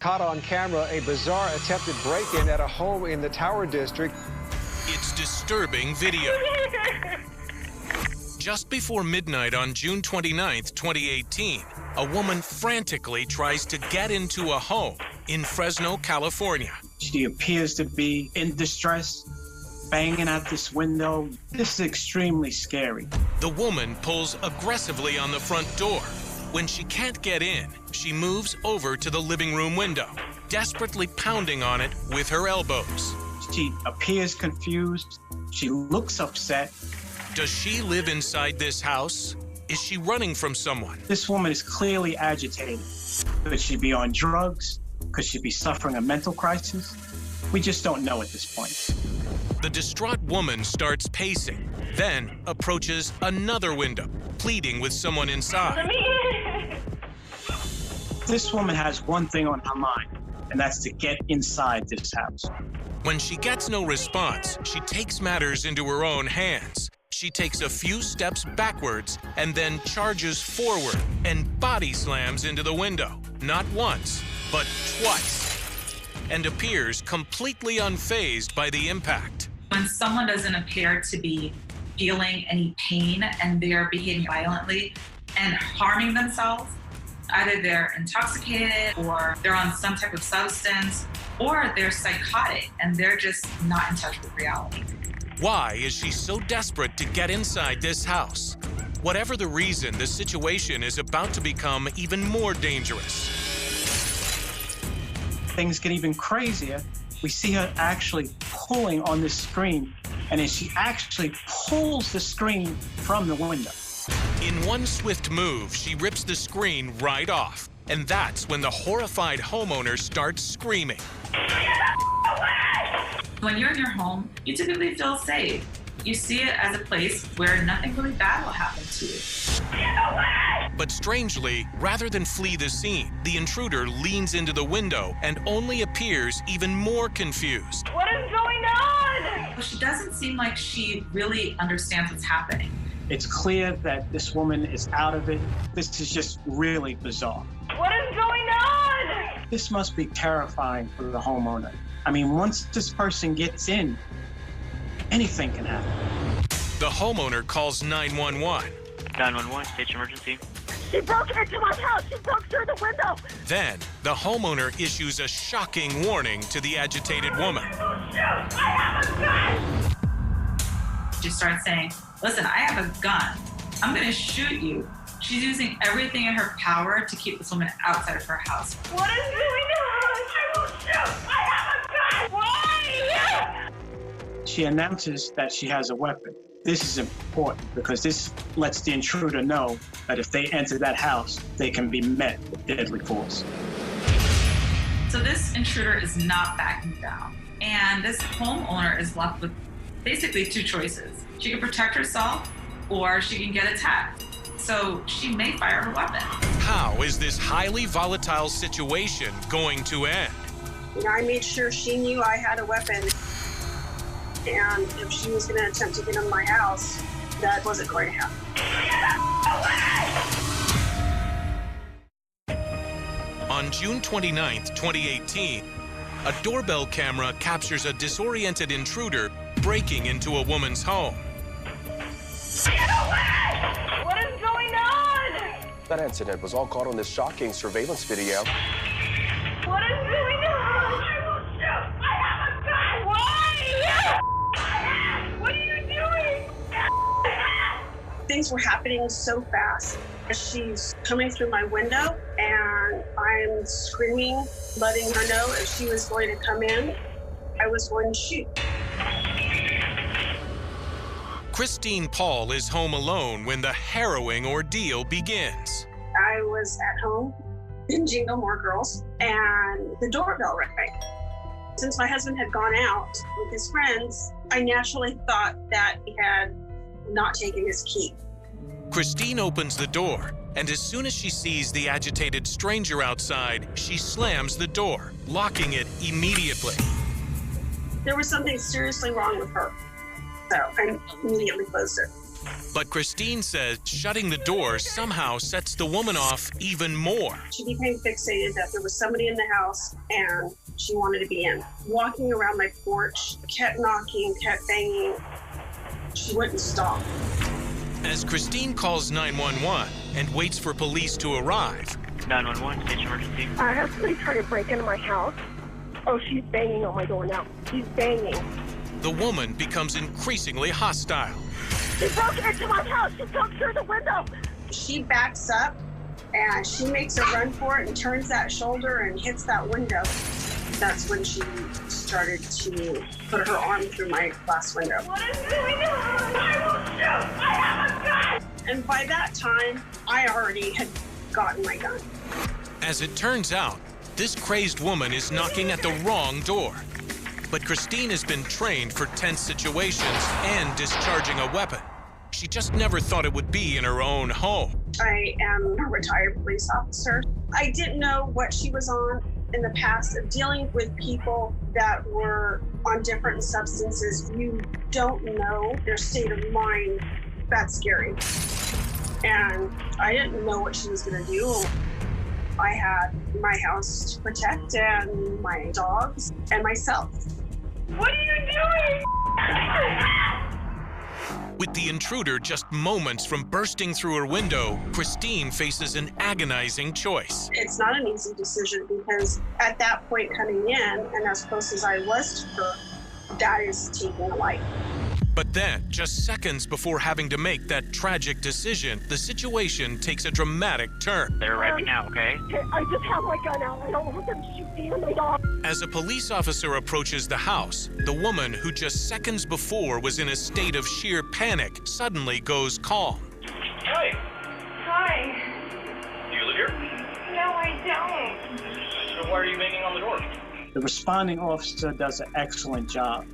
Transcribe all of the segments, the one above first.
Caught on camera, a bizarre attempted break-in at a home in the Tower District. It's disturbing video. Just before midnight on June 29th, 2018, a woman frantically tries to get into a home in Fresno, California. She appears to be in distress, banging at this window. This is extremely scary. The woman pulls aggressively on the front door. When she can't get in, she moves over to the living room window, desperately pounding on it with her elbows. She appears confused. She looks upset. Does she live inside this house? Is she running from someone? This woman is clearly agitated. Could she be on drugs? Could she be suffering a mental crisis? We just don't know at this point. The distraught woman starts pacing, then approaches another window, pleading with someone inside. This woman has one thing on her mind, and that's to get inside this house. When she gets no response, she takes matters into her own hands. She takes a few steps backwards and then charges forward and body slams into the window, not once, but twice, and appears completely unfazed by the impact. When someone doesn't appear to be feeling any pain and they're behaving violently and harming themselves, either they're intoxicated or they're on some type of substance or they're psychotic and they're just not in touch with reality. Why is she so desperate to get inside this house? Whatever the reason, the situation is about to become even more dangerous. Things get even crazier. We see her actually pulling on this screen, and then she actually pulls the screen from the window. In one swift move, she rips the screen right off. And that's when the horrified homeowner starts screaming. When you're in your home, you typically feel safe. You see it as a place where nothing really bad will happen to you. But strangely, rather than flee the scene, the intruder leans into the window and only appears even more confused. What is going on? She doesn't seem like she really understands what's happening. It's clear that this woman is out of it. This is just really bizarre. What is going on? This must be terrifying for the homeowner. I mean, once this person gets in, anything can happen. The homeowner calls 911. 911, state emergency. She broke into my house. She broke through the window. Then, the homeowner issues a shocking warning to the agitated woman. Shoot! I have a gun! She starts saying, listen, I have a gun. I'm gonna shoot you. She's using everything in her power to keep this woman outside of her house. What is going on? I will shoot! I have a gun! Why? She announces that she has a weapon. This is important because this lets the intruder know that if they enter that house, they can be met with deadly force. So this intruder is not backing down. And this homeowner is left with basically two choices. She can protect herself or she can get attacked. So she may fire her weapon. How is this highly volatile situation going to end? I made sure she knew I had a weapon. And if she was going to attempt to get in my house, that wasn't going to happen. On June 29th, 2018, a doorbell camera captures a disoriented intruder breaking into a woman's home. Get away! What is going on? That incident was all caught on this shocking surveillance video. What is going on? I will shoot! I have a gun! Why? What are you doing? Things were happening so fast. She's coming through my window, and I'm screaming, letting her know if she was going to come in, I was going to shoot. Christine Paul is home alone when the harrowing ordeal begins. I was at home binging Gilmore Girls, and the doorbell rang. Since my husband had gone out with his friends, I naturally thought that he had not taken his key. Christine opens the door, and as soon as she sees the agitated stranger outside, she slams the door, locking it immediately. There was something seriously wrong with her, so I immediately closed it. But Christine says shutting the door somehow sets the woman off even more. She became fixated that there was somebody in the house and she wanted to be in. Walking around my porch, kept knocking, kept banging. She wouldn't stop. As Christine calls 911 and waits for police to arrive, 911, station emergency. I have somebody trying to break into my house. Oh, she's banging on my door now. She's banging. the woman becomes increasingly hostile. She broke into my house. She broke through the window. She backs up and she makes a run for it and turns that shoulder and hits that window. That's when she started to put her arm through my glass window. What is going on? I will shoot. I have a gun. And by that time, I already had gotten my gun. As it turns out, this crazed woman is knocking at the wrong door. But Christine has been trained for tense situations and discharging a weapon. She just never thought it would be in her own home. I am a retired police officer. I didn't know what she was on in the past of dealing with people that were on different substances. You don't know their state of mind. That's scary. And I didn't know what she was going to do. I had my house to protect and my dogs and myself. What are you doing? With the intruder just moments from bursting through her window, Christine faces an agonizing choice. It's not an easy decision because at that point coming in, and as close as I was to her, that is taking a life. But then, just seconds before having to make that tragic decision, the situation takes a dramatic turn. They're arriving now, okay? I just have my gun out. I don't want them to shoot me in the dog. As a police officer approaches the house, the woman who just seconds before was in a state of sheer panic suddenly goes calm. Hi. Hi. Do you live here? No, I don't. So why are you banging on the door? The responding officer does an excellent job.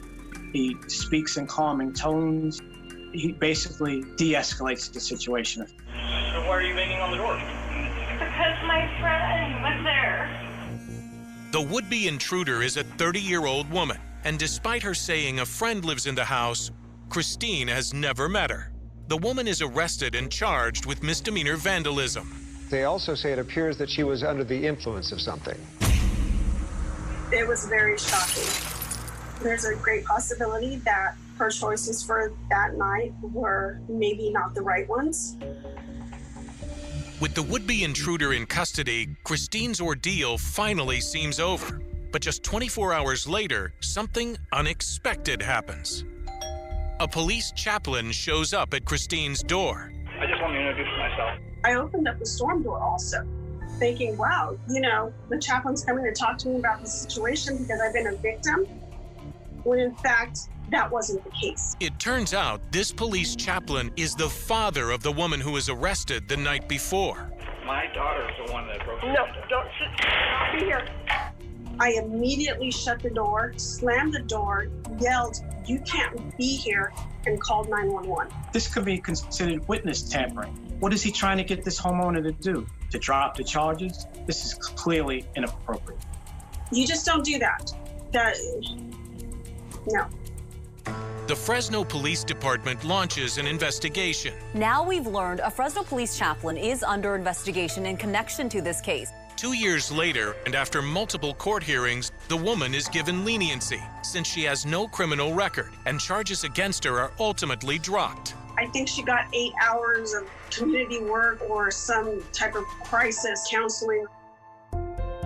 He speaks in calming tones. He basically de-escalates the situation. So why are you banging on the door? Because my friend was there. The would-be intruder is a 30-year-old woman, and despite her saying a friend lives in the house, Christine has never met her. The woman is arrested and charged with misdemeanor vandalism. They also say it appears that she was under the influence of something. It was very shocking. There's a great possibility that her choices for that night were maybe not the right ones. With the would-be intruder in custody, Christine's ordeal finally seems over. But just 24 hours later, something unexpected happens. A police chaplain shows up at Christine's door. I just want to introduce myself. I opened up the storm door also, thinking, wow, the chaplain's coming to talk to me about the situation because I've been a victim. When in fact, that wasn't the case. It turns out this police chaplain is the father of the woman who was arrested the night before. My daughter's the one that broke the No, window. don't sit. I'll be here. I immediately shut the door, slammed the door, yelled, "You can't be here," and called 911. This could be considered witness tampering. What is he trying to get this homeowner to do? To drop the charges? This is clearly inappropriate. You just don't do that. No. The Fresno Police Department launches an investigation. Now we've learned a Fresno police chaplain is under investigation in connection to this case. 2 years later, and after multiple court hearings, the woman is given leniency since she has no criminal record, and charges against her are ultimately dropped. I think she got 8 hours of community work or some type of crisis counseling.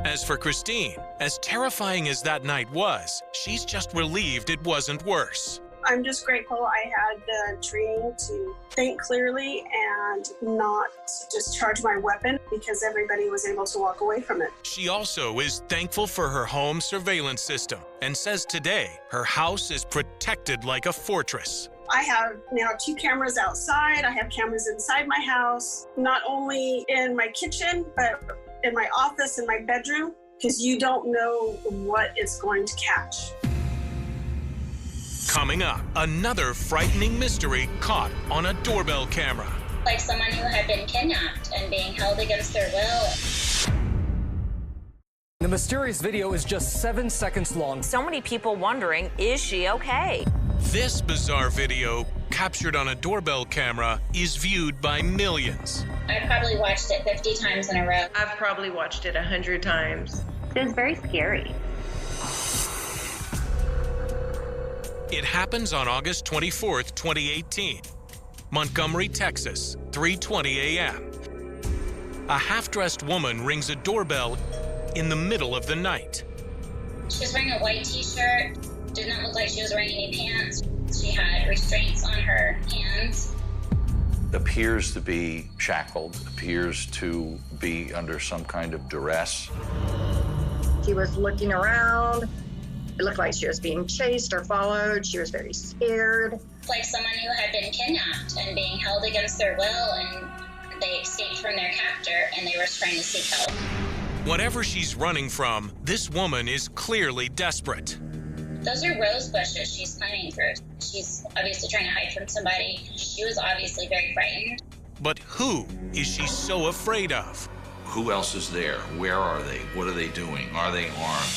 As for Christine, as terrifying as that night was, she's just relieved it wasn't worse. I'm just grateful I had the training to think clearly and not discharge my weapon because everybody was able to walk away from it. She also is thankful for her home surveillance system and says today her house is protected like a fortress. I have now 2 cameras outside. I have cameras inside my house, not only in my kitchen, but in my office, in my bedroom, because you don't know what it's going to catch. Coming up, another frightening mystery caught on a doorbell camera. Like someone who had been kidnapped and being held against their will. The mysterious video is just 7 seconds long. So many people wondering, is she okay? This bizarre video, captured on a doorbell camera, is viewed by millions. I probably watched it 50 times in a row. I've probably watched it 100 times. It was very scary. It happens on August 24th, 2018. Montgomery, Texas, 3:20 a.m. A half-dressed woman rings a doorbell in the middle of the night. She was wearing a white t-shirt. Did not look like she was wearing any pants. She had restraints on her hands. Appears to be shackled, appears to be under some kind of duress. She was looking around. It looked like she was being chased or followed. She was very scared. It's like someone who had been kidnapped and being held against their will, and they escaped from their captor and they were trying to seek help. Whatever she's running from, this woman is clearly desperate. Those are rose bushes she's climbing through. She's obviously trying to hide from somebody. She was obviously very frightened. But who is she so afraid of? Who else is there? Where are they? What are they doing? Are they armed?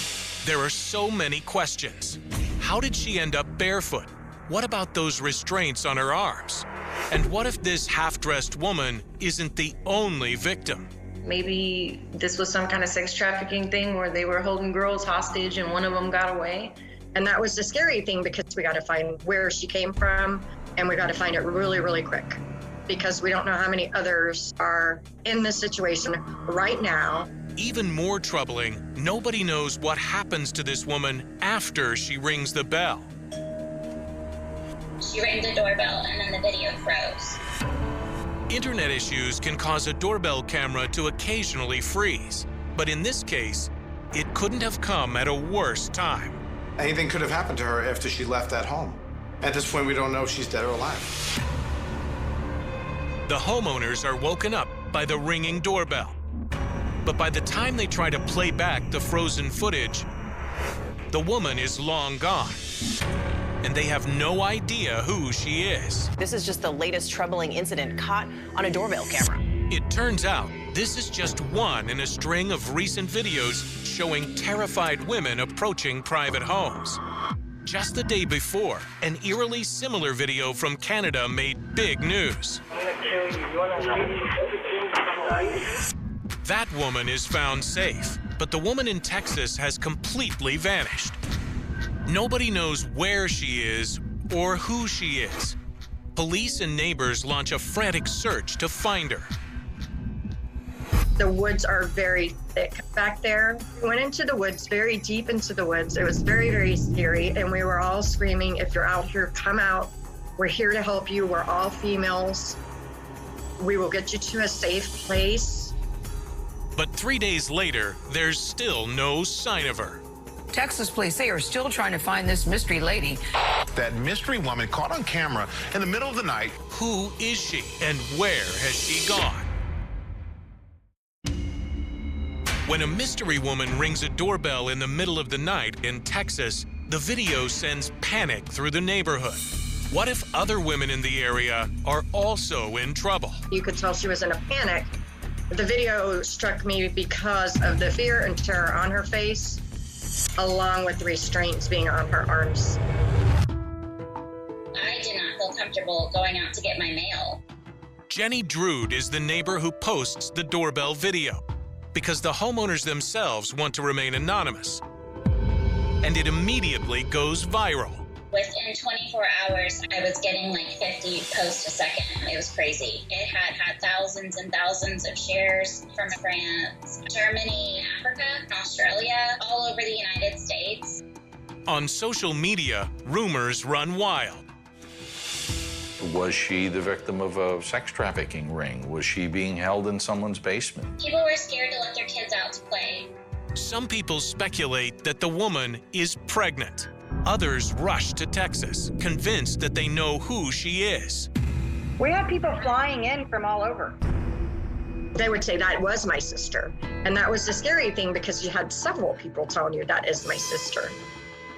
There are so many questions. How did she end up barefoot? What about those restraints on her arms? And what if this half-dressed woman isn't the only victim? Maybe this was some kind of sex trafficking thing where they were holding girls hostage and one of them got away. And that was the scary thing, because we got to find where she came from, and we got to find it really, really quick, because we don't know how many others are in this situation right now. Even more troubling, nobody knows what happens to this woman after she rings the bell. She rang the doorbell and then the video froze. Internet issues can cause a doorbell camera to occasionally freeze. But in this case, it couldn't have come at a worse time. Anything could have happened to her after she left that home. At this point, we don't know if she's dead or alive. The homeowners are woken up by the ringing doorbell. But by the time they try to play back the frozen footage, the woman is long gone. And they have no idea who she is. This is just the latest troubling incident caught on a doorbell camera. It turns out this is just one in a string of recent videos showing terrified women approaching private homes. Just the day before, an eerily similar video from Canada made big news. That woman is found safe, but the woman in Texas has completely vanished. Nobody knows where she is or who she is. Police and neighbors launch a frantic search to find her. The woods are very thick back there. We went into the woods, very deep into the woods. It was very, very scary, and we were all screaming, if you're out here, come out. We're here to help you. We're all females. We will get you to a safe place. But 3 days later, there's still no sign of her. Texas police, they are still trying to find this mystery lady. That mystery woman caught on camera in the middle of the night. Who is she and where has she gone? When a mystery woman rings a doorbell in the middle of the night in Texas, the video sends panic through the neighborhood. What if other women in the area are also in trouble? You could tell she was in a panic. The video struck me because of the fear and terror on her face, along with the restraints being on her arms. I did not feel comfortable going out to get my mail. Jenny Drude is the neighbor who posts the doorbell video because the homeowners themselves want to remain anonymous. And it immediately goes viral. Within 24 hours, I was getting like 50 posts a second. It was crazy. It had thousands and thousands of shares from France, Germany, Africa, Australia, all over the United States. On social media, rumors run wild. Was she the victim of a sex trafficking ring? Was she being held in someone's basement? People were scared to let their kids out to play. Some people speculate that the woman is pregnant. Others rush to Texas, convinced that they know who she is. We had people flying in from all over. They would say, that was my sister. And that was the scary thing, because you had several people telling you, that is my sister.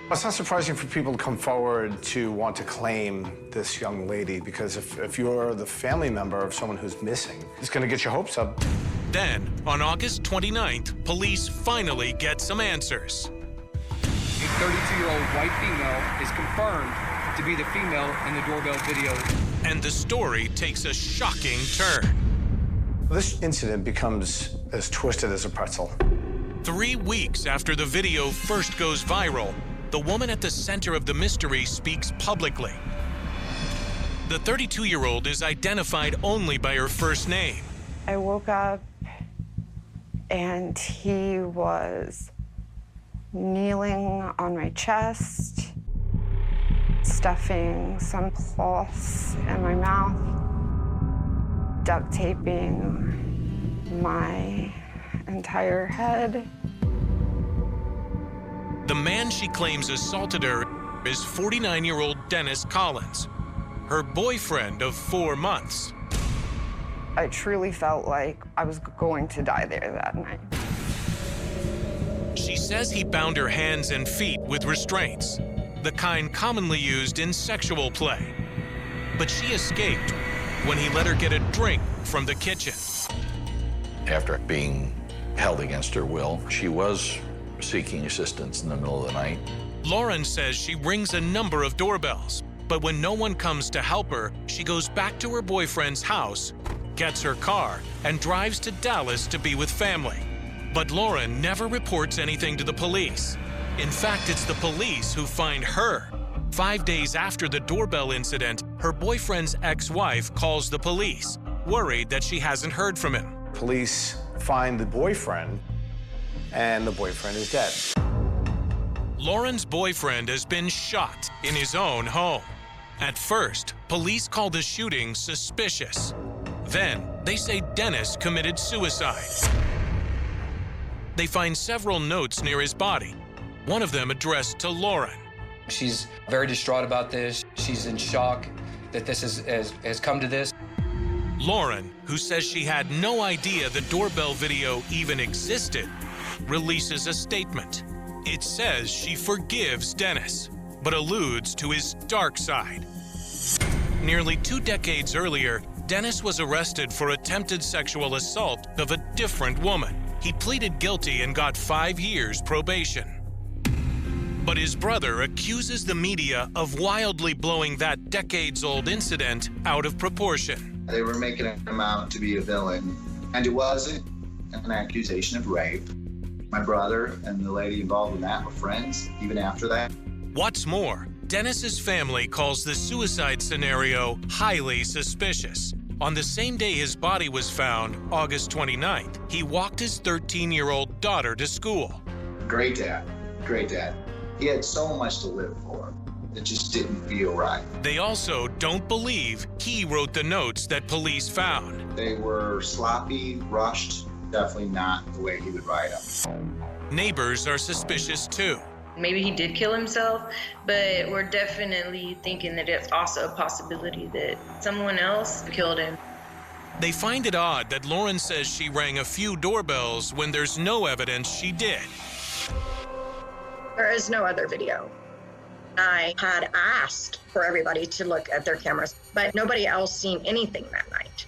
Well, it's not surprising for people to come forward to want to claim this young lady, because if you're the family member of someone who's missing, it's going to get your hopes up. Then, on August 29th, police finally get some answers. A 32-year-old white female is confirmed to be the female in the doorbell video. And the story takes a shocking turn. This incident becomes as twisted as a pretzel. 3 weeks after the video first goes viral, the woman at the center of the mystery speaks publicly. The 32-year-old is identified only by her first name. I woke up and he was kneeling on my chest, stuffing some cloths in my mouth, duct taping my entire head. The man she claims assaulted her is 49-year-old Dennis Collins, her boyfriend of 4 months. I truly felt like I was going to die there that night. She says he bound her hands and feet with restraints, the kind commonly used in sexual play. But she escaped when he let her get a drink from the kitchen. After being held against her will, she was seeking assistance in the middle of the night. Lauren says she rings a number of doorbells, but when no one comes to help her, she goes back to her boyfriend's house, gets her car, and drives to Dallas to be with family. But Lauren never reports anything to the police. In fact, it's the police who find her. 5 days after the doorbell incident, her boyfriend's ex-wife calls the police, worried that she hasn't heard from him. Police find the boyfriend, and the boyfriend is dead. Lauren's boyfriend has been shot in his own home. At first, police call the shooting suspicious. Then, they say Dennis committed suicide. They find several notes near his body, one of them addressed to Lauren. She's very distraught about this. She's in shock that this has come to this. Lauren, who says she had no idea the doorbell video even existed, releases a statement. It says she forgives Dennis, but alludes to his dark side. Nearly 2 decades earlier, Dennis was arrested for attempted sexual assault of a different woman. He pleaded guilty and got 5 years probation. But his brother accuses the media of wildly blowing that decades-old incident out of proportion. They were making him out to be a villain, and it wasn't an accusation of rape. My brother and the lady involved in that were friends, even after that. What's more, Dennis's family calls the suicide scenario highly suspicious. On the same day his body was found, August 29th, he walked his 13-year-old daughter to school. Great dad, great dad. He had so much to live for. It just didn't feel right. They also don't believe he wrote the notes that police found. They were sloppy, rushed, definitely not the way he would write them. Neighbors are suspicious too. Maybe he did kill himself, but we're definitely thinking that it's also a possibility that someone else killed him. They find it odd that Lauren says she rang a few doorbells when there's no evidence she did. There is no other video. I had asked for everybody to look at their cameras, but nobody else seen anything that night.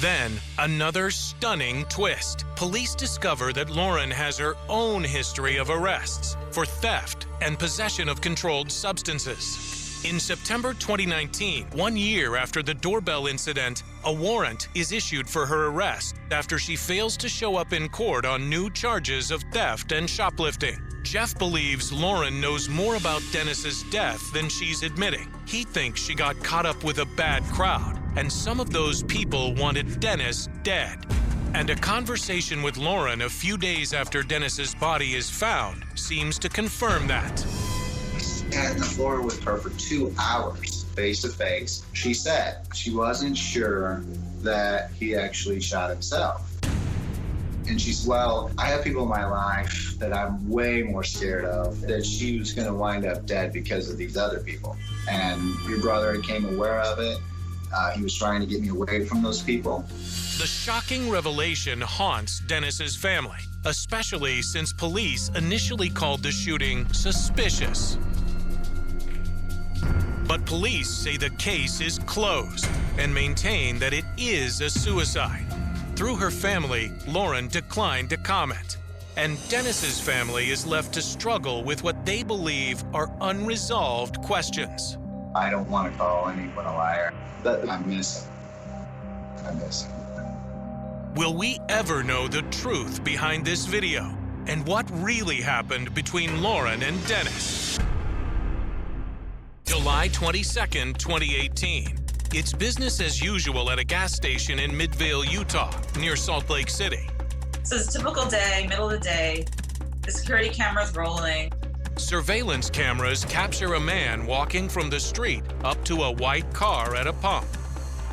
Then, another stunning twist. Police discover that Lauren has her own history of arrests for theft and possession of controlled substances. In September 2019, 1 year after the doorbell incident, a warrant is issued for her arrest after she fails to show up in court on new charges of theft and shoplifting. Jeff believes Lauren knows more about Dennis's death than she's admitting. He thinks she got caught up with a bad crowd, and some of those people wanted Dennis dead. And a conversation with Lauren a few days after Dennis's body is found seems to confirm that. I sat on the floor with her for 2 hours, face to face. She said she wasn't sure that he actually shot himself. And she said, well, I have people in my life that I'm way more scared of, that she was going to wind up dead because of these other people. And your brother became aware of it. He was trying to get me away from those people. The shocking revelation haunts Dennis's family, especially since police initially called the shooting suspicious. But police say the case is closed and maintain that it is a suicide. Through her family, Lauren declined to comment. And Dennis's family is left to struggle with what they believe are unresolved questions. I don't want to call anyone a liar, but I miss him. I miss him. Will we ever know the truth behind this video? And what really happened between Lauren and Dennis? July 22nd, 2018. It's business as usual at a gas station in Midvale, Utah, near Salt Lake City. So it's a typical day, middle of the day. The security camera's rolling. Surveillance cameras capture a man walking from the street up to a white car at a pump.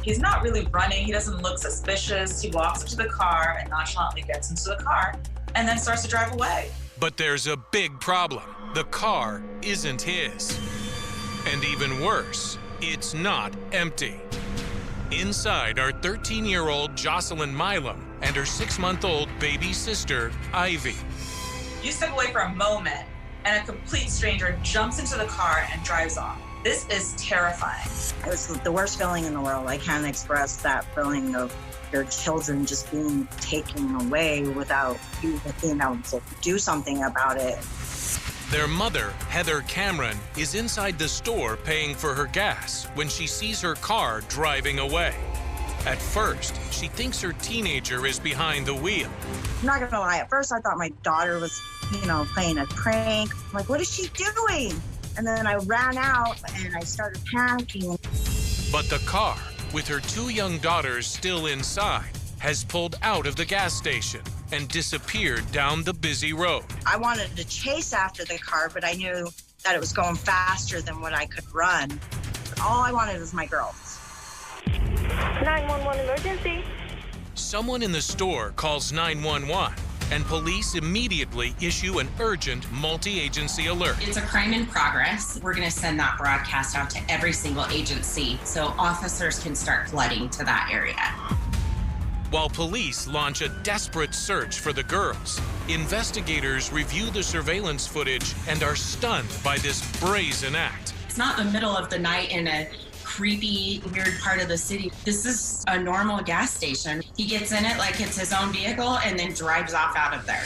He's not really running. He doesn't look suspicious. He walks up to the car and nonchalantly gets into the car and then starts to drive away. But there's a big problem. The car isn't his. And even worse, it's not empty. Inside are 13-year-old Jocelyn Milam and her 6-month-old baby sister, Ivy. You step away for a moment and a complete stranger jumps into the car and drives off. This is terrifying. It was the worst feeling in the world. I can't express that feeling of your children just being taken away without you being able to do something about it. Their mother, Heather Cameron, is inside the store paying for her gas when she sees her car driving away. At first, she thinks her teenager is behind the wheel. I'm not gonna lie, at first I thought my daughter was, playing a prank. I'm like, what is she doing? And then I ran out and I started panicking. But the car, with her 2 young daughters still inside, has pulled out of the gas station and disappeared down the busy road. I wanted to chase after the car, but I knew that it was going faster than what I could run. All I wanted was my girls. 911 emergency. Someone in the store calls 911, and police immediately issue an urgent multi-agency alert. It's a crime in progress. We're going to send that broadcast out to every single agency so officers can start flooding to that area. While police launch a desperate search for the girls, investigators review the surveillance footage and are stunned by this brazen act. It's not the middle of the night in a creepy, weird part of the city. This is a normal gas station. He gets in it like it's his own vehicle and then drives off out of there.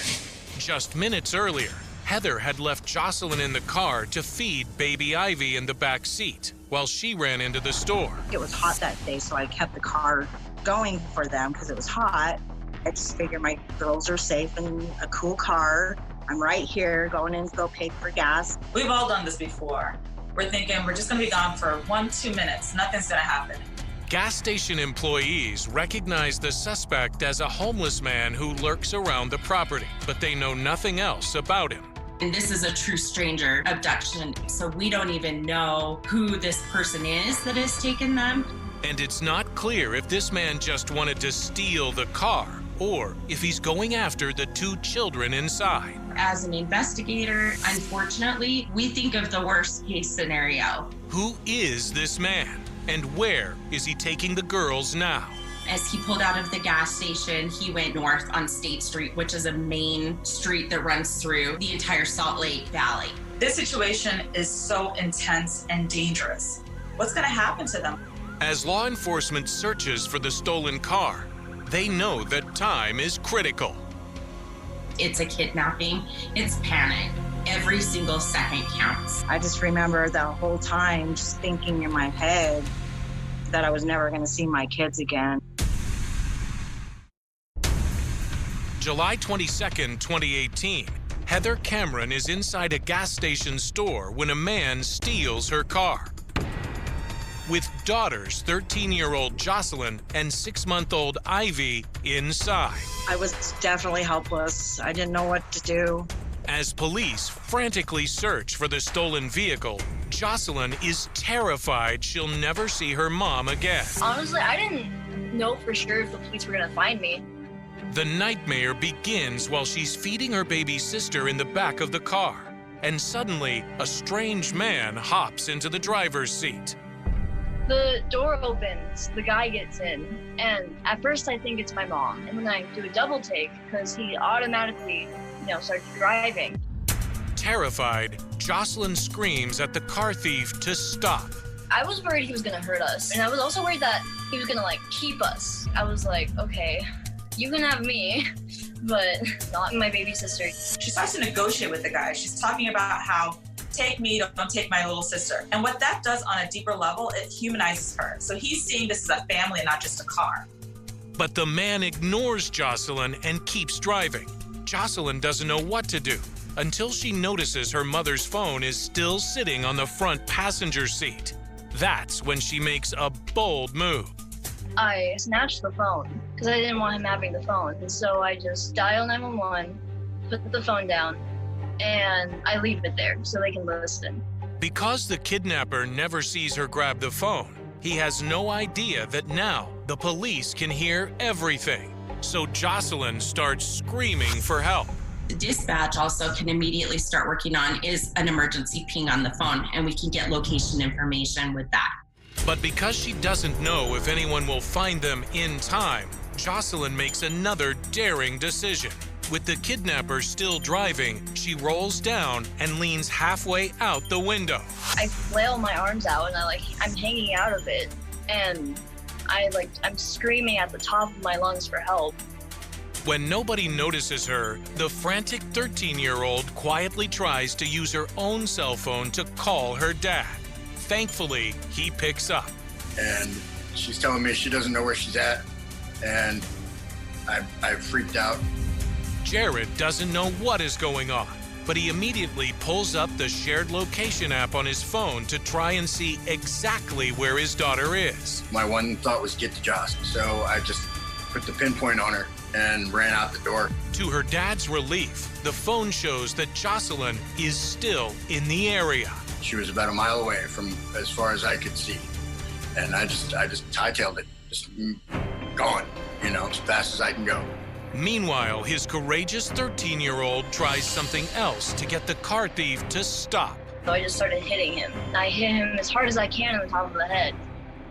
Just minutes earlier, Heather had left Jocelyn in the car to feed baby Ivy in the back seat while she ran into the store. It was hot that day, so I kept the car going for them because it was hot. I just figured my girls are safe in a cool car. I'm right here going in to go pay for gas. We've all done this before. We're thinking we're just gonna be gone for 1-2 minutes. Nothing's gonna happen. Gas station employees recognize the suspect as a homeless man who lurks around the property, but they know nothing else about him. And this is a true stranger abduction, so we don't even know who this person is that has taken them. And it's not clear if this man just wanted to steal the car or if he's going after the 2 children inside. As an investigator, unfortunately, we think of the worst case scenario. Who is this man? And where is he taking the girls now? As he pulled out of the gas station, he went north on State Street, which is a main street that runs through the entire Salt Lake Valley. This situation is so intense and dangerous. What's gonna happen to them? As law enforcement searches for the stolen car, they know that time is critical. It's a kidnapping. It's panic. Every single second counts. I just remember the whole time just thinking in my head that I was never going to see my kids again. July 22nd, 2018, Heather Cameron is inside a gas station store when a man steals her car. With daughters, 13-year-old Jocelyn and 6-month-old Ivy inside. I was definitely helpless. I didn't know what to do. As police frantically search for the stolen vehicle, Jocelyn is terrified she'll never see her mom again. Honestly, I didn't know for sure if the police were gonna find me. The nightmare begins while she's feeding her baby sister in the back of the car. And suddenly, a strange man hops into the driver's seat. The door opens, the guy gets in, and at first I think it's my mom. And then I do a double take because he automatically, starts driving. Terrified, Jocelyn screams at the car thief to stop. I was worried he was gonna hurt us. And I was also worried that he was gonna keep us. I was like, okay, you can have me, but not my baby sister. She starts to negotiate with the guy. She's talking about how, take me, don't take my little sister. And what that does on a deeper level, it humanizes her. So he's seeing this as a family and not just a car. But the man ignores Jocelyn and keeps driving. Jocelyn doesn't know what to do until she notices her mother's phone is still sitting on the front passenger seat. That's when she makes a bold move. I snatched the phone because I didn't want him having the phone. And so I just dial 911, put the phone down, and I leave it there so they can listen. Because the kidnapper never sees her grab the phone, he has no idea that now the police can hear everything. So Jocelyn starts screaming for help. The dispatch also can immediately start working on is an emergency ping on the phone, and we can get location information with that. But because she doesn't know if anyone will find them in time, Jocelyn makes another daring decision. With the kidnapper still driving, she rolls down and leans halfway out the window. I flail my arms out and I'm hanging out of it, and I'm screaming at the top of my lungs for help. When nobody notices her, the frantic 13-year-old quietly tries to use her own cell phone to call her dad. Thankfully, he picks up. And she's telling me she doesn't know where she's at, and I freaked out. Jared doesn't know what is going on, but he immediately pulls up the shared location app on his phone to try and see exactly where his daughter is. My one thought was get to Joss, so I just put the pinpoint on her and ran out the door. To her dad's relief, the phone shows that Jocelyn is still in the area. She was about a mile away from as far as I could see. And I just hightailed it, just gone, as fast as I can go. Meanwhile, his courageous 13-year-old tries something else to get the car thief to stop. So I just started hitting him. I hit him as hard as I can on the top of the head.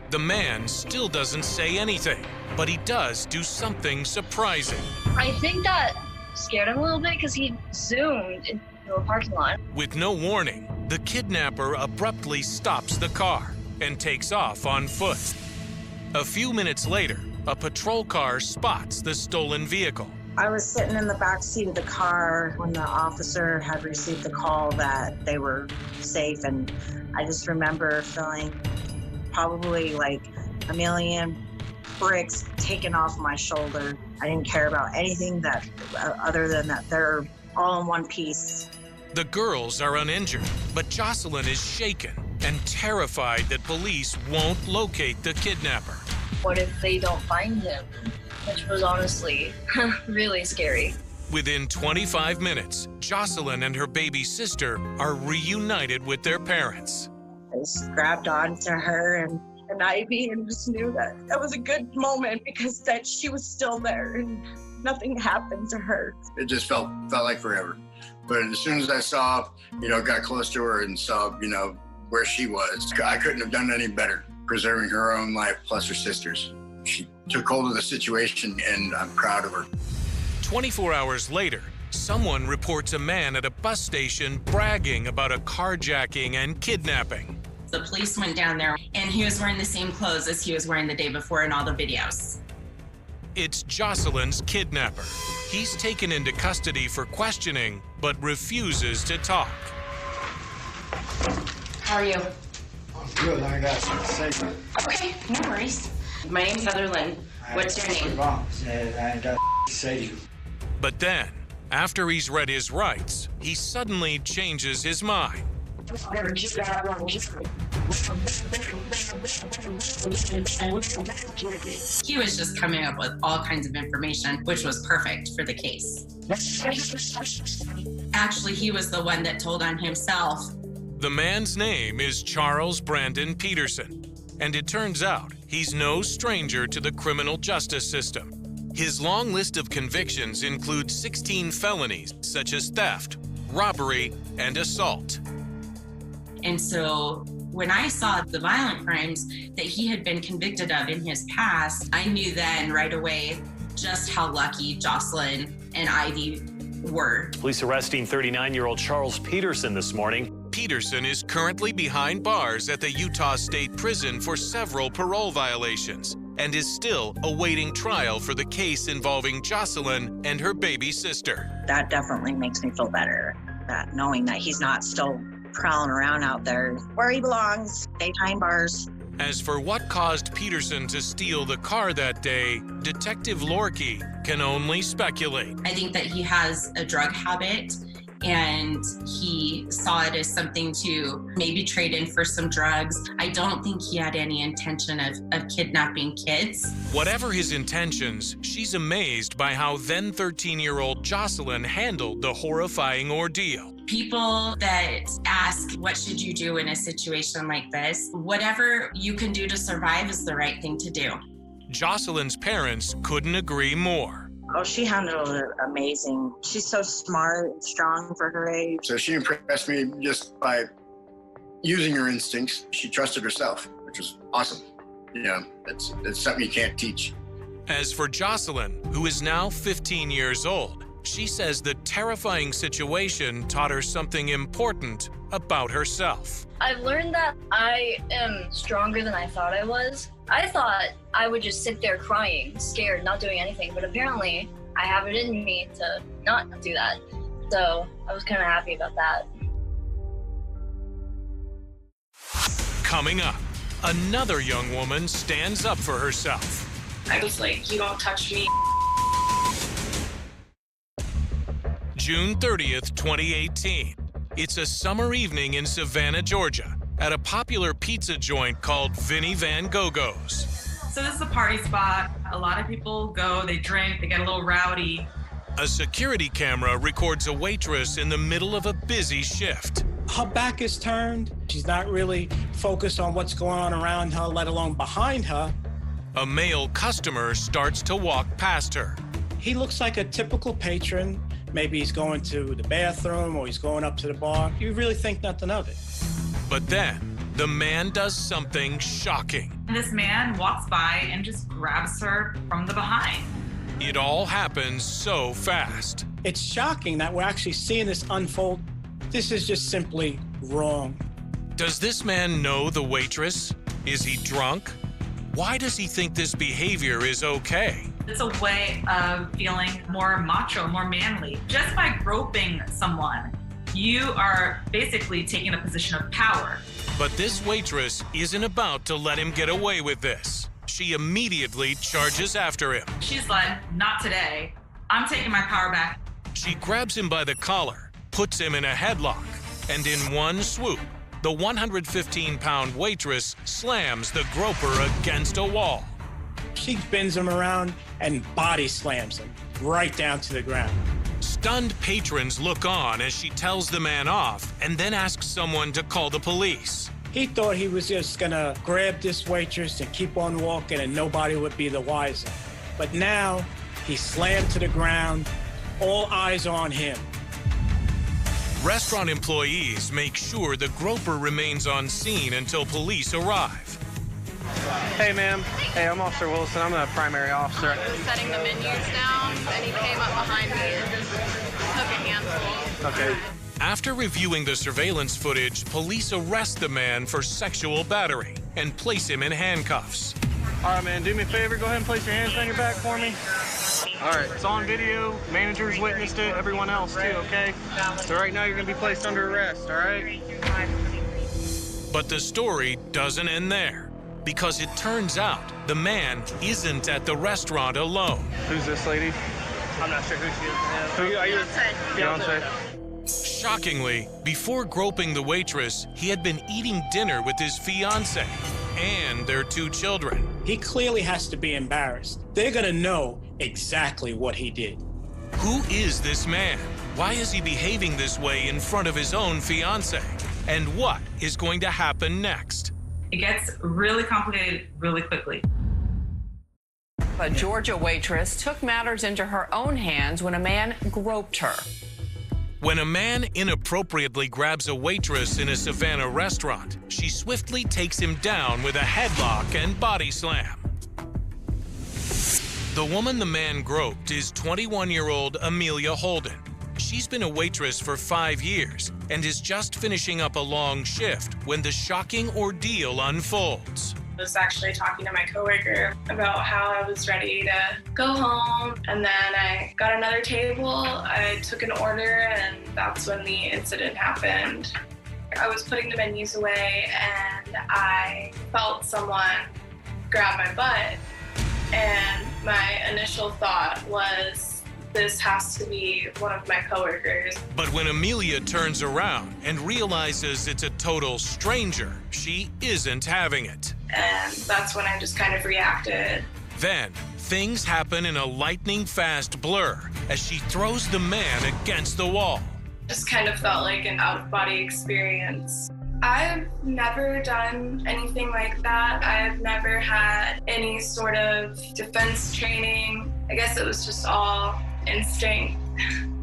The man still doesn't say anything, but he does do something surprising. I think that scared him a little bit because he zoomed into a parking lot. With no warning, the kidnapper abruptly stops the car and takes off on foot. A few minutes later, a patrol car spots the stolen vehicle. I was sitting in the back seat of the car when the officer had received the call that they were safe, and I just remember feeling probably like a million bricks taken off my shoulder. I didn't care about anything that other than that they're all in one piece. The girls are uninjured, but Jocelyn is shaken and terrified that police won't locate the kidnapper. What if they don't find him? Which was honestly really scary. Within 25 minutes, Jocelyn and her baby sister are reunited with their parents. I just grabbed onto her and Ivy and just knew that that was a good moment because that she was still there and nothing happened to her. It just felt like forever. But as soon as I saw, got close to her and saw, where she was, I couldn't have done any better, preserving her own life plus her sister's. She took hold of the situation, and I'm proud of her. 24 hours later, someone reports a man at a bus station bragging about a carjacking and kidnapping. The police went down there, and he was wearing the same clothes as he was wearing the day before in all the videos. It's Jocelyn's kidnapper. He's taken into custody for questioning, but refuses to talk. How are you? I'm good. I got something to say. Okay, no worries. My name's Heather Lynn. What's your name? I ain't got to say to you. But then, after he's read his rights, he suddenly changes his mind. He was just coming up with all kinds of information, which was perfect for the case. Actually, he was the one that told on himself. The man's name is Charles Brandon Peterson, and it turns out he's no stranger to the criminal justice system. His long list of convictions includes 16 felonies, such as theft, robbery, and assault. And so when I saw the violent crimes that he had been convicted of in his past, I knew then right away just how lucky Jocelyn and Ivy were. Police arresting 39-year-old Charles Peterson this morning. Peterson is currently behind bars at the Utah State Prison for several parole violations. and is still awaiting trial for the case involving Jocelyn and her baby sister. That definitely makes me feel better, that knowing that he's not still prowling around out there where he belongs, daytime bars. As for what caused Peterson to steal the car that day, Detective Lorkey can only speculate. I think that he has a drug habit and he saw it as something to maybe trade in for some drugs. I don't think he had any intention of kidnapping kids. Whatever his intentions, she's amazed by how then 13-year-old Jocelyn handled the horrifying ordeal. People that ask, what should you do in a situation like this? Whatever you can do to survive is the right thing to do. Jocelyn's parents couldn't agree more. Oh, she handled it amazing. She's so smart and strong for her age. So she impressed me just by using her instincts. She trusted herself, which was awesome. You know, it's something you can't teach. As for Jocelyn, who is now 15 years old, she says the terrifying situation taught her something important about herself. I've learned that I am stronger than I thought I was. I thought I would just sit there crying, scared, not doing anything, but apparently I have it in me to not do that. So I was kind of happy about that. Coming up, another young woman stands up for herself. I was like, you don't touch me. June 30th, 2018. It's a summer evening in Savannah, Georgia, at a popular pizza joint called Vinnie Van Go-Go's. So this is a party spot. A lot of people go, they drink, they get a little rowdy. A security camera records a waitress in the middle of a busy shift. Her back is turned. She's not really focused on what's going on around her, let alone behind her. A male customer starts to walk past her. He looks like a typical patron. Maybe he's going to the bathroom or he's going up to the bar. You really think nothing of it. But then, the man does something shocking. And this man walks by and just grabs her from the behind. It all happens so fast. It's shocking that we're actually seeing this unfold. This is just simply wrong. Does this man know the waitress? Is he drunk? Why does he think this behavior is okay? It's a way of feeling more macho, more manly. Just by groping someone, you are basically taking a position of power. But this waitress isn't about to let him get away with this. She immediately charges after him. She's like, not today. I'm taking my power back. She grabs him by the collar, puts him in a headlock, and in one swoop, the 115-pound waitress slams the groper against a wall. She bends him around and body slams him right down to the ground. Stunned patrons look on as she tells the man off and then asks someone to call the police. He thought he was just gonna grab this waitress and keep on walking and nobody would be the wiser. But now he's slammed to the ground, all eyes on him. Restaurant employees make sure the groper remains on scene until police arrive. Hey, ma'am. Hey, I'm Officer Wilson. I'm the primary officer. I was setting the menus down, and he came up behind me and just took a handful. Okay. After reviewing the surveillance footage, police arrest the man for sexual battery and place him in handcuffs. All right, man, do me a favor. Go ahead and place your hands on your back for me. All right, it's on video. Managers witnessed it. Everyone else, too, okay? So right now, you're going to be placed under arrest, all right? But the story doesn't end there, because it turns out the man isn't at the restaurant alone. Who's this lady? I'm not sure who she is. Are you? Fiance. Shockingly, before groping the waitress, he had been eating dinner with his fiancée and their 2 children. He clearly has to be embarrassed. They're gonna know exactly what he did. Who is this man? Why is he behaving this way in front of his own fiancée? And what is going to happen next? It gets really complicated really quickly. A Georgia waitress took matters into her own hands when a man groped her. When a man inappropriately grabs a waitress in a Savannah restaurant, she swiftly takes him down with a headlock and body slam. The woman the man groped is 21-year-old Amelia Holden. She's been a waitress for 5 years and is just finishing up a long shift when the shocking ordeal unfolds. I was actually talking to my coworker about how I was ready to go home, and then I got another table, I took an order, and that's when the incident happened. I was putting the menus away, and I felt someone grab my butt, and my initial thought was, this has to be one of my coworkers. But when Amelia turns around and realizes it's a total stranger, she isn't having it. And that's when I just kind of reacted. Then, things happen in a lightning-fast blur as she throws the man against the wall. Just kind of felt like an out-of-body experience. I've never done anything like that. I've never had any sort of defense training. I guess it was just all instinct.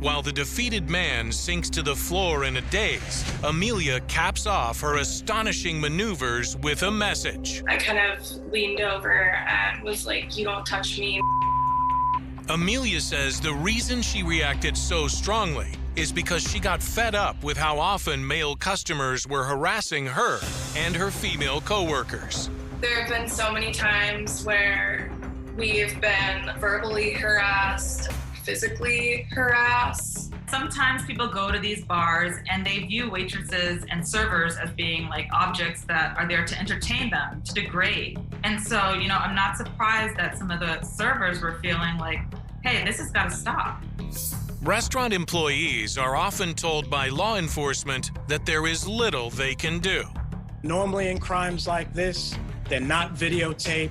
While the defeated man sinks to the floor in a daze, Amelia caps off her astonishing maneuvers with a message. I kind of leaned over and was like, "You don't touch me." Amelia says the reason she reacted so strongly is because she got fed up with how often male customers were harassing her and her female coworkers. There have been so many times where we've been verbally harassed, physically harassed. Sometimes people go to these bars and they view waitresses and servers as being like objects that are there to entertain them, to degrade. And so, I'm not surprised that some of the servers were feeling like, hey, this has got to stop. Restaurant employees are often told by law enforcement that there is little they can do. Normally in crimes like this, they're not videotaped.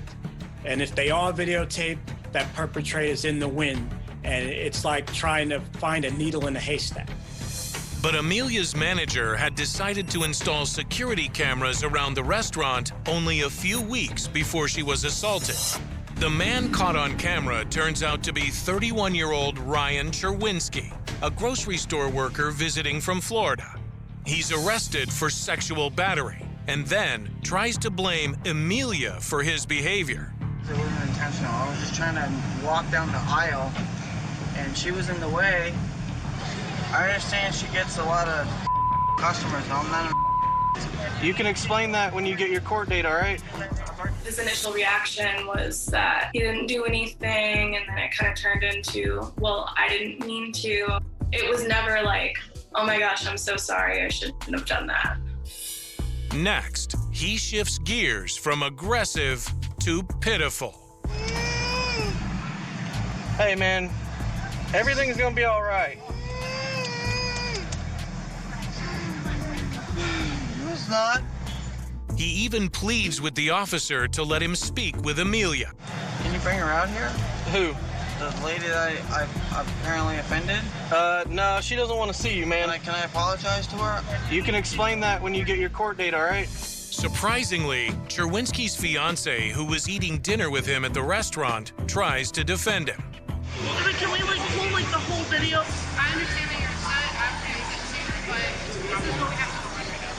And if they are videotaped, that perpetrator's in the wind. And it's like trying to find a needle in a haystack. But Amelia's manager had decided to install security cameras around the restaurant only a few weeks before she was assaulted. The man caught on camera turns out to be 31-year-old Ryan Cherwinski, a grocery store worker visiting from Florida. He's arrested for sexual battery and then tries to blame Amelia for his behavior. It wasn't intentional. I was just trying to walk down the aisle, and she was in the way. I understand she gets a lot of customers. I'm not a... You can explain that when you get your court date, all right? His initial reaction was that he didn't do anything, and then it kind of turned into, well, I didn't mean to. It was never like, oh my gosh, I'm so sorry, I shouldn't have done that. Next, he shifts gears from aggressive to pitiful. Hey, man, everything's gonna be all right. It's not. He even pleads with the officer to let him speak with Amelia. Can you bring her out here? Who? The lady that I apparently offended? No, she doesn't want to see you, man. Can I apologize to her? You can explain that when you get your court date, all right? Surprisingly, Cherwinski's fiance, who was eating dinner with him at the restaurant, tries to defend him. Can we pull the whole video? I understand that you're upset. I'm okay with it, but this is what we have to do right now.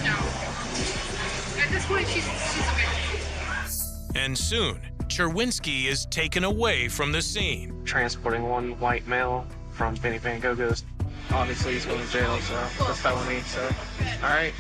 No. At this point, she's a victim. And soon, Cherwinski is taken away from the scene. Transporting one white male from Benny Van Gogo's. Obviously, he's going to jail, so that's felony, so. All right.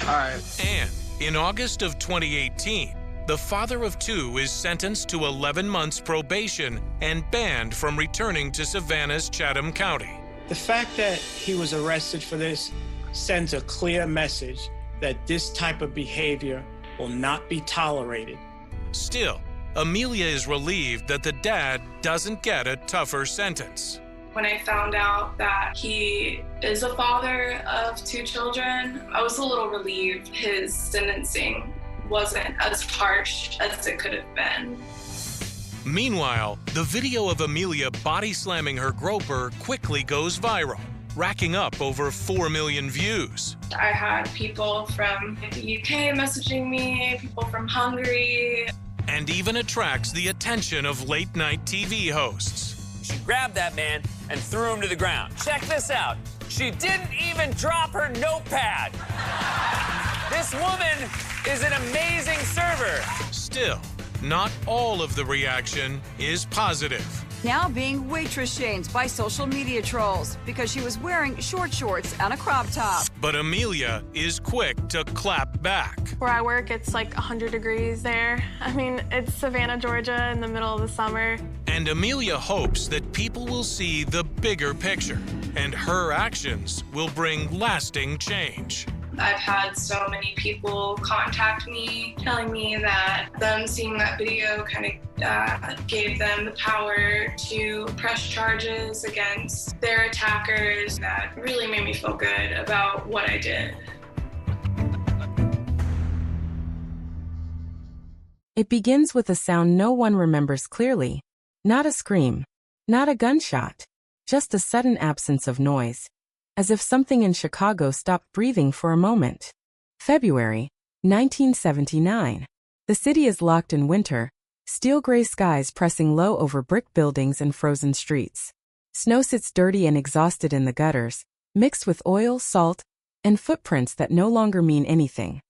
All right. And in August of 2018, the father of two is sentenced to 11 months probation and banned from returning to Savannah's Chatham County. The fact that he was arrested for this sends a clear message that this type of behavior will not be tolerated. Still, Amelia is relieved that the dad doesn't get a tougher sentence. When I found out that he is a father of 2 children, I was a little relieved his sentencing wasn't as harsh as it could have been. Meanwhile, the video of Amelia body slamming her groper quickly goes viral, racking up over 4 million views. I had people from the UK messaging me, people from Hungary. And even attracts the attention of late-night TV hosts. She grabbed that man and threw him to the ground. Check this out. She didn't even drop her notepad. This woman is an amazing server. Still, not all of the reaction is positive. Now being waitress shamed by social media trolls because she was wearing short shorts and a crop top. But Amelia is quick to clap back. Where I work, it's like 100 degrees there. I mean, it's Savannah, Georgia in the middle of the summer. And Amelia hopes that people will see the bigger picture, and her actions will bring lasting change. I've had so many people contact me telling me that them seeing that video kind of gave them the power to press charges against their attackers. That really made me feel good about what I did. It begins with a sound no one remembers clearly. Not a scream, not a gunshot, just a sudden absence of noise. As if something in Chicago stopped breathing for a moment. February, 1979. The city is locked in winter, steel gray skies pressing low over brick buildings and frozen streets. Snow sits dirty and exhausted in the gutters, mixed with oil, salt, and footprints that no longer mean anything.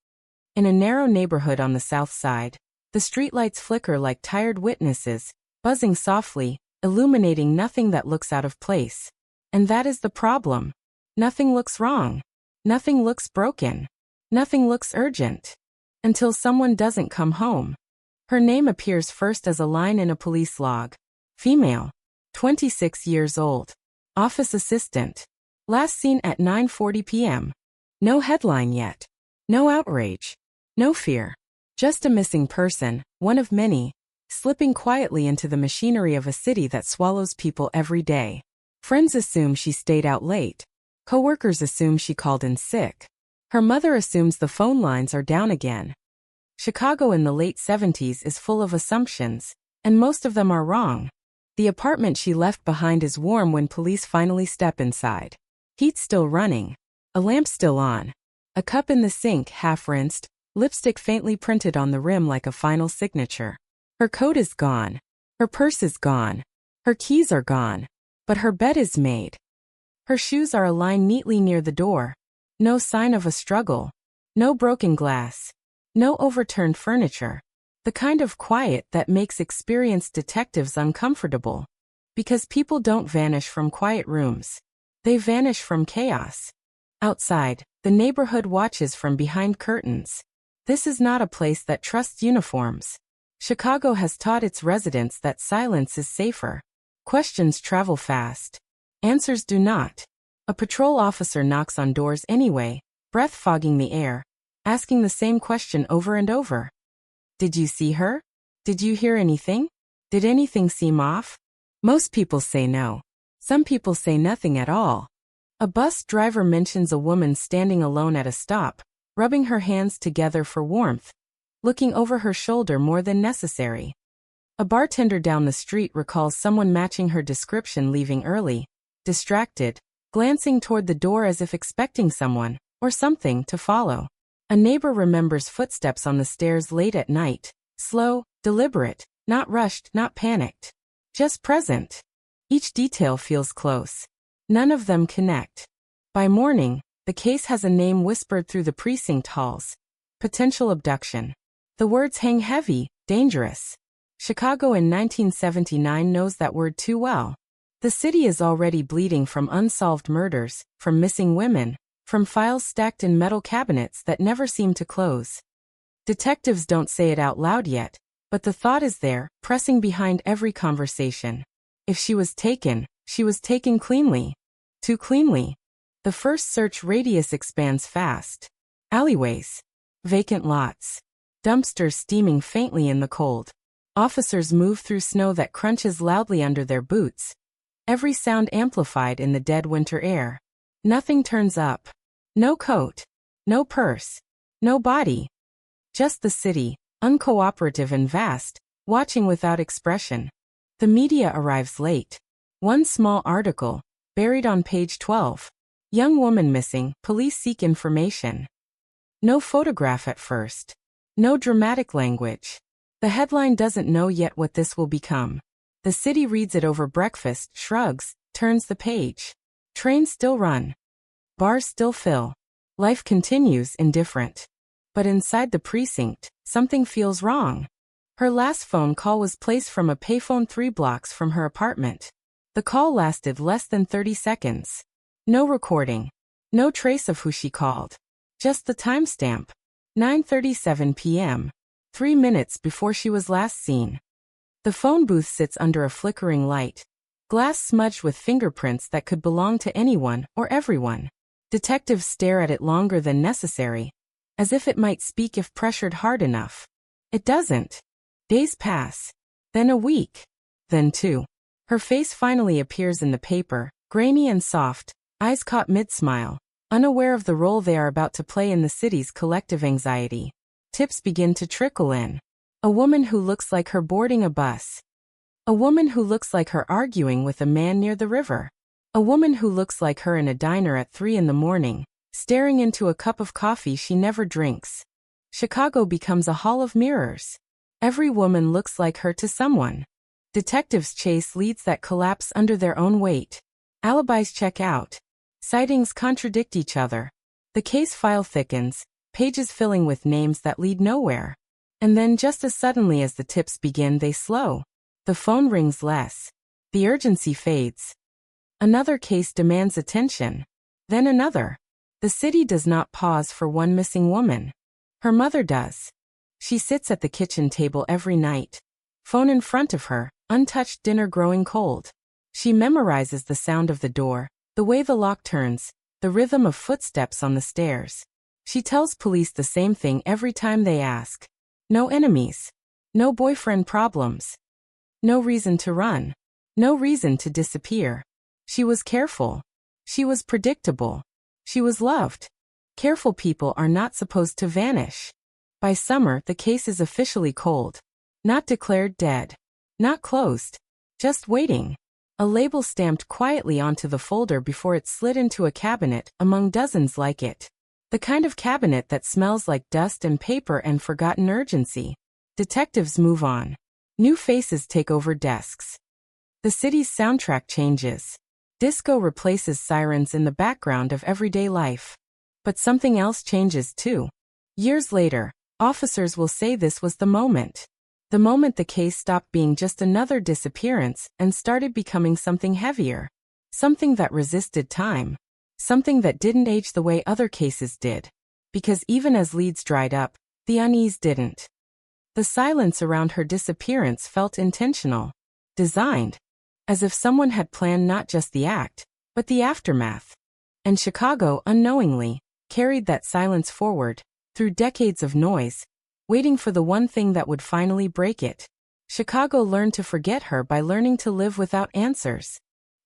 In a narrow neighborhood on the south side, the streetlights flicker like tired witnesses, buzzing softly, illuminating nothing that looks out of place. And that is the problem. Nothing looks wrong. Nothing looks broken. Nothing looks urgent. Until someone doesn't come home. Her name appears first as a line in a police log. Female. 26 years old. Office assistant. Last seen at 9:40 p.m. No headline yet. No outrage. No fear. Just a missing person, one of many, slipping quietly into the machinery of a city that swallows people every day. Friends assume she stayed out late. Coworkers assume she called in sick. Her mother assumes the phone lines are down again. Chicago in the late 70s is full of assumptions, and most of them are wrong. The apartment she left behind is warm when police finally step inside. Heat still running. A lamp still on. A cup in the sink half rinsed, lipstick faintly printed on the rim like a final signature. Her coat is gone. Her purse is gone. Her keys are gone. But her bed is made. Her shoes are aligned neatly near the door. No sign of a struggle. No broken glass. No overturned furniture. The kind of quiet that makes experienced detectives uncomfortable. Because people don't vanish from quiet rooms. They vanish from chaos. Outside, the neighborhood watches from behind curtains. This is not a place that trusts uniforms. Chicago has taught its residents that silence is safer. Questions travel fast. Answers do not. A patrol officer knocks on doors anyway, breath fogging the air, asking the same question over and over. Did you see her? Did you hear anything? Did anything seem off? Most people say no. Some people say nothing at all. A bus driver mentions a woman standing alone at a stop, rubbing her hands together for warmth, looking over her shoulder more than necessary. A bartender down the street recalls someone matching her description leaving early, distracted, glancing toward the door as if expecting someone, or something, to follow. A neighbor remembers footsteps on the stairs late at night, slow, deliberate, not rushed, not panicked. Just present. Each detail feels close. None of them connect. By morning, the case has a name whispered through the precinct halls. Potential abduction. The words hang heavy, dangerous. Chicago in 1979 knows that word too well. The city is already bleeding from unsolved murders, from missing women, from files stacked in metal cabinets that never seem to close. Detectives don't say it out loud yet, but the thought is there, pressing behind every conversation. If she was taken cleanly. Too cleanly. The first search radius expands fast. Alleyways. Vacant lots. Dumpsters steaming faintly in the cold. Officers move through snow that crunches loudly under their boots. Every sound amplified in the dead winter air. Nothing turns up. No coat. No purse. No body. Just the city, uncooperative and vast, watching without expression. The media arrives late. One small article, buried on page 12. Young woman missing, police seek information. No photograph at first. No dramatic language. The headline doesn't know yet what this will become. The city reads it over breakfast, shrugs, turns the page. Trains still run. Bars still fill. Life continues indifferent. But inside the precinct, something feels wrong. Her last phone call was placed from a payphone 3 blocks from her apartment. The call lasted less than 30 seconds. No recording. No trace of who she called. Just the timestamp. 9:37 p.m. 3 minutes before she was last seen. The phone booth sits under a flickering light. Glass smudged with fingerprints that could belong to anyone or everyone. Detectives stare at it longer than necessary, as if it might speak if pressured hard enough. It doesn't. Days pass. Then a week. Then 2. Her face finally appears in the paper, grainy and soft, eyes caught mid-smile, unaware of the role they are about to play in the city's collective anxiety. Tips begin to trickle in. A woman who looks like her boarding a bus. A woman who looks like her arguing with a man near the river. A woman who looks like her in a diner at 3 in the morning, staring into a cup of coffee she never drinks. Chicago becomes a hall of mirrors. Every woman looks like her to someone. Detectives chase leads that collapse under their own weight. Alibis check out. Sightings contradict each other. The case file thickens, pages filling with names that lead nowhere. And then just as suddenly as the tips begin, they slow. The phone rings less. The urgency fades. Another case demands attention. Then another. The city does not pause for one missing woman. Her mother does. She sits at the kitchen table every night. Phone in front of her, untouched dinner growing cold. She memorizes the sound of the door, the way the lock turns, the rhythm of footsteps on the stairs. She tells police the same thing every time they ask. No enemies. No boyfriend problems. No reason to run. No reason to disappear. She was careful. She was predictable. She was loved. Careful people are not supposed to vanish. By summer, the case is officially cold. Not declared dead. Not closed. Just waiting. A label stamped quietly onto the folder before it slid into a cabinet among dozens like it. The kind of cabinet that smells like dust and paper and forgotten urgency. Detectives move on. New faces take over desks. The city's soundtrack changes. Disco replaces sirens in the background of everyday life. But something else changes too. Years later, officers will say this was the moment. The moment the case stopped being just another disappearance and started becoming something heavier. Something that resisted time. Something that didn't age the way other cases did. Because even as leads dried up, the unease didn't. The silence around her disappearance felt intentional. Designed. As if someone had planned not just the act, but the aftermath. And Chicago, unknowingly, carried that silence forward, through decades of noise, waiting for the one thing that would finally break it. Chicago learned to forget her by learning to live without answers.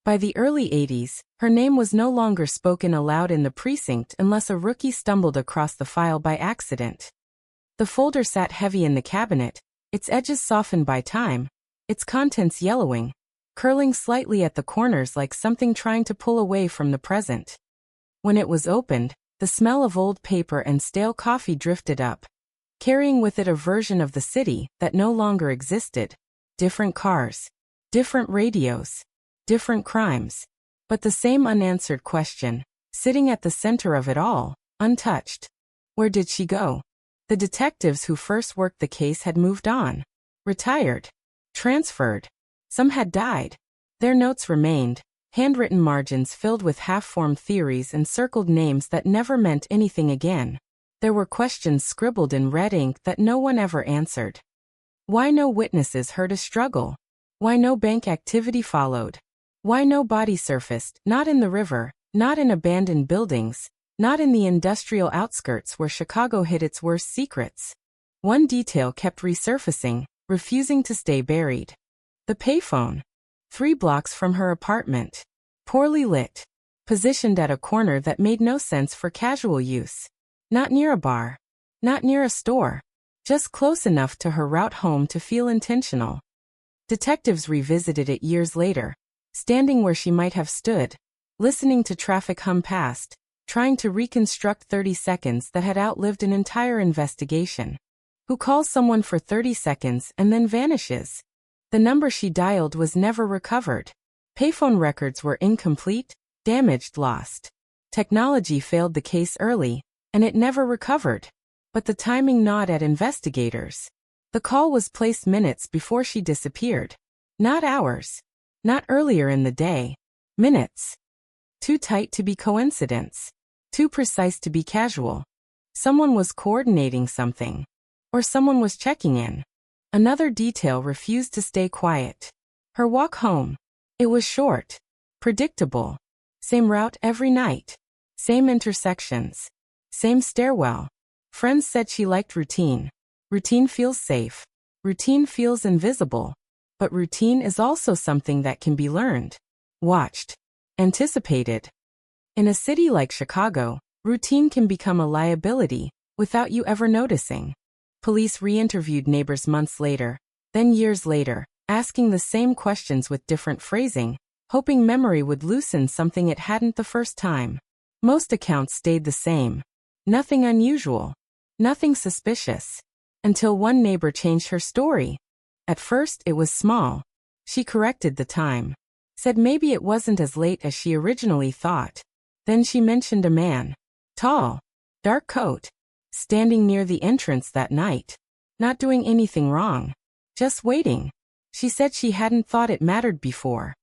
By the early 80s, her name was no longer spoken aloud in the precinct unless a rookie stumbled across the file by accident. The folder sat heavy in the cabinet, its edges softened by time, its contents yellowing, curling slightly at the corners like something trying to pull away from the present. When it was opened, the smell of old paper and stale coffee drifted up, carrying with it a version of the city that no longer existed. Different cars, different radios, different crimes, but the same unanswered question, sitting at the center of it all, untouched. Where did she go? The detectives who first worked the case had moved on, retired, transferred. Some had died. Their notes remained, handwritten margins filled with half-formed theories and circled names that never meant anything again. There were questions scribbled in red ink that no one ever answered. Why no witnesses heard a struggle? Why no bank activity followed? Why no body surfaced, not in the river, not in abandoned buildings, not in the industrial outskirts where Chicago hid its worst secrets? One detail kept resurfacing, refusing to stay buried. The payphone. 3 blocks from her apartment. Poorly lit. Positioned at a corner that made no sense for casual use. Not near a bar. Not near a store. Just close enough to her route home to feel intentional. Detectives revisited it years later, standing where she might have stood, listening to traffic hum past, trying to reconstruct 30 seconds that had outlived an entire investigation. Who calls someone for 30 seconds and then vanishes? The number she dialed was never recovered. Payphone records were incomplete, damaged, lost. Technology failed the case early, and it never recovered. But the timing gnawed at investigators. The call was placed minutes before she disappeared. Not hours. Not earlier in the day. Minutes. Too tight to be coincidence. Too precise to be casual. Someone was coordinating something. Or someone was checking in. Another detail refused to stay quiet. Her walk home. It was short. Predictable. Same route every night. Same intersections. Same stairwell. Friends said she liked routine. Routine feels safe. Routine feels invisible. But routine is also something that can be learned. Watched. Anticipated. In a city like Chicago, routine can become a liability without you ever noticing. Police re-interviewed neighbors months later, then years later, asking the same questions with different phrasing, hoping memory would loosen something it hadn't the first time. Most accounts stayed the same. Nothing unusual. Nothing suspicious. Until one neighbor changed her story. At first it was small. She corrected the time. Said maybe it wasn't as late as she originally thought. Then she mentioned a man. Tall. Dark coat. Standing near the entrance that night. Not doing anything wrong. Just waiting. She said she hadn't thought it mattered before.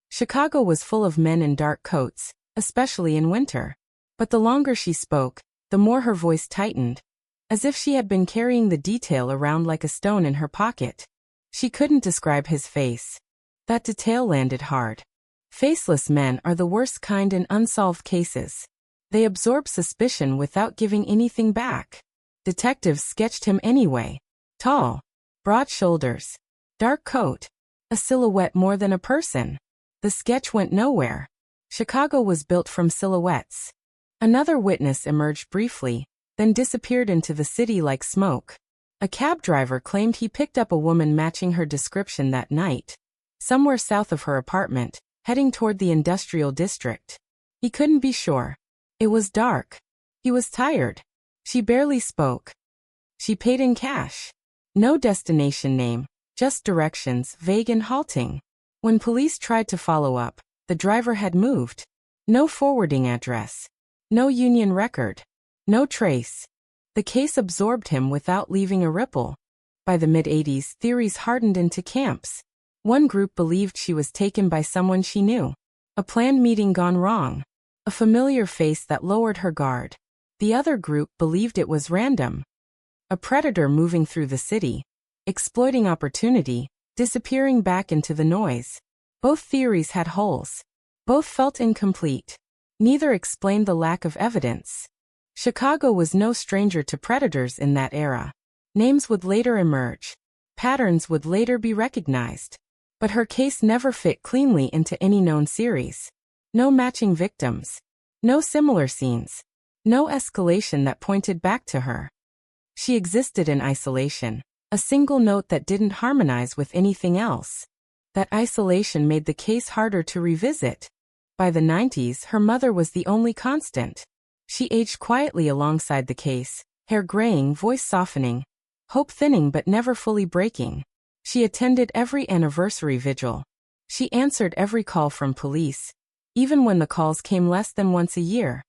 Chicago was full of men in dark coats, especially in winter. But the longer she spoke, the more her voice tightened. As if she had been carrying the detail around like a stone in her pocket. She couldn't describe his face. That detail landed hard. Faceless men are the worst kind in unsolved cases. They absorb suspicion without giving anything back. Detectives sketched him anyway. Tall. Broad shoulders. Dark coat. A silhouette more than a person. The sketch went nowhere. Chicago was built from silhouettes. Another witness emerged briefly, then disappeared into the city like smoke. A cab driver claimed he picked up a woman matching her description that night. Somewhere south of her apartment, heading toward the industrial district. He couldn't be sure. It was dark. He was tired. She barely spoke. She paid in cash. No destination name, just directions, vague and halting. When police tried to follow up, the driver had moved. No forwarding address. No union record. No trace. The case absorbed him without leaving a ripple. By the mid-80s, theories hardened into camps. One group believed she was taken by someone she knew. A planned meeting gone wrong. A familiar face that lowered her guard. The other group believed it was random. A predator moving through the city. Exploiting opportunity, disappearing back into the noise. Both theories had holes. Both felt incomplete. Neither explained the lack of evidence. Chicago was no stranger to predators in that era. Names would later emerge. Patterns would later be recognized. But her case never fit cleanly into any known series. No matching victims. No similar scenes. No escalation that pointed back to her. She existed in isolation. A single note that didn't harmonize with anything else. That isolation made the case harder to revisit. By the 90s, her mother was the only constant. She aged quietly alongside the case, hair graying, voice softening, hope thinning but never fully breaking. She attended every anniversary vigil. She answered every call from police, even when the calls came less than once a year.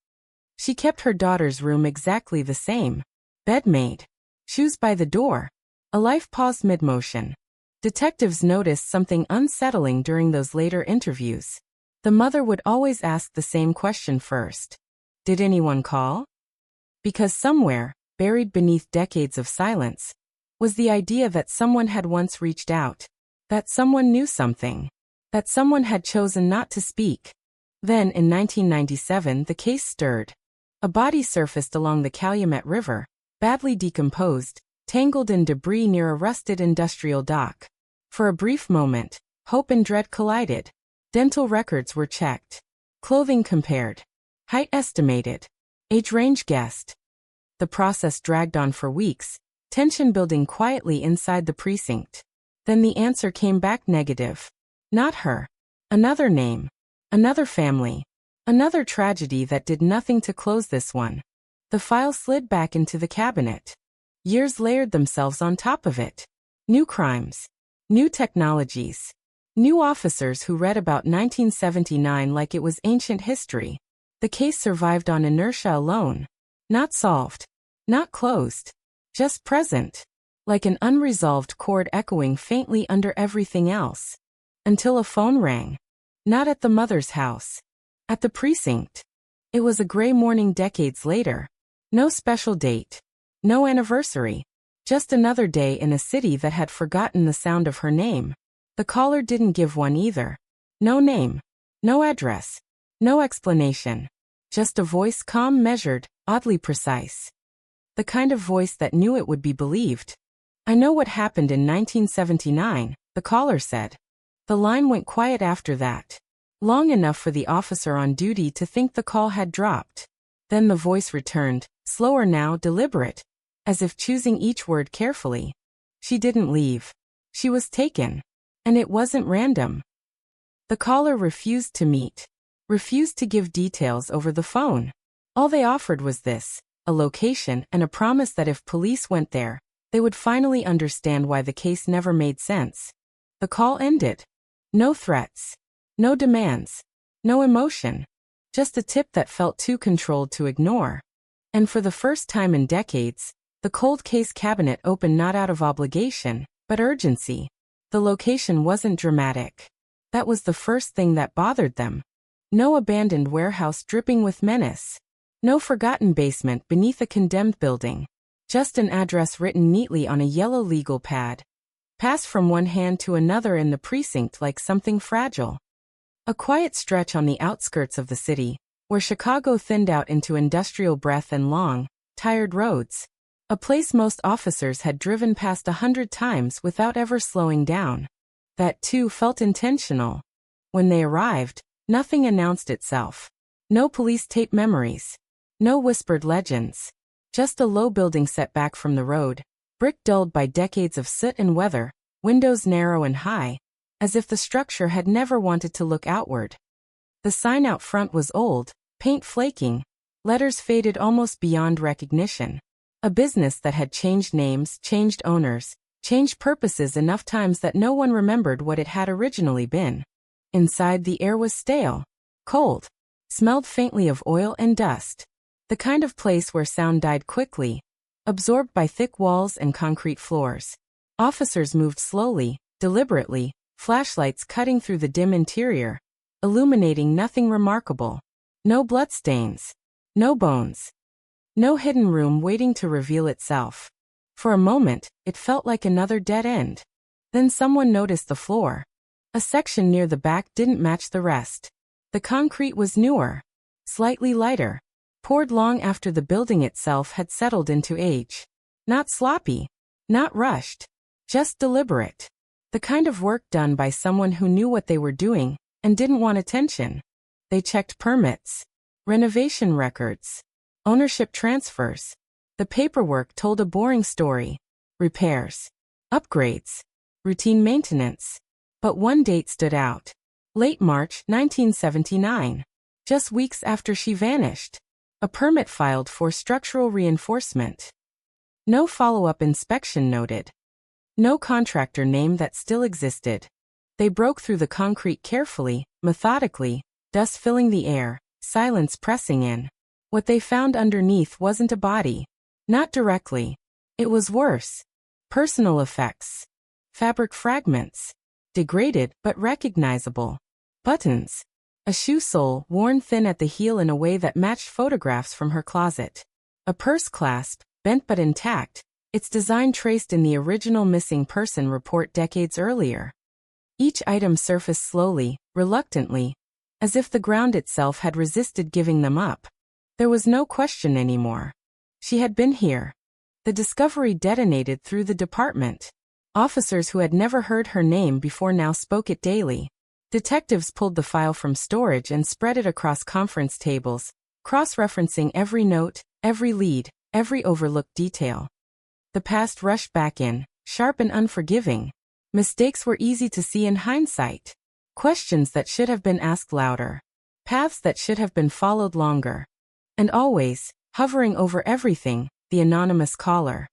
She kept her daughter's room exactly the same. Bed made. Shoes by the door. A life paused mid-motion. Detectives noticed something unsettling during those later interviews. The mother would always ask the same question first. Did anyone call? Because somewhere, buried beneath decades of silence, was the idea that someone had once reached out. That someone knew something. That someone had chosen not to speak. Then, in 1997, the case stirred. A body surfaced along the Calumet River, badly decomposed, tangled in debris near a rusted industrial dock. For a brief moment, hope and dread collided. Dental records were checked. Clothing compared. Height estimated. Age range guessed. The process dragged on for weeks, tension building quietly inside the precinct. Then the answer came back negative. Not her. Another name. Another family. Another tragedy that did nothing to close this one. The file slid back into the cabinet. Years layered themselves on top of it. New crimes. New technologies. New officers who read about 1979 like it was ancient history. The case survived on inertia alone. Not solved. Not closed. Just present. Like an unresolved chord echoing faintly under everything else. Until a phone rang. Not at the mother's house. At the precinct. It was a gray morning decades later. No special date. No anniversary. Just another day in a city that had forgotten the sound of her name. The caller didn't give one either. No name. No address. No explanation. Just a voice, calm, measured, oddly precise. The kind of voice that knew it would be believed. "I know what happened in 1979, the caller said. The line went quiet after that. Long enough for the officer on duty to think the call had dropped. Then the voice returned, slower now, deliberate, as if choosing each word carefully. She didn't leave. She was taken. And it wasn't random. The caller refused to meet. Refused to give details over the phone. All they offered was this, a location and a promise that if police went there, they would finally understand why the case never made sense. The call ended. No threats. No demands. No emotion. Just a tip that felt too controlled to ignore. And for the first time in decades, the cold case cabinet opened not out of obligation, but urgency. The location wasn't dramatic. That was the first thing that bothered them. No abandoned warehouse dripping with menace. No forgotten basement beneath a condemned building. Just an address written neatly on a yellow legal pad. Passed from one hand to another in the precinct like something fragile. A quiet stretch on the outskirts of the city, where Chicago thinned out into industrial breath and long, tired roads. A place most officers had driven past 100 times without ever slowing down. That too felt intentional. When they arrived, nothing announced itself. No police tape memories. No whispered legends. Just a low building set back from the road, brick dulled by decades of soot and weather, windows narrow and high, as if the structure had never wanted to look outward. The sign out front was old, paint flaking, letters faded almost beyond recognition. A business that had changed names, changed owners, changed purposes enough times that no one remembered what it had originally been. Inside, the air was stale, cold, smelled faintly of oil and dust. The kind of place where sound died quickly, absorbed by thick walls and concrete floors. Officers moved slowly, deliberately, flashlights cutting through the dim interior, illuminating nothing remarkable. No bloodstains. No bones. No hidden room waiting to reveal itself. For a moment, it felt like another dead end. Then someone noticed the floor. A section near the back didn't match the rest. The concrete was newer, slightly lighter, poured long after the building itself had settled into age. Not sloppy, not rushed, just deliberate. The kind of work done by someone who knew what they were doing and didn't want attention. They checked permits, renovation records, ownership transfers. The paperwork told a boring story. Repairs, upgrades, routine maintenance. But one date stood out. Late March 1979. Just weeks after she vanished. A permit filed for structural reinforcement. No follow-up inspection noted. No contractor name that still existed. They broke through the concrete carefully, methodically, dust filling the air, silence pressing in. What they found underneath wasn't a body. Not directly. It was worse. Personal effects. Fabric fragments. Degraded but recognizable. Buttons. A shoe sole worn thin at the heel in a way that matched photographs from her closet. A purse clasp, bent but intact, its design traced in the original missing person report decades earlier. Each item surfaced slowly, reluctantly, as if the ground itself had resisted giving them up. There was no question anymore. She had been here. The discovery detonated through the department. Officers who had never heard her name before now spoke it daily. Detectives pulled the file from storage and spread it across conference tables, cross-referencing every note, every lead, every overlooked detail. The past rushed back in, sharp and unforgiving. Mistakes were easy to see in hindsight. Questions that should have been asked louder. Paths that should have been followed longer. And always, hovering over everything, the anonymous caller.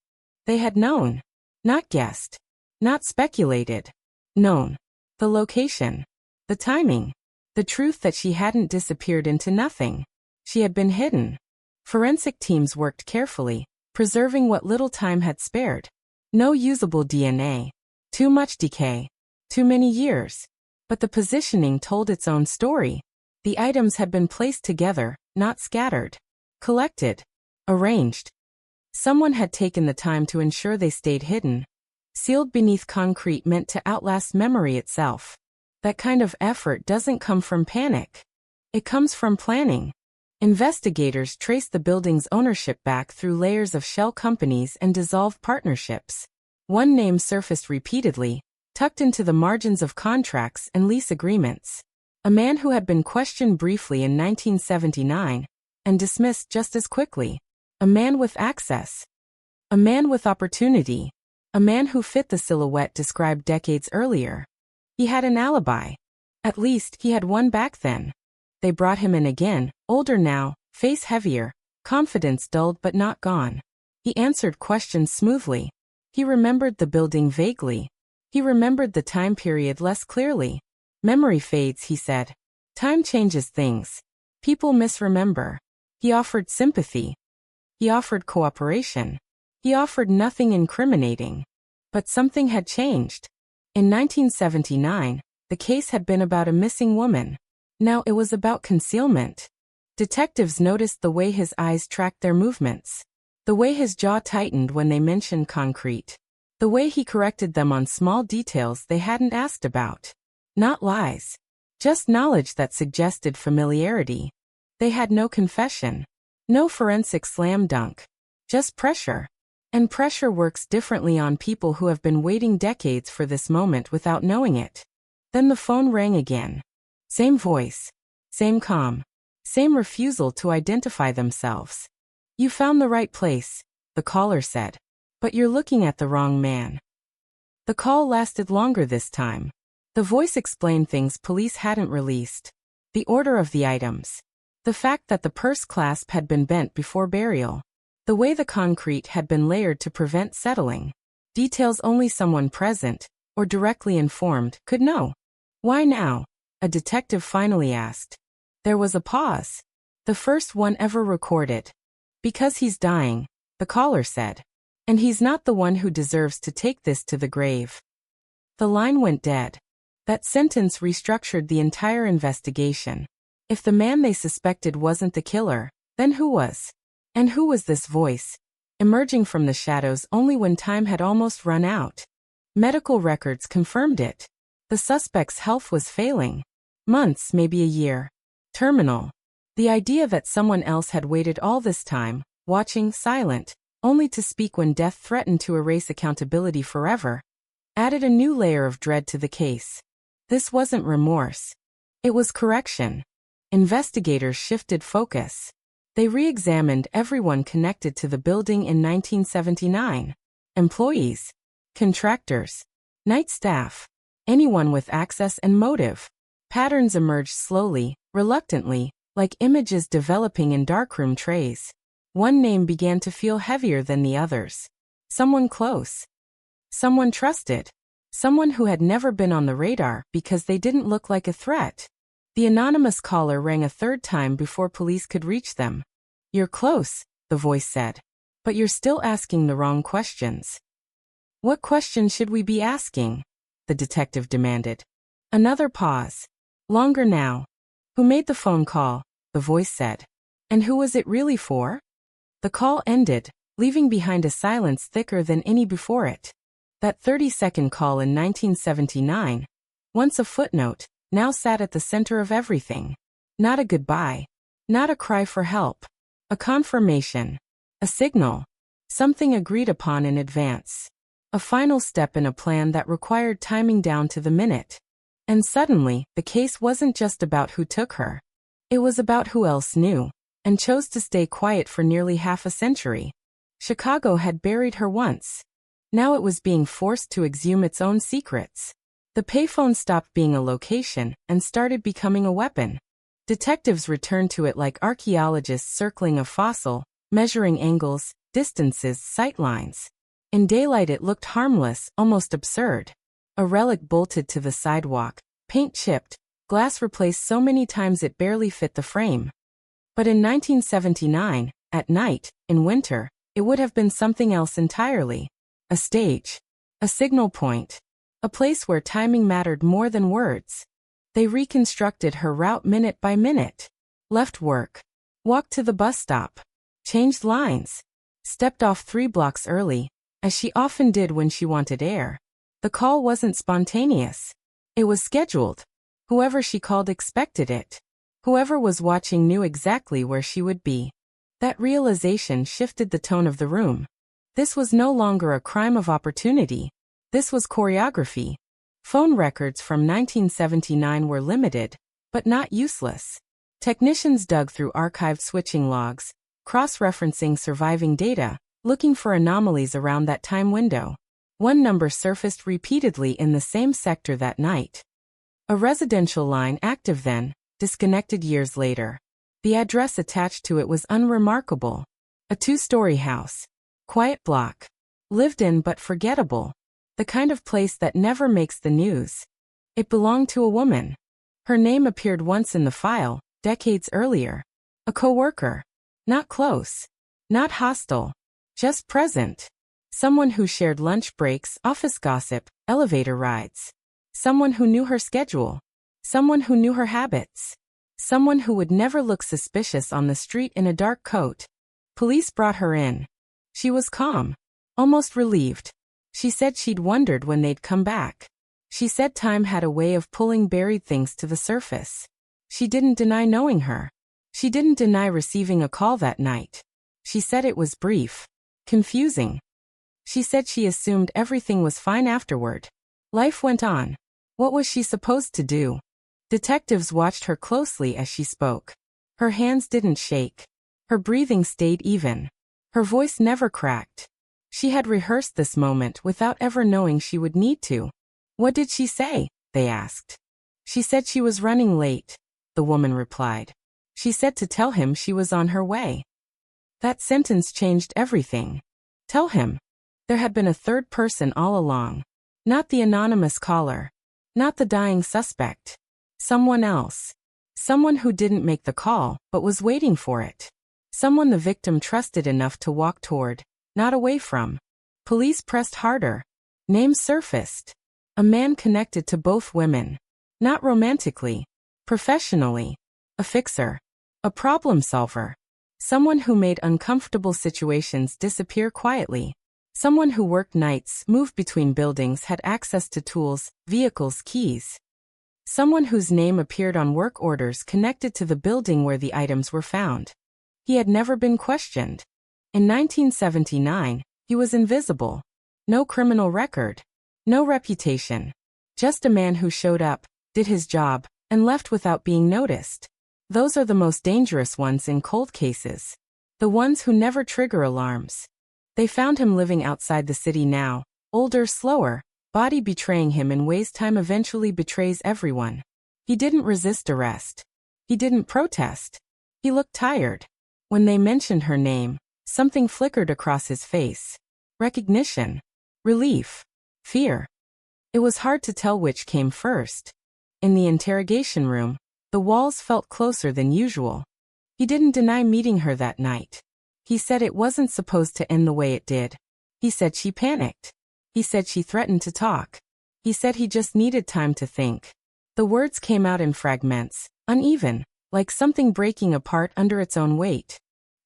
They had known. Not guessed. Not speculated. Known. The location. The timing. The truth that she hadn't disappeared into nothing. She had been hidden. Forensic teams worked carefully, preserving what little time had spared. No usable DNA. Too much decay. Too many years. But the positioning told its own story. The items had been placed together, not scattered. Collected. Arranged. Someone had taken the time to ensure they stayed hidden. Sealed beneath concrete meant to outlast memory itself. That kind of effort doesn't come from panic. It comes from planning. Investigators traced the building's ownership back through layers of shell companies and dissolved partnerships. One name surfaced repeatedly, tucked into the margins of contracts and lease agreements. A man who had been questioned briefly in 1979 and dismissed just as quickly. A man with access. A man with opportunity. A man who fit the silhouette described decades earlier. He had an alibi. At least, he had one back then. They brought him in again, older now, face heavier, confidence dulled but not gone. He answered questions smoothly. He remembered the building vaguely. He remembered the time period less clearly. Memory fades, he said. Time changes things. People misremember. He offered sympathy. He offered cooperation. He offered nothing incriminating. But something had changed. In 1979, the case had been about a missing woman. Now it was about concealment. Detectives noticed the way his eyes tracked their movements. The way his jaw tightened when they mentioned concrete. The way he corrected them on small details they hadn't asked about. Not lies. Just knowledge that suggested familiarity. They had no confession. No forensic slam dunk. Just pressure. And pressure works differently on people who have been waiting decades for this moment without knowing it. Then the phone rang again. Same voice. Same calm. Same refusal to identify themselves. You found the right place, the caller said. But you're looking at the wrong man. The call lasted longer this time. The voice explained things police hadn't released. The order of the items. The fact that the purse clasp had been bent before burial. The way the concrete had been layered to prevent settling. Details only someone present, or directly informed, could know. Why now? A detective finally asked. There was a pause. The first one ever recorded. Because he's dying, the caller said. And he's not the one who deserves to take this to the grave. The line went dead. That sentence restructured the entire investigation. If the man they suspected wasn't the killer, then who was? And who was this voice? Emerging from the shadows only when time had almost run out. Medical records confirmed it. The suspect's health was failing. Months, maybe a year. Terminal. The idea that someone else had waited all this time, watching, silent, only to speak when death threatened to erase accountability forever, added a new layer of dread to the case. This wasn't remorse. It was correction. Investigators shifted focus. They re-examined everyone connected to the building in 1979. Employees, contractors, night staff, anyone with access and motive. Patterns emerged slowly, reluctantly, like images developing in darkroom trays. One name began to feel heavier than the others. Someone close. Someone trusted. Someone who had never been on the radar because they didn't look like a threat. The anonymous caller rang a third time before police could reach them. You're close, the voice said. But you're still asking the wrong questions. What questions should we be asking? The detective demanded. Another pause. Longer now. Who made the phone call? The voice said. And who was it really for? The call ended, leaving behind a silence thicker than any before it. That 30-second call in 1979, once a footnote, now sat at the center of everything. Not a goodbye. Not a cry for help. A confirmation. A signal. Something agreed upon in advance. A final step in a plan that required timing down to the minute. And suddenly, the case wasn't just about who took her. It was about who else knew, and chose to stay quiet for nearly half a century. Chicago had buried her once. Now it was being forced to exhume its own secrets. The payphone stopped being a location and started becoming a weapon. Detectives returned to it like archaeologists circling a fossil, measuring angles, distances, sightlines. In daylight it looked harmless, almost absurd. A relic bolted to the sidewalk, paint chipped, glass replaced so many times it barely fit the frame. But in 1979, at night, in winter, it would have been something else entirely. A stage. A signal point. A place where timing mattered more than words. They reconstructed her route minute by minute. Left work. Walked to the bus stop. Changed lines. Stepped off 3 blocks early, as she often did when she wanted air. The call wasn't spontaneous. It was scheduled. Whoever she called expected it. Whoever was watching knew exactly where she would be. That realization shifted the tone of the room. This was no longer a crime of opportunity. This was choreography. Phone records from 1979 were limited, but not useless. Technicians dug through archived switching logs, cross-referencing surviving data, looking for anomalies around that time window. One number surfaced repeatedly in the same sector that night. A residential line active then, disconnected years later. The address attached to it was unremarkable. A 2-story house. Quiet block. Lived in but forgettable. The kind of place that never makes the news. It belonged to a woman. Her name appeared once in the file, decades earlier. A coworker. Not close. Not hostile. Just present. Someone who shared lunch breaks, office gossip, elevator rides. Someone who knew her schedule. Someone who knew her habits. Someone who would never look suspicious on the street in a dark coat. Police brought her in. She was calm. Almost relieved. She said she'd wondered when they'd come back. She said time had a way of pulling buried things to the surface. She didn't deny knowing her. She didn't deny receiving a call that night. She said it was brief. Confusing. She said she assumed everything was fine afterward. Life went on. What was she supposed to do? Detectives watched her closely as she spoke. Her hands didn't shake. Her breathing stayed even. Her voice never cracked. She had rehearsed this moment without ever knowing she would need to. What did she say? They asked. She said she was running late, the woman replied. She said to tell him she was on her way. That sentence changed everything. Tell him. There had been a third person all along. Not the anonymous caller. Not the dying suspect. Someone else. Someone who didn't make the call, but was waiting for it. Someone the victim trusted enough to walk toward, not away from. Police pressed harder. Names surfaced. A man connected to both women. Not romantically. Professionally. A fixer. A problem solver. Someone who made uncomfortable situations disappear quietly. Someone who worked nights, moved between buildings, had access to tools, vehicles, keys. Someone whose name appeared on work orders connected to the building where the items were found. He had never been questioned. In 1979, he was invisible. No criminal record. No reputation. Just a man who showed up, did his job, and left without being noticed. Those are the most dangerous ones in cold cases. The ones who never trigger alarms. They found him living outside the city now, older, slower, body betraying him in ways time eventually betrays everyone. He didn't resist arrest. He didn't protest. He looked tired. When they mentioned her name, something flickered across his face. Recognition. Relief. Fear. It was hard to tell which came first. In the interrogation room, the walls felt closer than usual. He didn't deny meeting her that night. He said it wasn't supposed to end the way it did. He said she panicked. He said she threatened to talk. He said he just needed time to think. The words came out in fragments, uneven, like something breaking apart under its own weight.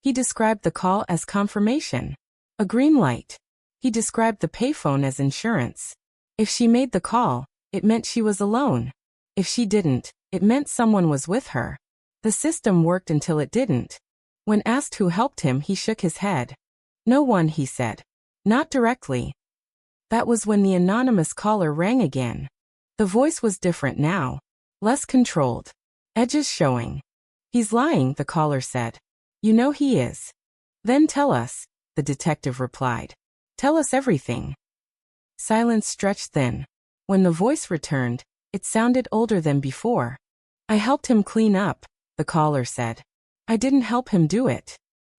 He described the call as confirmation. A green light. He described the payphone as insurance. If she made the call, it meant she was alone. If she didn't, it meant someone was with her. The system worked until it didn't. When asked who helped him, he shook his head. No one, he said. Not directly. That was when the anonymous caller rang again. The voice was different now. Less controlled. Edges showing. He's lying, the caller said. You know he is. Then tell us, the detective replied. Tell us everything. Silence stretched thin. When the voice returned, it sounded older than before. I helped him clean up, the caller said. I didn't help him do it.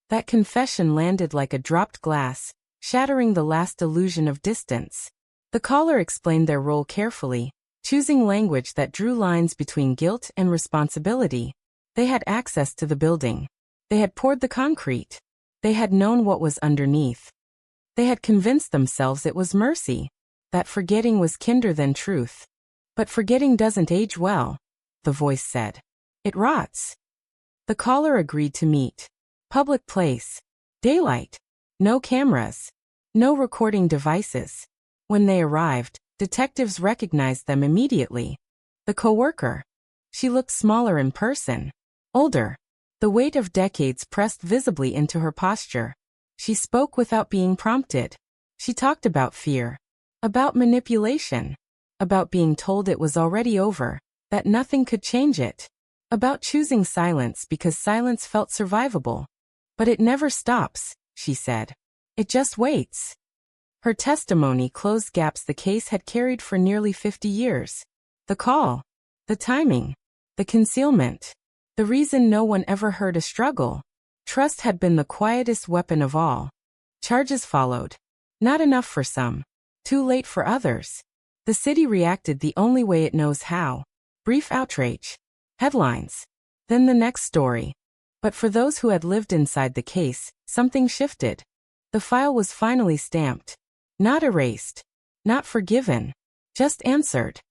That confession landed like a dropped glass, shattering the last illusion of distance. The caller explained their role carefully, choosing language that drew lines between guilt and responsibility. They had access to the building. They had poured the concrete. They had known what was underneath. They had convinced themselves it was mercy, that forgetting was kinder than truth. But forgetting doesn't age well, the voice said. It rots. The caller agreed to meet. Public place. Daylight. No cameras. No recording devices. When they arrived, detectives recognized them immediately. The coworker. She looked smaller in person. Older. The weight of decades pressed visibly into her posture. She spoke without being prompted. She talked about fear. About manipulation. About being told it was already over, that nothing could change it. About choosing silence because silence felt survivable. But it never stops, she said. It just waits. Her testimony closed gaps the case had carried for nearly 50 years. The call. The timing. The concealment. The reason no one ever heard a struggle. Trust had been the quietest weapon of all. Charges followed. Not enough for some. Too late for others. The city reacted the only way it knows how. Brief outrage. Headlines. Then the next story. But for those who had lived inside the case, something shifted. The file was finally stamped. Not erased. Not forgiven. Just answered.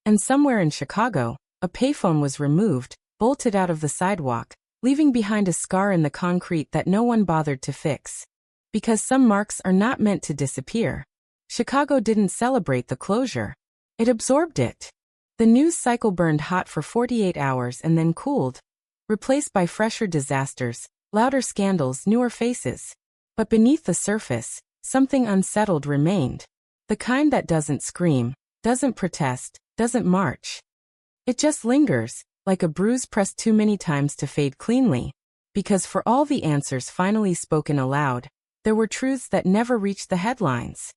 And somewhere in Chicago, a payphone was removed, bolted out of the sidewalk, leaving behind a scar in the concrete that no one bothered to fix. Because some marks are not meant to disappear. Chicago didn't celebrate the closure. It absorbed it. The news cycle burned hot for 48 hours and then cooled, replaced by fresher disasters, louder scandals, newer faces. But beneath the surface, something unsettled remained. The kind that doesn't scream, doesn't protest, doesn't march. It just lingers, like a bruise pressed too many times to fade cleanly. Because for all the answers finally spoken aloud, there were truths that never reached the headlines.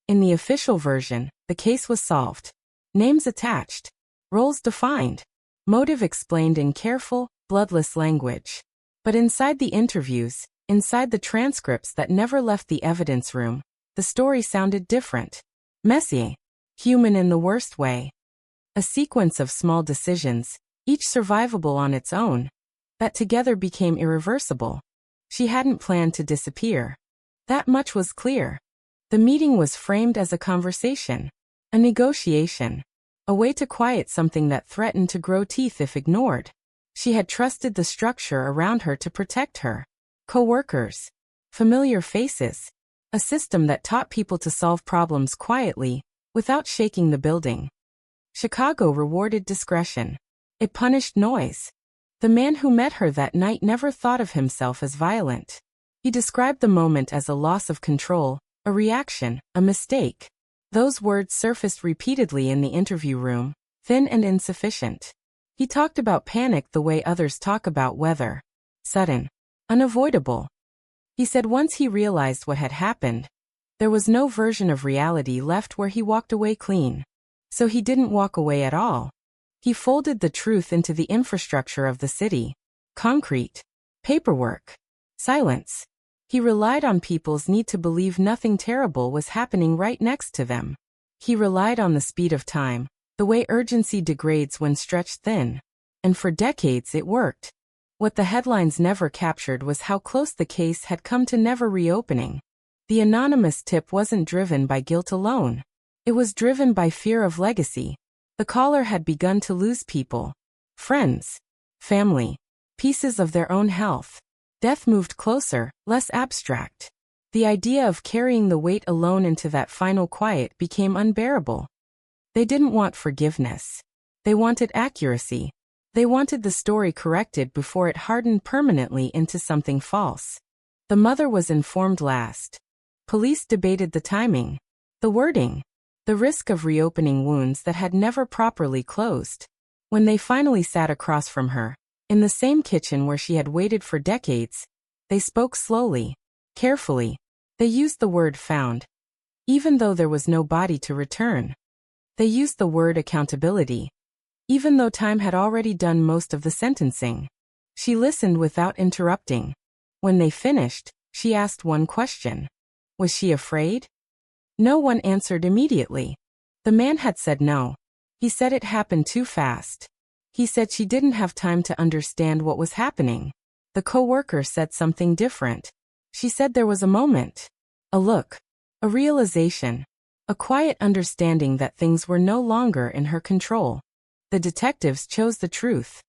In the official version, the case was solved. Names attached. Roles defined. Motive explained in careful, bloodless language. But inside the interviews, inside the transcripts that never left the evidence room, the story sounded different. Messy. Human in the worst way. A sequence of small decisions, each survivable on its own, that together became irreversible. She hadn't planned to disappear. That much was clear. The meeting was framed as a conversation, a negotiation, a way to quiet something that threatened to grow teeth if ignored. She had trusted the structure around her to protect her. Co-workers, familiar faces, a system that taught people to solve problems quietly, without shaking the building. Chicago rewarded discretion. It punished noise. The man who met her that night never thought of himself as violent. He described the moment as a loss of control, a reaction, a mistake. Those words surfaced repeatedly in the interview room, thin and insufficient. He talked about panic the way others talk about weather. Sudden. Unavoidable. He said once he realized what had happened, there was no version of reality left where he walked away clean. So he didn't walk away at all. He folded the truth into the infrastructure of the city. Concrete. Paperwork. Silence. He relied on people's need to believe nothing terrible was happening right next to them. He relied on the speed of time, the way urgency degrades when stretched thin. And for decades it worked. What the headlines never captured was how close the case had come to never reopening. The anonymous tip wasn't driven by guilt alone. It was driven by fear of legacy. The caller had begun to lose people. Friends. Family. Pieces of their own health. Death moved closer, less abstract. The idea of carrying the weight alone into that final quiet became unbearable. They didn't want forgiveness. They wanted accuracy. They wanted the story corrected before it hardened permanently into something false. The mother was informed last. Police debated the timing, the wording, the risk of reopening wounds that had never properly closed. When they finally sat across from her, in the same kitchen where she had waited for decades, they spoke slowly, carefully. They used the word found. Even though there was no body to return. They used the word accountability. Even though time had already done most of the sentencing. She listened without interrupting. When they finished, she asked one question. Was she afraid? No one answered immediately. The man had said no. He said it happened too fast. He said she didn't have time to understand what was happening. The co-worker said something different. She said there was a moment. A look. A realization. A quiet understanding that things were no longer in her control. The detectives chose the truth.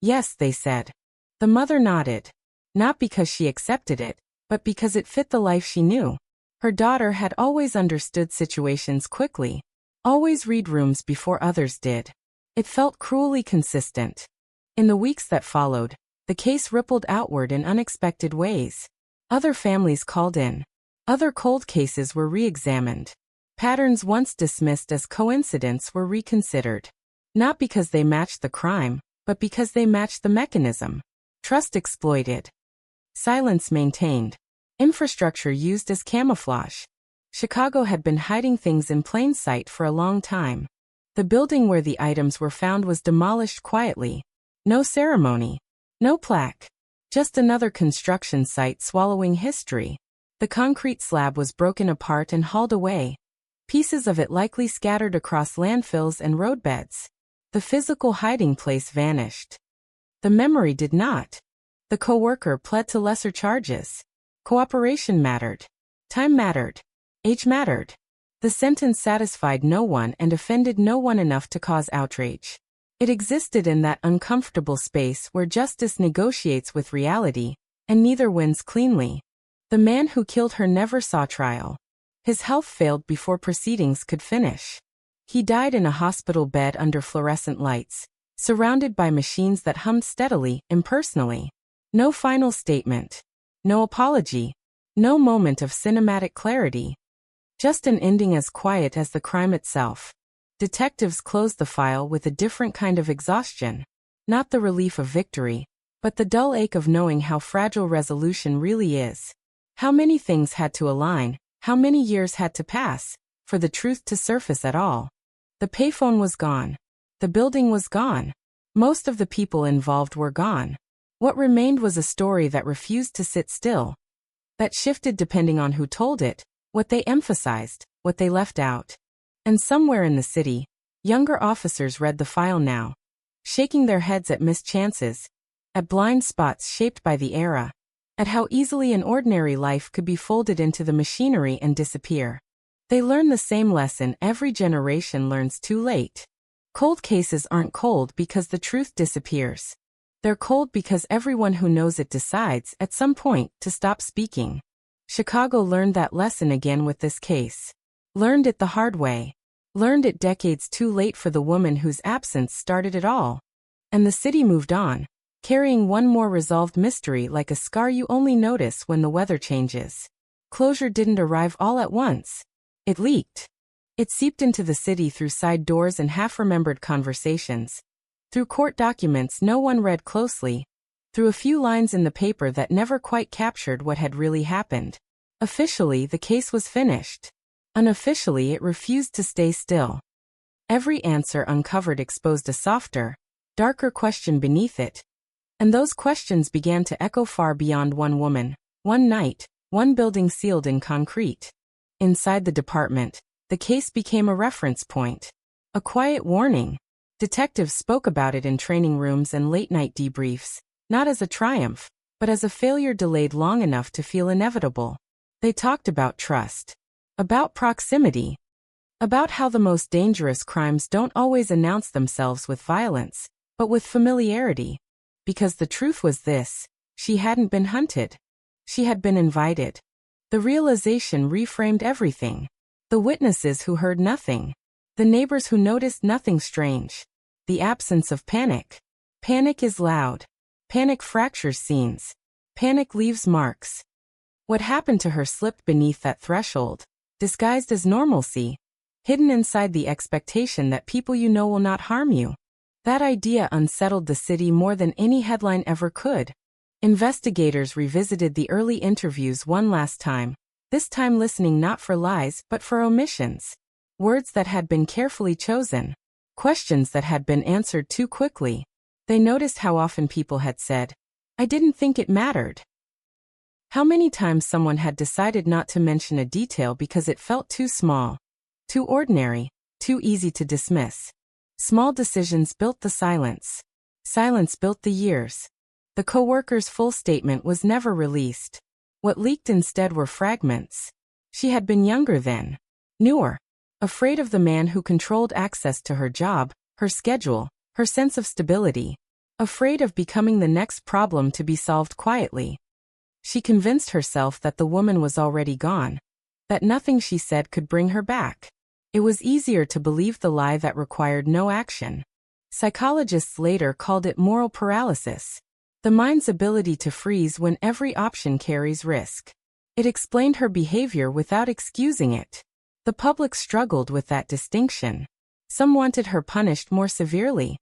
Yes, they said. The mother nodded. Not because she accepted it, but because it fit the life she knew. Her daughter had always understood situations quickly, always read rooms before others did. It felt cruelly consistent. In the weeks that followed, the case rippled outward in unexpected ways. Other families called in. Other cold cases were re-examined. Patterns once dismissed as coincidence were reconsidered. Not because they matched the crime, but because they matched the mechanism. Trust exploited. Silence maintained. Infrastructure used as camouflage. Chicago had been hiding things in plain sight for a long time. The building where the items were found was demolished quietly. No ceremony. No plaque. Just another construction site swallowing history. The concrete slab was broken apart and hauled away. Pieces of it likely scattered across landfills and roadbeds. The physical hiding place vanished. The memory did not. The co-worker pled to lesser charges. Cooperation mattered. Time mattered. Age mattered. The sentence satisfied no one and offended no one enough to cause outrage. It existed in that uncomfortable space where justice negotiates with reality, and neither wins cleanly. The man who killed her never saw trial. His health failed before proceedings could finish. He died in a hospital bed under fluorescent lights, surrounded by machines that hummed steadily, impersonally. No final statement. No apology. No moment of cinematic clarity. Just an ending as quiet as the crime itself. Detectives closed the file with a different kind of exhaustion. Not the relief of victory, but the dull ache of knowing how fragile resolution really is. How many things had to align, how many years had to pass, for the truth to surface at all. The payphone was gone. The building was gone. Most of the people involved were gone. What remained was a story that refused to sit still. That shifted depending on who told it, what they emphasized, what they left out. And somewhere in the city, younger officers read the file now, shaking their heads at missed chances, at blind spots shaped by the era, at how easily an ordinary life could be folded into the machinery and disappear. They learn the same lesson every generation learns too late. Cold cases aren't cold because the truth disappears. They're cold because everyone who knows it decides, at some point, to stop speaking. Chicago learned that lesson again with this case. Learned it the hard way. Learned it decades too late for the woman whose absence started it all. And the city moved on, carrying one more resolved mystery like a scar you only notice when the weather changes. Closure didn't arrive all at once. It leaked. It seeped into the city through side doors and half-remembered conversations. Through court documents no one read closely. Through a few lines in the paper that never quite captured what had really happened. Officially, the case was finished. Unofficially, it refused to stay still. Every answer uncovered exposed a softer, darker question beneath it. And those questions began to echo far beyond one woman, one night, one building sealed in concrete. Inside the department, the case became a reference point. A quiet warning. Detectives spoke about it in training rooms and late-night debriefs, not as a triumph, but as a failure delayed long enough to feel inevitable. They talked about trust. About proximity. About how the most dangerous crimes don't always announce themselves with violence, but with familiarity. Because the truth was this: she hadn't been hunted. She had been invited. The realization reframed everything. The witnesses who heard nothing. The neighbors who noticed nothing strange. The absence of panic. Panic is loud. Panic fractures scenes. Panic leaves marks. What happened to her slipped beneath that threshold, disguised as normalcy, hidden inside the expectation that people you know will not harm you. That idea unsettled the city more than any headline ever could. Investigators revisited the early interviews one last time, this time listening not for lies but for omissions. Words that had been carefully chosen. Questions that had been answered too quickly. They noticed how often people had said, "I didn't think it mattered." How many times someone had decided not to mention a detail because it felt too small, too ordinary, too easy to dismiss. Small decisions built the silence. Silence built the years. The co-worker's full statement was never released. What leaked instead were fragments. She had been younger then. Newer. Afraid of the man who controlled access to her job, her schedule, her sense of stability. afraid of becoming the next problem to be solved quietly. She convinced herself that the woman was already gone, that nothing she said could bring her back. It was easier to believe the lie that required no action. Psychologists later called it moral paralysis, the mind's ability to freeze when every option carries risk. It explained her behavior without excusing it. The public struggled with that distinction. Some wanted her punished more severely.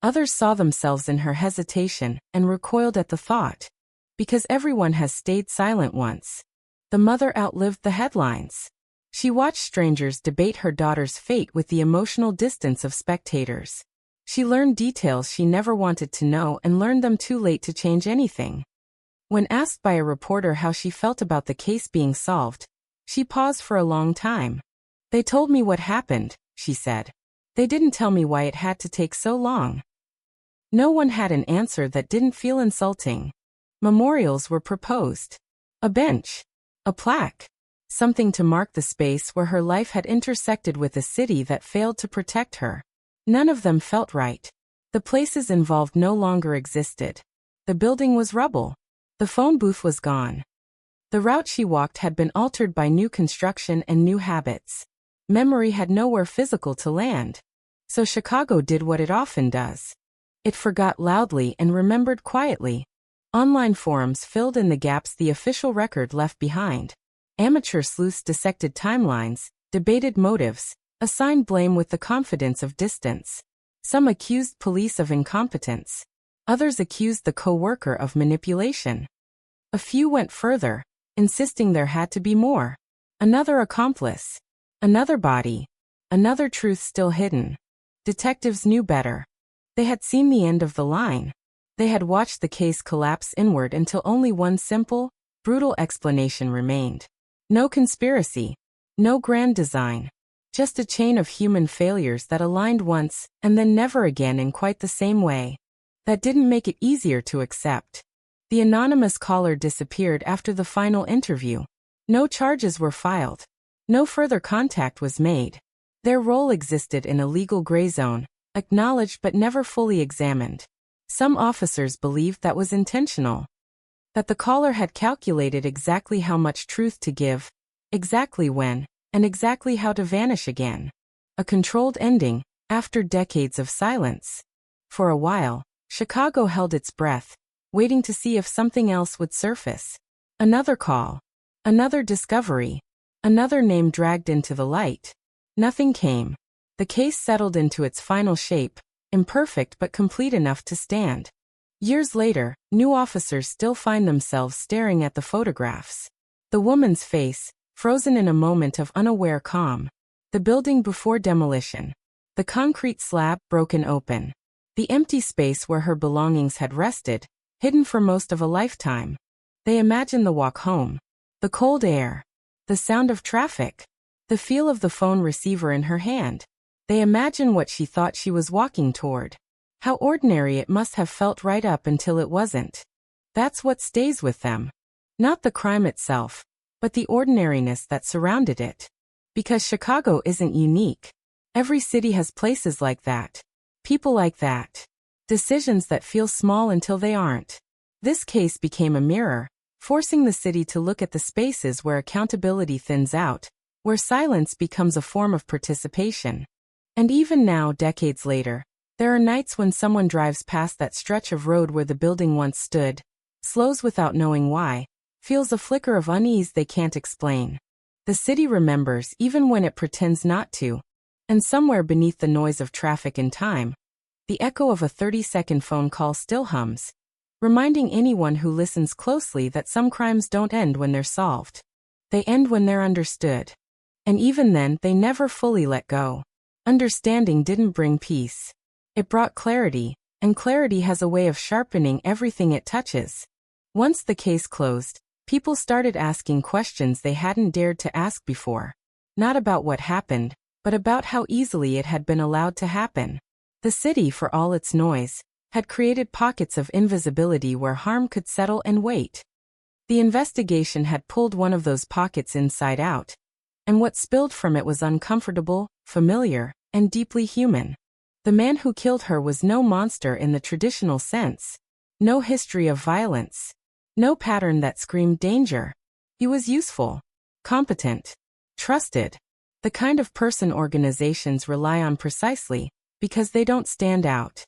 Others saw themselves in her hesitation and recoiled at the thought. Because everyone has stayed silent once. The mother outlived the headlines. She watched strangers debate her daughter's fate with the emotional distance of spectators. She learned details she never wanted to know and learned them too late to change anything. When asked by a reporter how she felt about the case being solved, she paused for a long time. "They told me what happened," she said. "They didn't tell me why it had to take so long." No one had an answer that didn't feel insulting. Memorials were proposed. A bench. A plaque. Something to mark the space where her life had intersected with a city that failed to protect her. None of them felt right. The places involved no longer existed. The building was rubble. The phone booth was gone. The route she walked had been altered by new construction and new habits. Memory had nowhere physical to land. So Chicago did what it often does. It forgot loudly and remembered quietly. Online forums filled in the gaps the official record left behind. Amateur sleuths dissected timelines, debated motives, assigned blame with the confidence of distance. Some accused police of incompetence. Others accused the co-worker of manipulation. A few went further, insisting there had to be more. Another accomplice. Another body. Another truth still hidden. Detectives knew better. They had seen the end of the line. They had watched the case collapse inward until only one simple, brutal explanation remained. No conspiracy. No grand design. Just a chain of human failures that aligned once and then never again in quite the same way. That didn't make it easier to accept. The anonymous caller disappeared after the final interview. No charges were filed. No further contact was made. Their role existed in a legal gray zone, acknowledged but never fully examined. Some officers believed that was intentional. That the caller had calculated exactly how much truth to give, exactly when, and exactly how to vanish again. A controlled ending, after decades of silence. For a while, Chicago held its breath, waiting to see if something else would surface. Another call. Another discovery. Another name dragged into the light. Nothing came. The case settled into its final shape, imperfect but complete enough to stand. Years later, new officers still find themselves staring at the photographs. The woman's face, frozen in a moment of unaware calm. The building before demolition. The concrete slab broken open. The empty space where her belongings had rested, hidden for most of a lifetime. They imagine the walk home. The cold air. The sound of traffic. The feel of the phone receiver in her hand. They imagine what she thought she was walking toward. How ordinary it must have felt right up until it wasn't. That's what stays with them. Not the crime itself, but the ordinariness that surrounded it. Because Chicago isn't unique. Every city has places like that. People like that. Decisions that feel small until they aren't. This case became a mirror, forcing the city to look at the spaces where accountability thins out, where silence becomes a form of participation. And even now, decades later, there are nights when someone drives past that stretch of road where the building once stood, slows without knowing why, feels a flicker of unease they can't explain. The city remembers even when it pretends not to. And somewhere beneath the noise of traffic and time, the echo of a 30-second phone call still hums, reminding anyone who listens closely that some crimes don't end when they're solved. They end when they're understood. And even then, they never fully let go. Understanding didn't bring peace. It brought clarity, and clarity has a way of sharpening everything it touches. Once the case closed, people started asking questions they hadn't dared to ask before. Not about what happened, but about how easily it had been allowed to happen. The city, for all its noise, had created pockets of invisibility where harm could settle and wait. The investigation had pulled one of those pockets inside out, and what spilled from it was uncomfortable, familiar, and deeply human. The man who killed her was no monster in the traditional sense. No history of violence. No pattern that screamed danger. He was useful, competent, trusted. The kind of person organizations rely on precisely because they don't stand out.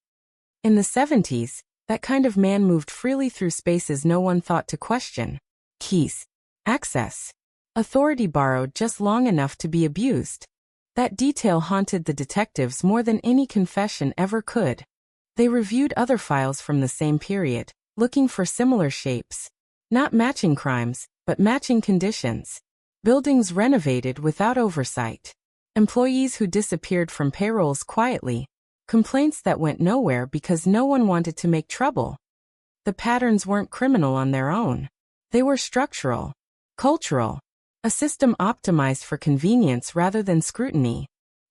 In the 70s, that kind of man moved freely through spaces no one thought to question. Keys. Access. Authority borrowed just long enough to be abused. That detail haunted the detectives more than any confession ever could. They reviewed other files from the same period, looking for similar shapes. Not matching crimes, but matching conditions. Buildings renovated without oversight. Employees who disappeared from payrolls quietly. Complaints that went nowhere because no one wanted to make trouble. The patterns weren't criminal on their own. They were structural, cultural. A system optimized for convenience rather than scrutiny.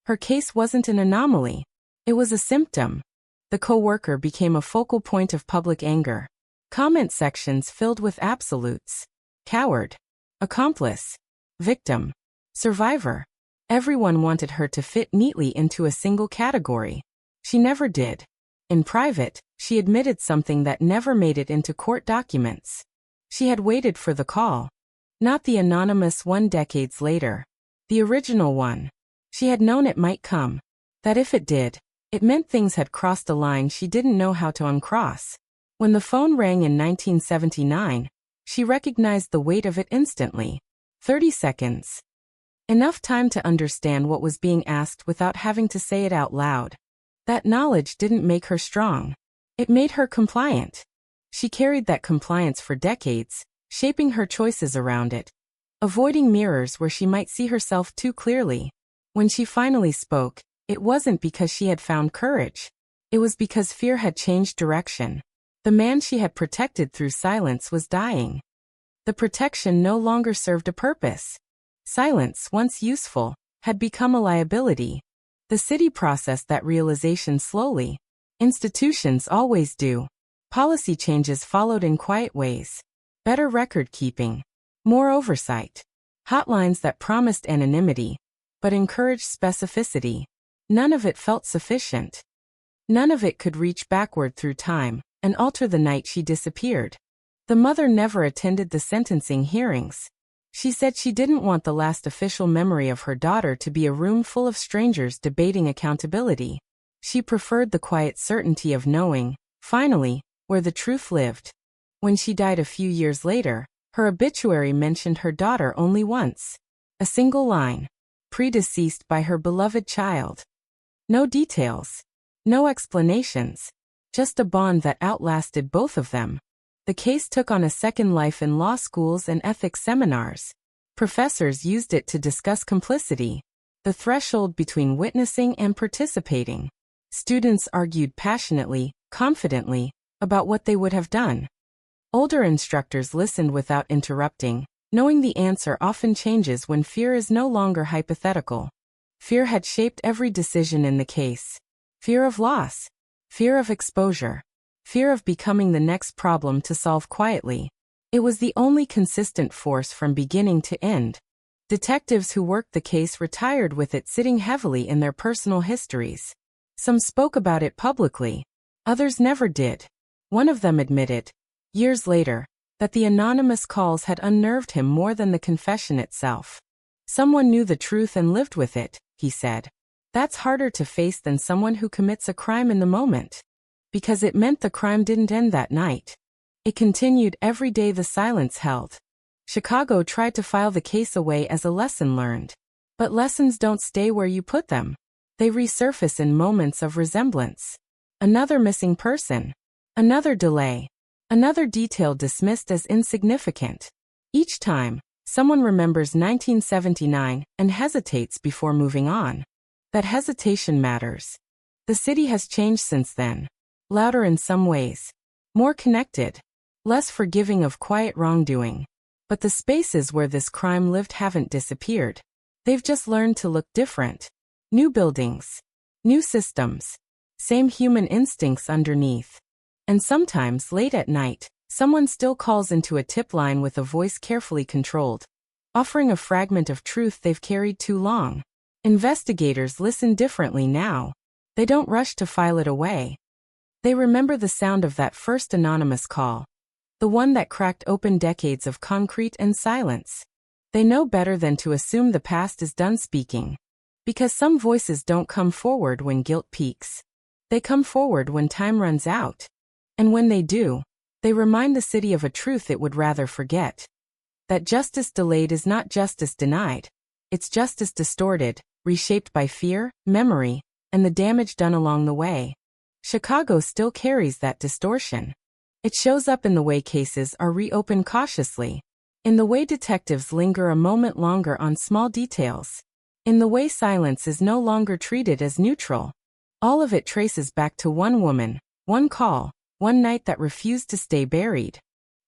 Her case wasn't an anomaly. It was a symptom. The co-worker became a focal point of public anger. Comment sections filled with absolutes. Coward. Accomplice. Victim. Survivor. Everyone wanted her to fit neatly into a single category. She never did. In private, she admitted something that never made it into court documents. She had waited for the call. Not the anonymous one decades later. The original one. She had known it might come. That if it did, it meant things had crossed a line she didn't know how to uncross. When the phone rang in 1979, she recognized the weight of it instantly. 30 seconds. Enough time to understand what was being asked without having to say it out loud. That knowledge didn't make her strong. It made her compliant. She carried that compliance for decades, shaping her choices around it. Avoiding mirrors where she might see herself too clearly. When she finally spoke, it wasn't because she had found courage. It was because fear had changed direction. The man she had protected through silence was dying. The protection no longer served a purpose. Silence, once useful, had become a liability. The city processed that realization slowly. Institutions always do. Policy changes followed in quiet ways. Better record keeping. More oversight. Hotlines that promised anonymity, but encouraged specificity. None of it felt sufficient. None of it could reach backward through time and alter the night she disappeared. The mother never attended the sentencing hearings. She said she didn't want the last official memory of her daughter to be a room full of strangers debating accountability. She preferred the quiet certainty of knowing, finally, where the truth lived. When she died a few years later, her obituary mentioned her daughter only once. A single line. Predeceased by her beloved child. No details. No explanations. Just a bond that outlasted both of them. The case took on a second life in law schools and ethics seminars. Professors used it to discuss complicity, the threshold between witnessing and participating. Students argued passionately, confidently, about what they would have done. Older instructors listened without interrupting, knowing the answer often changes when fear is no longer hypothetical. Fear had shaped every decision in the case. Fear of loss. Fear of exposure. Fear of becoming the next problem to solve quietly. It was the only consistent force from beginning to end. Detectives who worked the case retired with it sitting heavily in their personal histories. Some spoke about it publicly. Others never did. One of them admitted, years later, that the anonymous calls had unnerved him more than the confession itself. Someone knew the truth and lived with it, he said. That's harder to face than someone who commits a crime in the moment. Because it meant the crime didn't end that night. It continued every day the silence held. Chicago tried to file the case away as a lesson learned. But lessons don't stay where you put them. They resurface in moments of resemblance. Another missing person. Another delay. Another detail dismissed as insignificant. Each time, someone remembers 1979 and hesitates before moving on. That hesitation matters. The city has changed since then. Louder in some ways. More connected. Less forgiving of quiet wrongdoing. But the spaces where this crime lived haven't disappeared. They've just learned to look different. New buildings. New systems. Same human instincts underneath. And sometimes, late at night, someone still calls into a tip line with a voice carefully controlled, offering a fragment of truth they've carried too long. Investigators listen differently now. They don't rush to file it away. They remember the sound of that first anonymous call, the one that cracked open decades of concrete and silence. They know better than to assume the past is done speaking, because some voices don't come forward when guilt peaks. They come forward when time runs out. And when they do, they remind the city of a truth it would rather forget. That justice delayed is not justice denied. It's justice distorted, reshaped by fear, memory, and the damage done along the way. Chicago still carries that distortion. It shows up in the way cases are reopened cautiously, in the way detectives linger a moment longer on small details, in the way silence is no longer treated as neutral. All of it traces back to one woman, one call, one night that refused to stay buried.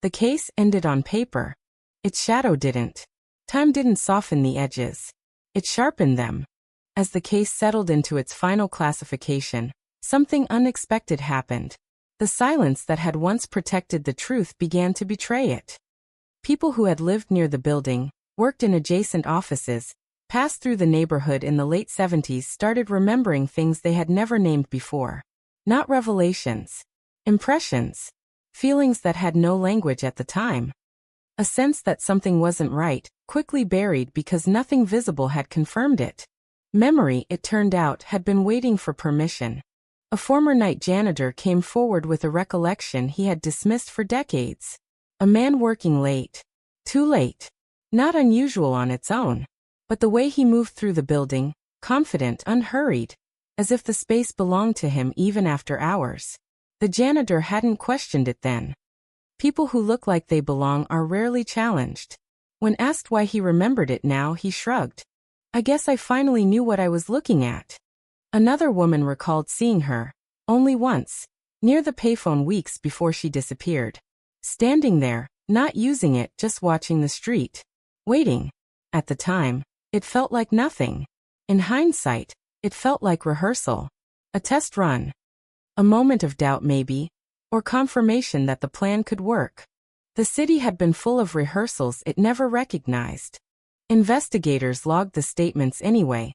The case ended on paper. Its shadow didn't. Time didn't soften the edges. It sharpened them. As the case settled into its final classification, something unexpected happened. The silence that had once protected the truth began to betray it. People who had lived near the building, worked in adjacent offices, passed through the neighborhood in the late 70s started remembering things they had never named before. Not revelations. Impressions. Feelings that had no language at the time. A sense that something wasn't right, quickly buried because nothing visible had confirmed it. Memory, it turned out, had been waiting for permission. A former night janitor came forward with a recollection he had dismissed for decades. A man working late. Too late. Not unusual on its own. But the way he moved through the building, confident, unhurried, as if the space belonged to him even after hours. The janitor hadn't questioned it then. People who look like they belong are rarely challenged. When asked why he remembered it now, he shrugged. I guess I finally knew what I was looking at. Another woman recalled seeing her, only once, near the payphone weeks before she disappeared. Standing there, not using it, just watching the street. Waiting. At the time, it felt like nothing. In hindsight, it felt like rehearsal. A test run. A moment of doubt maybe, or confirmation that the plan could work. The city had been full of rehearsals it never recognized. Investigators logged the statements anyway.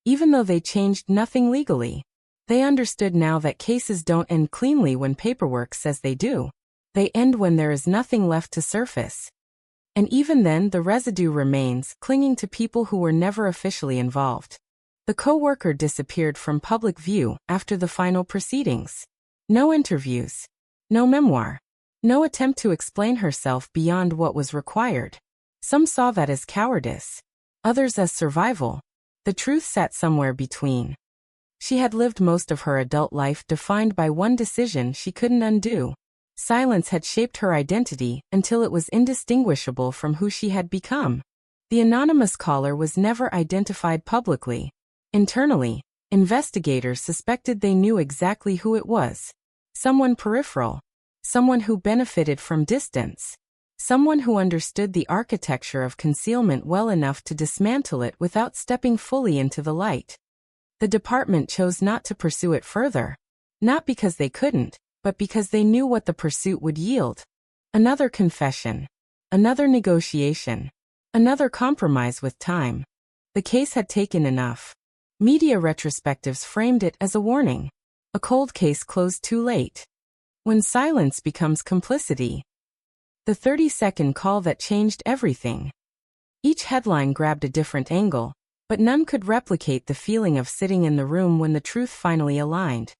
Even though they changed nothing legally. They understood now that cases don't end cleanly when paperwork says they do. They end when there is nothing left to surface. And even then the residue remains, clinging to people who were never officially involved. The co-worker disappeared from public view after the final proceedings. No interviews. No memoir. No attempt to explain herself beyond what was required. Some saw that as cowardice. Others as survival. The truth sat somewhere between. She had lived most of her adult life defined by one decision she couldn't undo. Silence had shaped her identity until it was indistinguishable from who she had become. The anonymous caller was never identified publicly. Internally, investigators suspected they knew exactly who it was. Someone peripheral. Someone who benefited from distance. Someone who understood the architecture of concealment well enough to dismantle it without stepping fully into the light. The department chose not to pursue it further. Not because they couldn't, but because they knew what the pursuit would yield. Another confession. Another negotiation. Another compromise with time. The case had taken enough. Media retrospectives framed it as a warning. A cold case closed too late. When silence becomes complicity. The 30-second call that changed everything. Each headline grabbed a different angle, but none could replicate the feeling of sitting in the room when the truth finally aligned.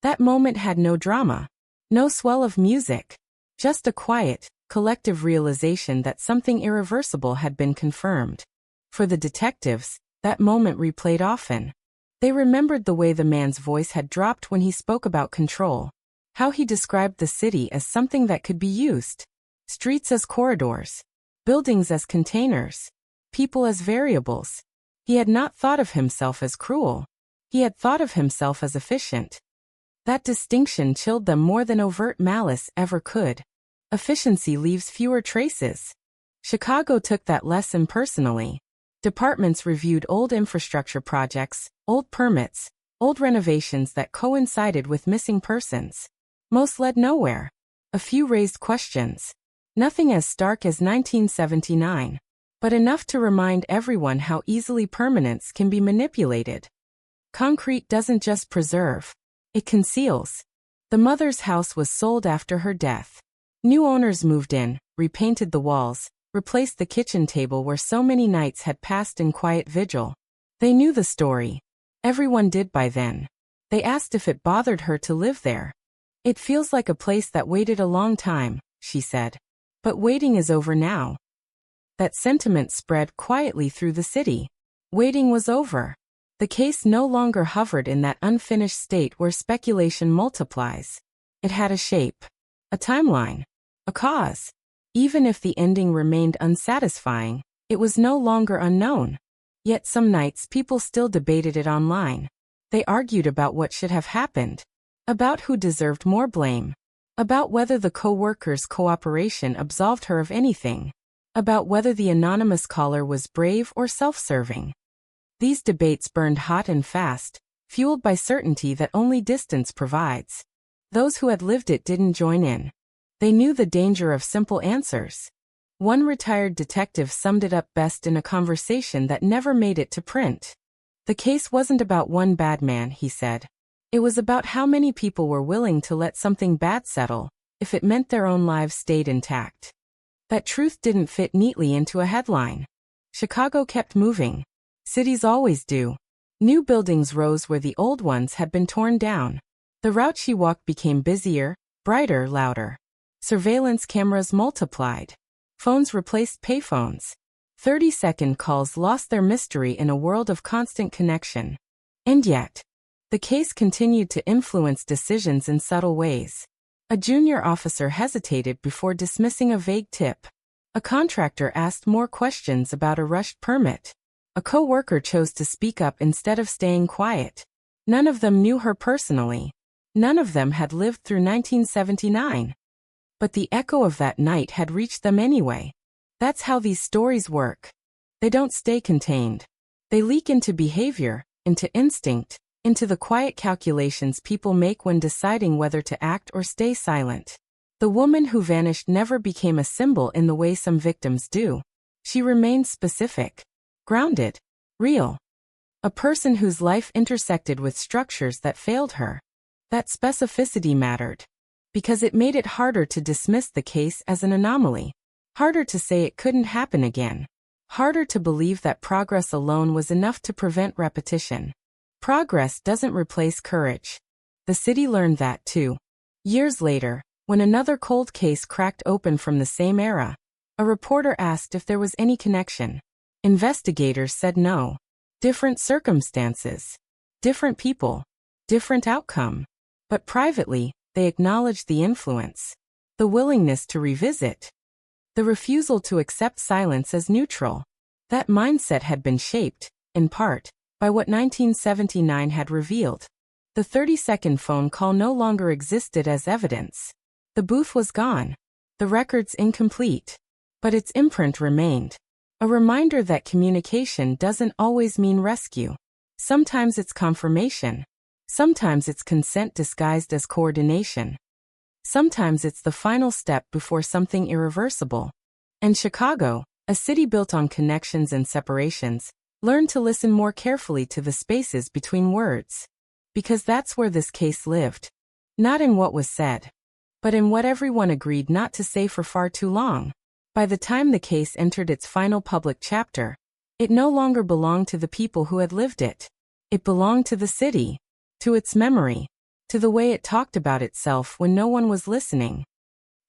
That moment had no drama, no swell of music, just a quiet, collective realization that something irreversible had been confirmed. For the detectives, that moment replayed often. They remembered the way the man's voice had dropped when he spoke about control, how he described the city as something that could be used. Streets as corridors, buildings as containers, people as variables. He had not thought of himself as cruel. He had thought of himself as efficient. That distinction chilled them more than overt malice ever could. Efficiency leaves fewer traces. Chicago took that lesson personally. Departments reviewed old infrastructure projects, old permits, old renovations that coincided with missing persons. Most led nowhere. A few raised questions. Nothing as stark as 1979, but enough to remind everyone how easily permanence can be manipulated. Concrete doesn't just preserve, it conceals. The mother's house was sold after her death. New owners moved in, repainted the walls, replaced the kitchen table where so many nights had passed in quiet vigil. They knew the story. Everyone did by then. They asked if it bothered her to live there. It feels like a place that waited a long time, she said. But waiting is over now. That sentiment spread quietly through the city. Waiting was over. The case no longer hovered in that unfinished state where speculation multiplies. It had a shape, a timeline, a cause. Even if the ending remained unsatisfying, it was no longer unknown. Yet some nights people still debated it online. They argued about what should have happened, about who deserved more blame, about whether the co-worker's cooperation absolved her of anything, about whether the anonymous caller was brave or self-serving. These debates burned hot and fast, fueled by certainty that only distance provides. Those who had lived it didn't join in. They knew the danger of simple answers. One retired detective summed it up best in a conversation that never made it to print. The case wasn't about one bad man, he said. It was about how many people were willing to let something bad settle, if it meant their own lives stayed intact. That truth didn't fit neatly into a headline. Chicago kept moving. Cities always do. New buildings rose where the old ones had been torn down. The route she walked became busier, brighter, louder. Surveillance cameras multiplied. Phones replaced payphones. 30-second calls lost their mystery in a world of constant connection. And yet, the case continued to influence decisions in subtle ways. A junior officer hesitated before dismissing a vague tip. A contractor asked more questions about a rushed permit. A co-worker chose to speak up instead of staying quiet. None of them knew her personally. None of them had lived through 1979. But the echo of that night had reached them anyway. That's how these stories work. They don't stay contained. They leak into behavior, into instinct, into the quiet calculations people make when deciding whether to act or stay silent. The woman who vanished never became a symbol in the way some victims do. She remained specific, grounded, real. A person whose life intersected with structures that failed her. That specificity mattered. Because it made it harder to dismiss the case as an anomaly. Harder to say it couldn't happen again. Harder to believe that progress alone was enough to prevent repetition. Progress doesn't replace courage. The city learned that too. Years later, when another cold case cracked open from the same era, a reporter asked if there was any connection. Investigators said no. Different circumstances. Different people. Different outcome. But privately, they acknowledged the influence. The willingness to revisit. The refusal to accept silence as neutral. That mindset had been shaped, in part, by what 1979 had revealed. The 30-second phone call no longer existed as evidence. The booth was gone. The records incomplete. But its imprint remained. A reminder that communication doesn't always mean rescue. Sometimes it's confirmation. Sometimes it's consent disguised as coordination. Sometimes it's the final step before something irreversible. And Chicago, a city built on connections and separations, learned to listen more carefully to the spaces between words. Because that's where this case lived. Not in what was said, but in what everyone agreed not to say for far too long. By the time the case entered its final public chapter, it no longer belonged to the people who had lived it. It belonged to the city, to its memory, to the way it talked about itself when no one was listening.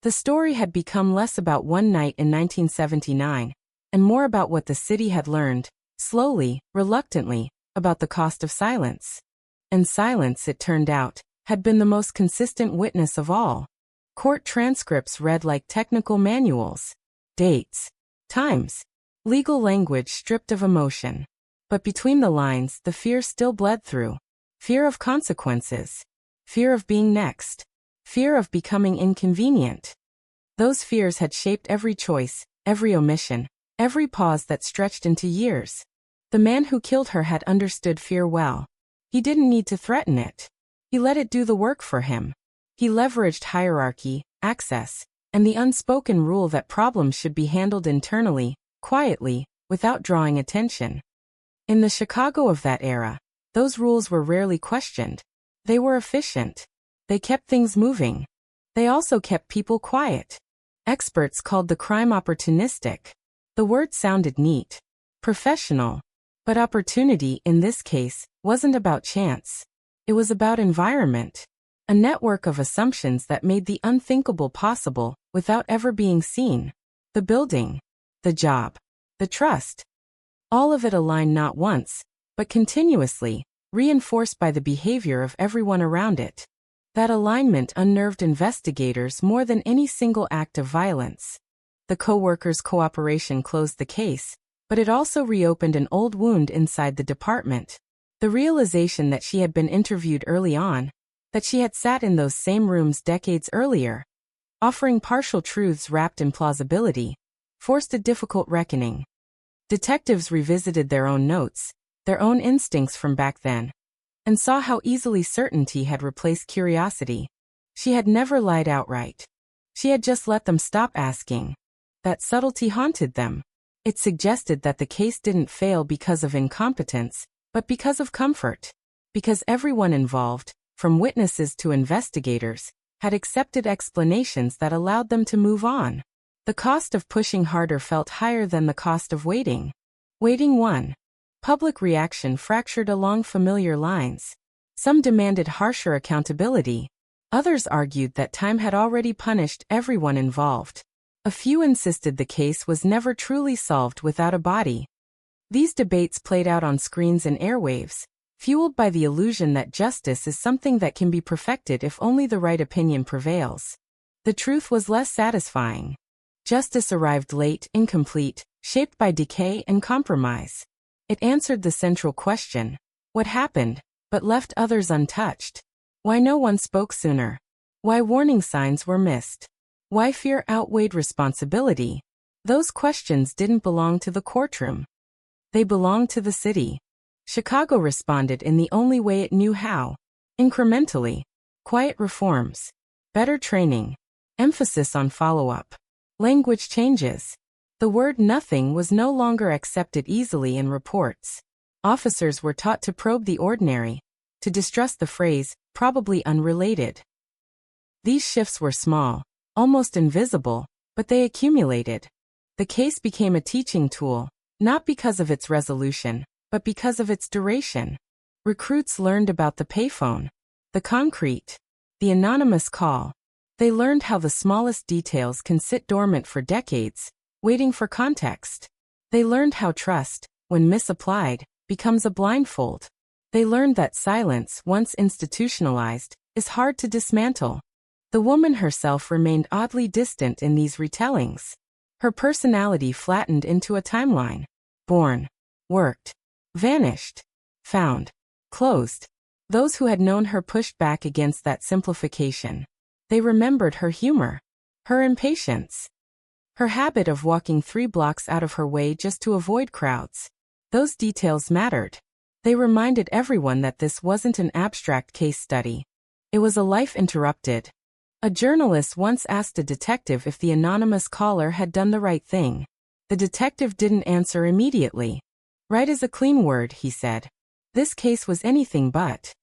The story had become less about one night in 1979, and more about what the city had learned, slowly, reluctantly, about the cost of silence. And silence, it turned out, had been the most consistent witness of all. Court transcripts read like technical manuals. Dates, times, legal language stripped of emotion. But between the lines, the fear still bled through. Fear of consequences. Fear of being next. Fear of becoming inconvenient. Those fears had shaped every choice, every omission, every pause that stretched into years. The man who killed her had understood fear well. He didn't need to threaten it. He let it do the work for him. He leveraged hierarchy, access, and the unspoken rule that problems should be handled internally, quietly, without drawing attention. In the Chicago of that era, Those rules were rarely questioned. They were efficient. They kept things moving. They also kept people quiet. Experts called the crime opportunistic. The word sounded neat, professional. But opportunity, in this case, wasn't about chance. It was about environment. A network of assumptions that made the unthinkable possible without ever being seen. The building, the job, the trust. All of it aligned not once, but continuously, reinforced by the behavior of everyone around it. That alignment unnerved investigators more than any single act of violence. The co-workers' cooperation closed the case, but it also reopened an old wound inside the department. The realization that she had been interviewed early on, that she had sat in those same rooms decades earlier, offering partial truths wrapped in plausibility, forced a difficult reckoning. Detectives revisited their own notes, their own instincts from back then, and saw how easily certainty had replaced curiosity. She had never lied outright. She had just let them stop asking. That subtlety haunted them. It suggested that the case didn't fail because of incompetence, but because of comfort. Because everyone involved, from witnesses to investigators, had accepted explanations that allowed them to move on. The cost of pushing harder felt higher than the cost of waiting. Waiting won. Public reaction fractured along familiar lines. Some demanded harsher accountability. Others argued that time had already punished everyone involved. A few insisted the case was never truly solved without a body. These debates played out on screens and airwaves, fueled by the illusion that justice is something that can be perfected if only the right opinion prevails. The truth was less satisfying. Justice arrived late, incomplete, shaped by decay and compromise. It answered the central question, what happened, but left others untouched. Why no one spoke sooner? Why warning signs were missed? Why fear outweighed responsibility? Those questions didn't belong to the courtroom. They belonged to the city. Chicago responded in the only way it knew how. Incrementally. Quiet reforms. Better training. Emphasis on follow-up. Language changes. The word nothing was no longer accepted easily in reports. Officers were taught to probe the ordinary, to distrust the phrase, probably unrelated. These shifts were small, almost invisible, but they accumulated. The case became a teaching tool, not because of its resolution, but because of its duration. Recruits learned about the payphone, the concrete, the anonymous call. They learned how the smallest details can sit dormant for decades, waiting for context. They learned how trust, when misapplied, becomes a blindfold. They learned that silence, once institutionalized, is hard to dismantle. The woman herself remained oddly distant in these retellings. Her personality flattened into a timeline. Born, worked, vanished, found, closed. Those who had known her pushed back against that simplification. They remembered her humor, her impatience, her habit of walking 3 blocks out of her way just to avoid crowds. Those details mattered. They reminded everyone that this wasn't an abstract case study. It was a life interrupted. A journalist once asked a detective if the anonymous caller had done the right thing. The detective didn't answer immediately. Right is a clean word, he said. This case was anything but.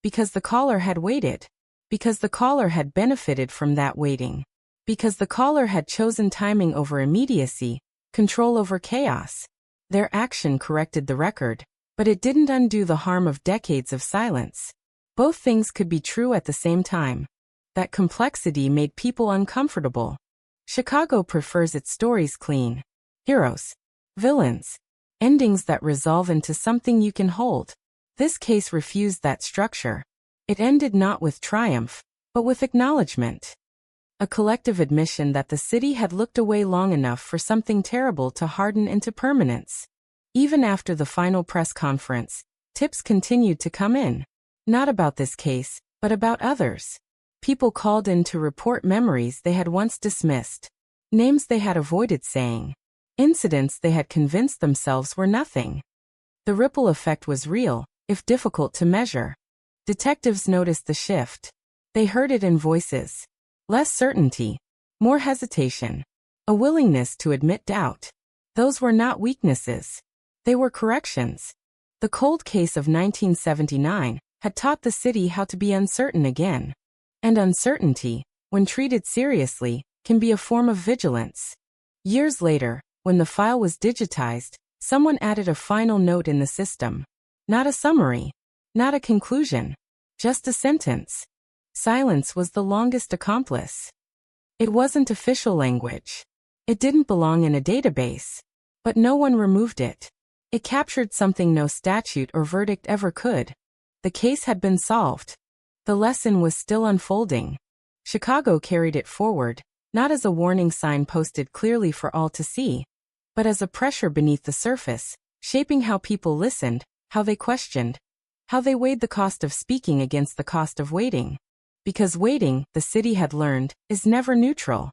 Because the caller had waited. Because the caller had benefited from that waiting. Because the caller had chosen timing over immediacy, control over chaos. Their action corrected the record, but it didn't undo the harm of decades of silence. Both things could be true at the same time. That complexity made people uncomfortable. Chicago prefers its stories clean. Heroes. Villains. Endings that resolve into something you can hold. This case refused that structure. It ended not with triumph, but with acknowledgement. A collective admission that the city had looked away long enough for something terrible to harden into permanence. Even after the final press conference, tips continued to come in. Not about this case, but about others. People called in to report memories they had once dismissed. Names they had avoided saying. Incidents they had convinced themselves were nothing. The ripple effect was real, if difficult to measure. Detectives noticed the shift. They heard it in voices. Less certainty. More hesitation. A willingness to admit doubt. Those were not weaknesses. They were corrections. The cold case of 1979 had taught the city how to be uncertain again. And uncertainty, when treated seriously, can be a form of vigilance. Years later, when the file was digitized, someone added a final note in the system. Not a summary, not a conclusion, just a sentence. Silence was the longest accomplice. It wasn't official language. It didn't belong in a database. But no one removed it. It captured something no statute or verdict ever could. The case had been solved. The lesson was still unfolding. Chicago carried it forward, not as a warning sign posted clearly for all to see, but as a pressure beneath the surface, shaping how people listened, how they questioned, how they weighed the cost of speaking against the cost of waiting. Because waiting, the city had learned, is never neutral.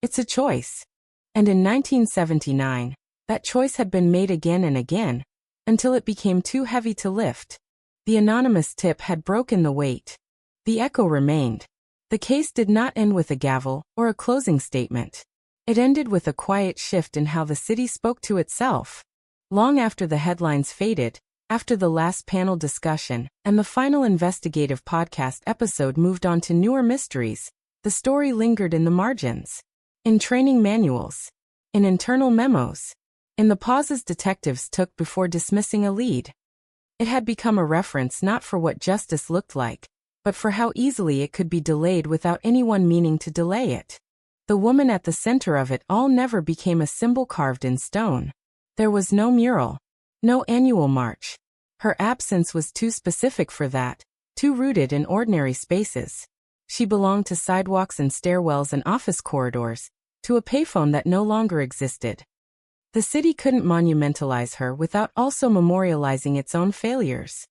It's a choice. And in 1979, that choice had been made again and again, until it became too heavy to lift. The anonymous tip had broken the weight. The echo remained. The case did not end with a gavel or a closing statement. It ended with a quiet shift in how the city spoke to itself. Long after the headlines faded, after the last panel discussion and the final investigative podcast episode moved on to newer mysteries, the story lingered in the margins. In training manuals. In internal memos. In the pauses detectives took before dismissing a lead. It had become a reference not for what justice looked like, but for how easily it could be delayed without anyone meaning to delay it. The woman at the center of it all never became a symbol carved in stone. There was no mural. No annual march. Her absence was too specific for that, too rooted in ordinary spaces. She belonged to sidewalks and stairwells and office corridors, to a payphone that no longer existed. The city couldn't monumentalize her without also memorializing its own failures.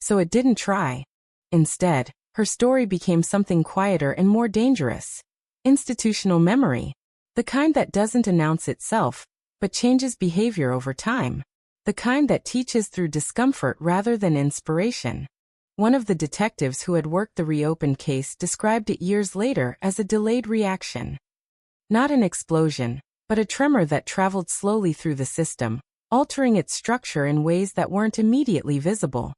So it didn't try. Instead, her story became something quieter and more dangerous. Institutional memory. The kind that doesn't announce itself, but changes behavior over time. The kind that teaches through discomfort rather than inspiration. One of the detectives who had worked the reopened case described it years later as a delayed reaction. Not an explosion, but a tremor that traveled slowly through the system, altering its structure in ways that weren't immediately visible.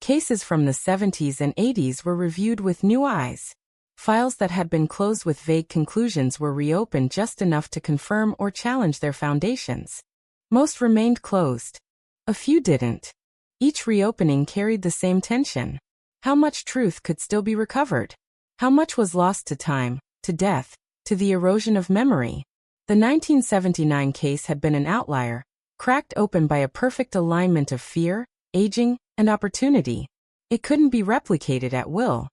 Cases from the 70s and 80s were reviewed with new eyes. Files that had been closed with vague conclusions were reopened just enough to confirm or challenge their foundations. Most remained closed. A few didn't. Each reopening carried the same tension. How much truth could still be recovered? How much was lost to time, to death, to the erosion of memory? The 1979 case had been an outlier, cracked open by a perfect alignment of fear, aging, and opportunity. It couldn't be replicated at will.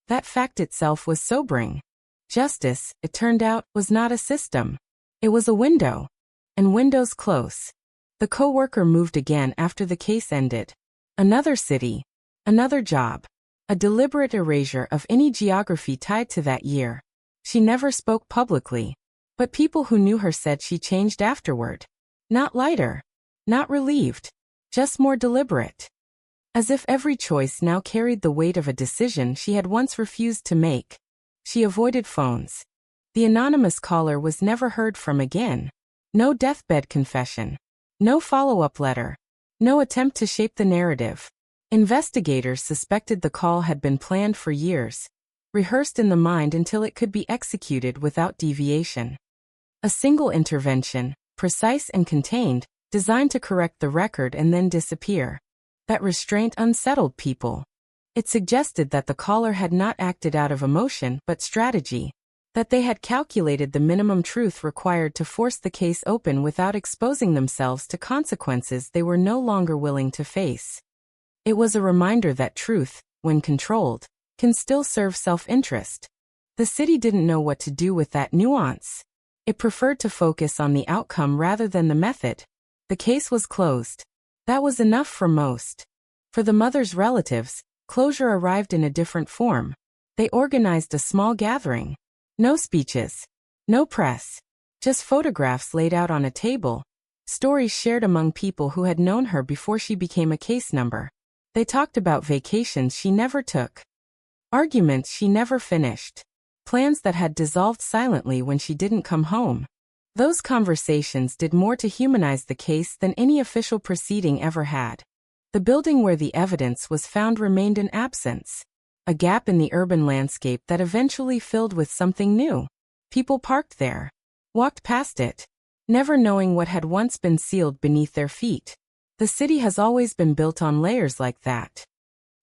That fact itself was sobering. Justice, it turned out, was not a system. It was a window. And windows close. The coworker moved again after the case ended. Another city. Another job. A deliberate erasure of any geography tied to that year. She never spoke publicly. But people who knew her said she changed afterward. Not lighter. Not relieved. Just more deliberate. As if every choice now carried the weight of a decision she had once refused to make. She avoided phones. The anonymous caller was never heard from again. No deathbed confession. No follow-up letter. No attempt to shape the narrative. Investigators suspected the call had been planned for years, rehearsed in the mind until it could be executed without deviation. A single intervention, precise and contained, designed to correct the record and then disappear. That restraint unsettled people. It suggested that the caller had not acted out of emotion but strategy, that they had calculated the minimum truth required to force the case open without exposing themselves to consequences they were no longer willing to face. It was a reminder that truth, when controlled, can still serve self-interest. The city didn't know what to do with that nuance. It preferred to focus on the outcome rather than the method. The case was closed. That was enough for most. For the mother's relatives, closure arrived in a different form. They organized a small gathering. No speeches. No press. Just photographs laid out on a table. Stories shared among people who had known her before she became a case number. They talked about vacations she never took. Arguments she never finished. Plans that had dissolved silently when she didn't come home. Those conversations did more to humanize the case than any official proceeding ever had. The building where the evidence was found remained in absence. A gap in the urban landscape that eventually filled with something new. People parked there, walked past it, never knowing what had once been sealed beneath their feet. The city has always been built on layers like that.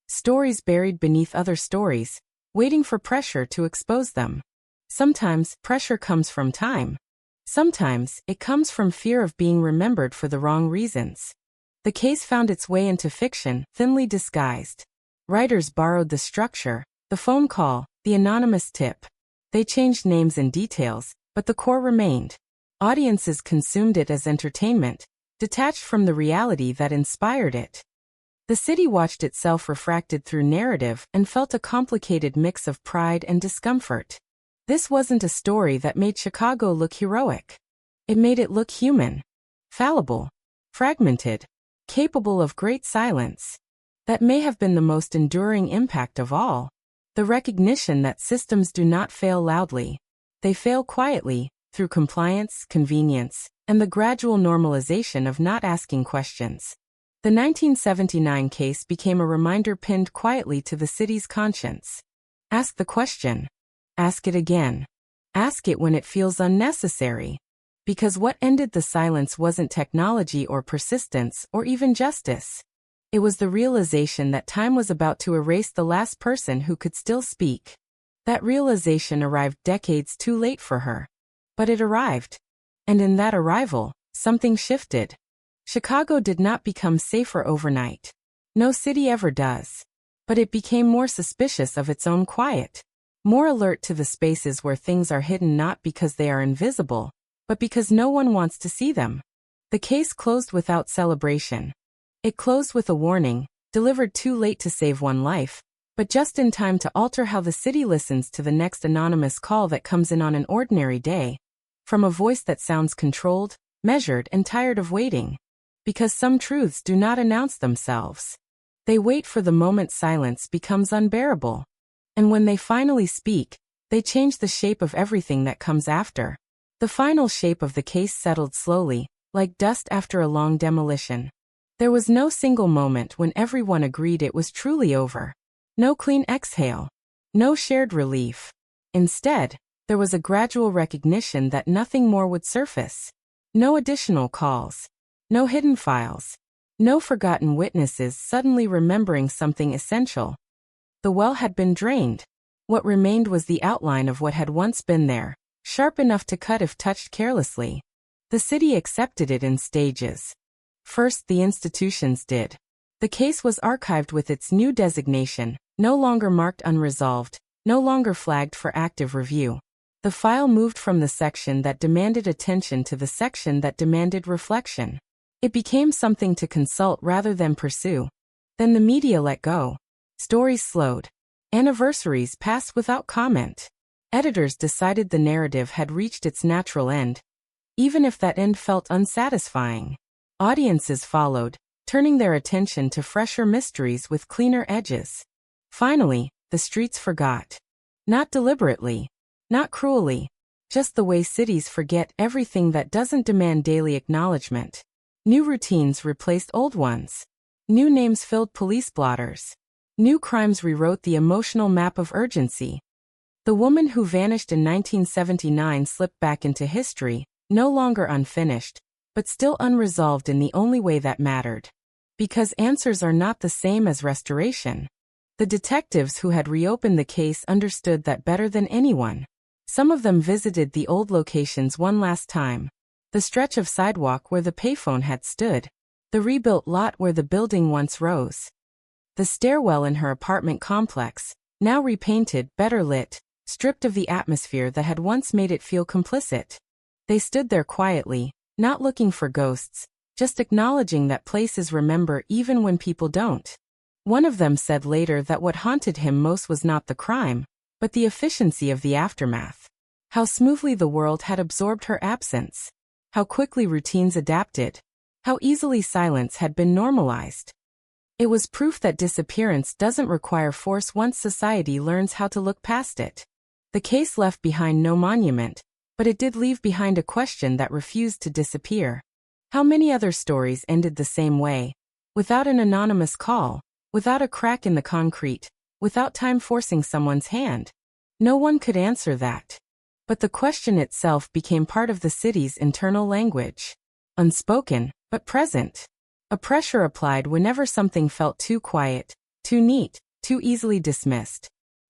Stories buried beneath other stories, waiting for pressure to expose them. Sometimes, pressure comes from time. Sometimes, it comes from fear of being remembered for the wrong reasons. The case found its way into fiction, thinly disguised. Writers borrowed the structure, the phone call, the anonymous tip. They changed names and details, but the core remained. Audiences consumed it as entertainment, detached from the reality that inspired it. The city watched itself refracted through narrative and felt a complicated mix of pride and discomfort. This wasn't a story that made Chicago look heroic. It made it look human, fallible, fragmented, capable of great silence. That may have been the most enduring impact of all. The recognition that systems do not fail loudly. They fail quietly, through compliance, convenience, and the gradual normalization of not asking questions. The 1979 case became a reminder pinned quietly to the city's conscience. Ask the question. Ask it again. Ask it when it feels unnecessary. Because what ended the silence wasn't technology or persistence or even justice. It was the realization that time was about to erase the last person who could still speak. That realization arrived decades too late for her. But it arrived. And in that arrival, something shifted. Chicago did not become safer overnight. No city ever does. But it became more suspicious of its own quiet. More alert to the spaces where things are hidden not because they are invisible, but because no one wants to see them. The case closed without celebration. It closed with a warning, delivered too late to save one life, but just in time to alter how the city listens to the next anonymous call that comes in on an ordinary day. From a voice that sounds controlled, measured, and tired of waiting. Because some truths do not announce themselves. They wait for the moment silence becomes unbearable. And when they finally speak, they change the shape of everything that comes after. The final shape of the case settled slowly, like dust after a long demolition. There was no single moment when everyone agreed it was truly over. No clean exhale. No shared relief. Instead, there was a gradual recognition that nothing more would surface. No additional calls. No hidden files. No forgotten witnesses suddenly remembering something essential. The well had been drained. What remained was the outline of what had once been there, sharp enough to cut if touched carelessly. The city accepted it in stages. First, the institutions did. The case was archived with its new designation, no longer marked unresolved, no longer flagged for active review. The file moved from the section that demanded attention to the section that demanded reflection. It became something to consult rather than pursue. Then the media let go. Stories slowed. Anniversaries passed without comment. Editors decided the narrative had reached its natural end, even if that end felt unsatisfying. Audiences followed, turning their attention to fresher mysteries with cleaner edges. Finally, the streets forgot. Not deliberately, not cruelly, just the way cities forget everything that doesn't demand daily acknowledgement. New routines replaced old ones. New names filled police blotters. New crimes rewrote the emotional map of urgency. The woman who vanished in 1979 slipped back into history, no longer unfinished, but still unresolved in the only way that mattered. Because answers are not the same as restoration. The detectives who had reopened the case understood that better than anyone. Some of them visited the old locations one last time. The stretch of sidewalk where the payphone had stood. The rebuilt lot where the building once rose. The stairwell in her apartment complex, now repainted, better lit, stripped of the atmosphere that had once made it feel complicit. They stood there quietly, not looking for ghosts, just acknowledging that places remember even when people don't. One of them said later that what haunted him most was not the crime, but the efficiency of the aftermath. How smoothly the world had absorbed her absence. How quickly routines adapted. How easily silence had been normalized. It was proof that disappearance doesn't require force once society learns how to look past it. The case left behind no monument, but it did leave behind a question that refused to disappear. How many other stories ended the same way? without an anonymous call, without a crack in the concrete, without time forcing someone's hand. No one could answer that. But the question itself became part of the city's internal language. Unspoken, but present. A pressure applied whenever something felt too quiet, too neat, too easily dismissed.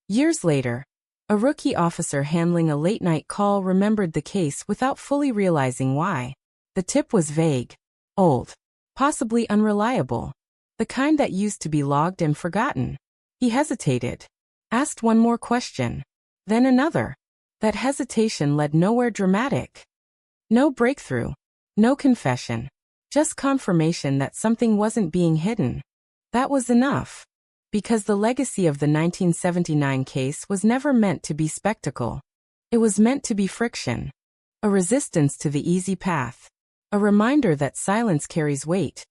Years later, a rookie officer handling a late-night call remembered the case without fully realizing why. The tip was vague, old, possibly unreliable, the kind that used to be logged and forgotten. He hesitated, asked one more question, then another. That hesitation led nowhere dramatic. No breakthrough, no confession, just confirmation that something wasn't being hidden. That was enough. Because the legacy of the 1979 case was never meant to be spectacle. It was meant to be friction. A resistance to the easy path. A reminder that silence carries weight.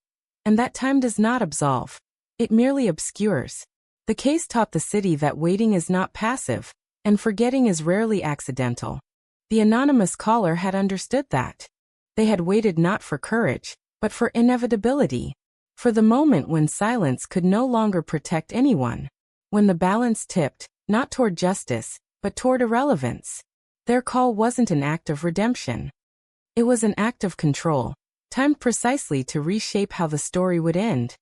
And that time does not absolve. It merely obscures. The case taught the city that waiting is not passive, and forgetting is rarely accidental. The anonymous caller had understood that. They had waited not for courage, but for inevitability. For the moment when silence could no longer protect anyone. When the balance tipped, not toward justice, but toward irrelevance. Their call wasn't an act of redemption. It was an act of control, timed precisely to reshape how the story would end.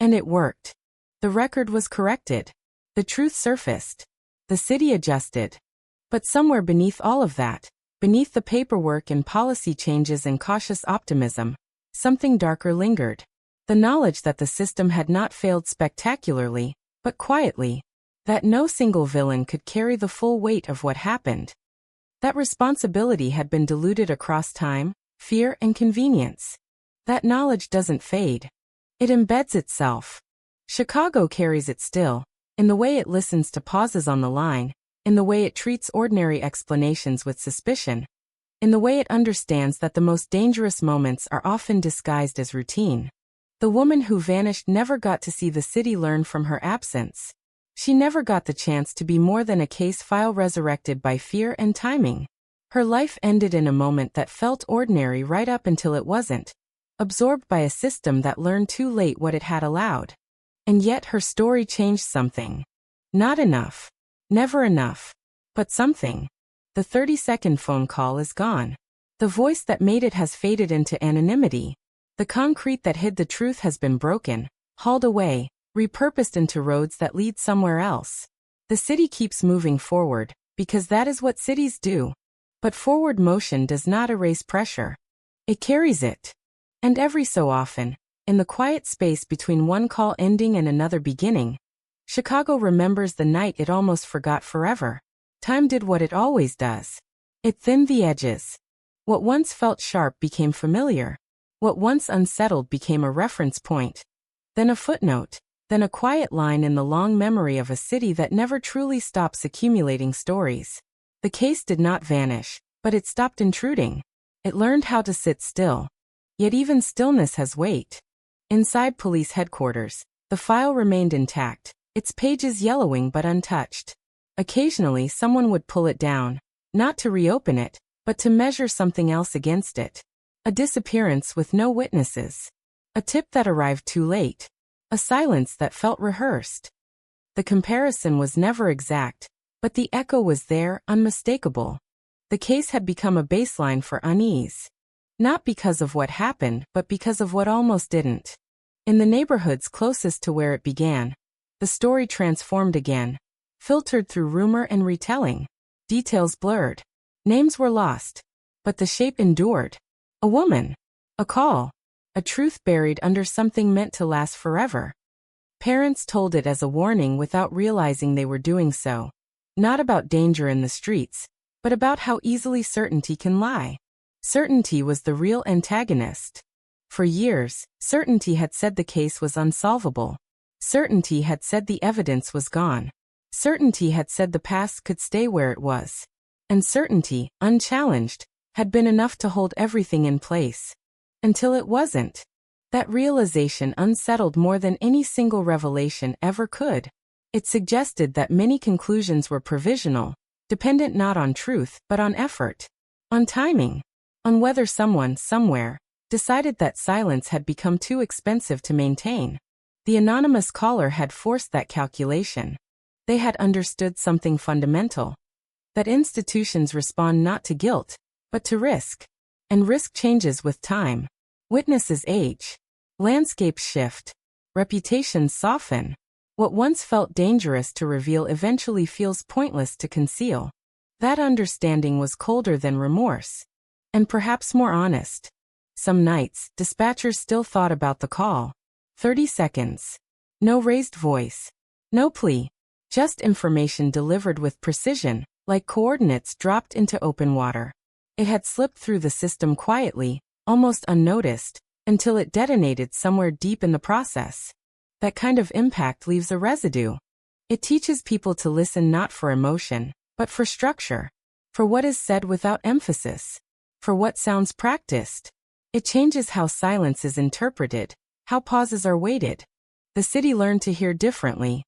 And it worked. The record was corrected. The truth surfaced. The city adjusted. But somewhere beneath all of that, beneath the paperwork and policy changes and cautious optimism, something darker lingered. The knowledge that the system had not failed spectacularly, but quietly. That no single villain could carry the full weight of what happened. That responsibility had been diluted across time, fear, and convenience. That knowledge doesn't fade. It embeds itself. Chicago carries it still, in the way it listens to pauses on the line, in the way it treats ordinary explanations with suspicion, in the way it understands that the most dangerous moments are often disguised as routine. The woman who vanished never got to see the city learn from her absence. She never got the chance to be more than a case file resurrected by fear and timing. Her life ended in a moment that felt ordinary right up until it wasn't, absorbed by a system that learned too late what it had allowed. And yet her story changed something. Not enough. Never enough. But something. The 30-second phone call is gone. The voice that made it has faded into anonymity. The concrete that hid the truth has been broken, hauled away, repurposed into roads that lead somewhere else. The city keeps moving forward, because that is what cities do. But forward motion does not erase pressure. It carries it. And every so often, in the quiet space between one call ending and another beginning, Chicago remembers the night it almost forgot forever. Time did what it always does. It thinned the edges. What once felt sharp became familiar. What once unsettled became a reference point. Then a footnote, then a quiet line in the long memory of a city that never truly stops accumulating stories. The case did not vanish, but it stopped intruding. It learned how to sit still. Yet even stillness has weight. Inside police headquarters, the file remained intact, its pages yellowing but untouched. Occasionally someone would pull it down, not to reopen it, but to measure something else against it. A disappearance with no witnesses. A tip that arrived too late. A silence that felt rehearsed. The comparison was never exact, but the echo was there, unmistakable. The case had become a baseline for unease. Not because of what happened, but because of what almost didn't. In the neighborhoods closest to where it began, the story transformed again, filtered through rumor and retelling. Details blurred. Names were lost. But the shape endured. A woman. A call. A truth buried under something meant to last forever. Parents told it as a warning without realizing they were doing so. Not about danger in the streets, but about how easily certainty can lie. Certainty was the real antagonist. For years, certainty had said the case was unsolvable. Certainty had said the evidence was gone. Certainty had said the past could stay where it was. And certainty, unchallenged, had been enough to hold everything in place. Until it wasn't. That realization unsettled more than any single revelation ever could. It suggested that many conclusions were provisional, dependent not on truth but on effort. On timing. On whether someone, somewhere, decided that silence had become too expensive to maintain. The anonymous caller had forced that calculation. They had understood something fundamental. That institutions respond not to guilt, but to risk. And risk changes with time. Witnesses age. Landscapes shift. Reputations soften. What once felt dangerous to reveal eventually feels pointless to conceal. That understanding was colder than remorse. And perhaps more honest. Some nights, dispatchers still thought about the call. 30 seconds. No raised voice. No plea. Just information delivered with precision, like coordinates dropped into open water. It had slipped through the system quietly, almost unnoticed, until it detonated somewhere deep in the process. That kind of impact leaves a residue. It teaches people to listen not for emotion, but for structure. For what is said without emphasis. For what sounds practiced. It changes how silence is interpreted, how pauses are weighted. The city learned to hear differently.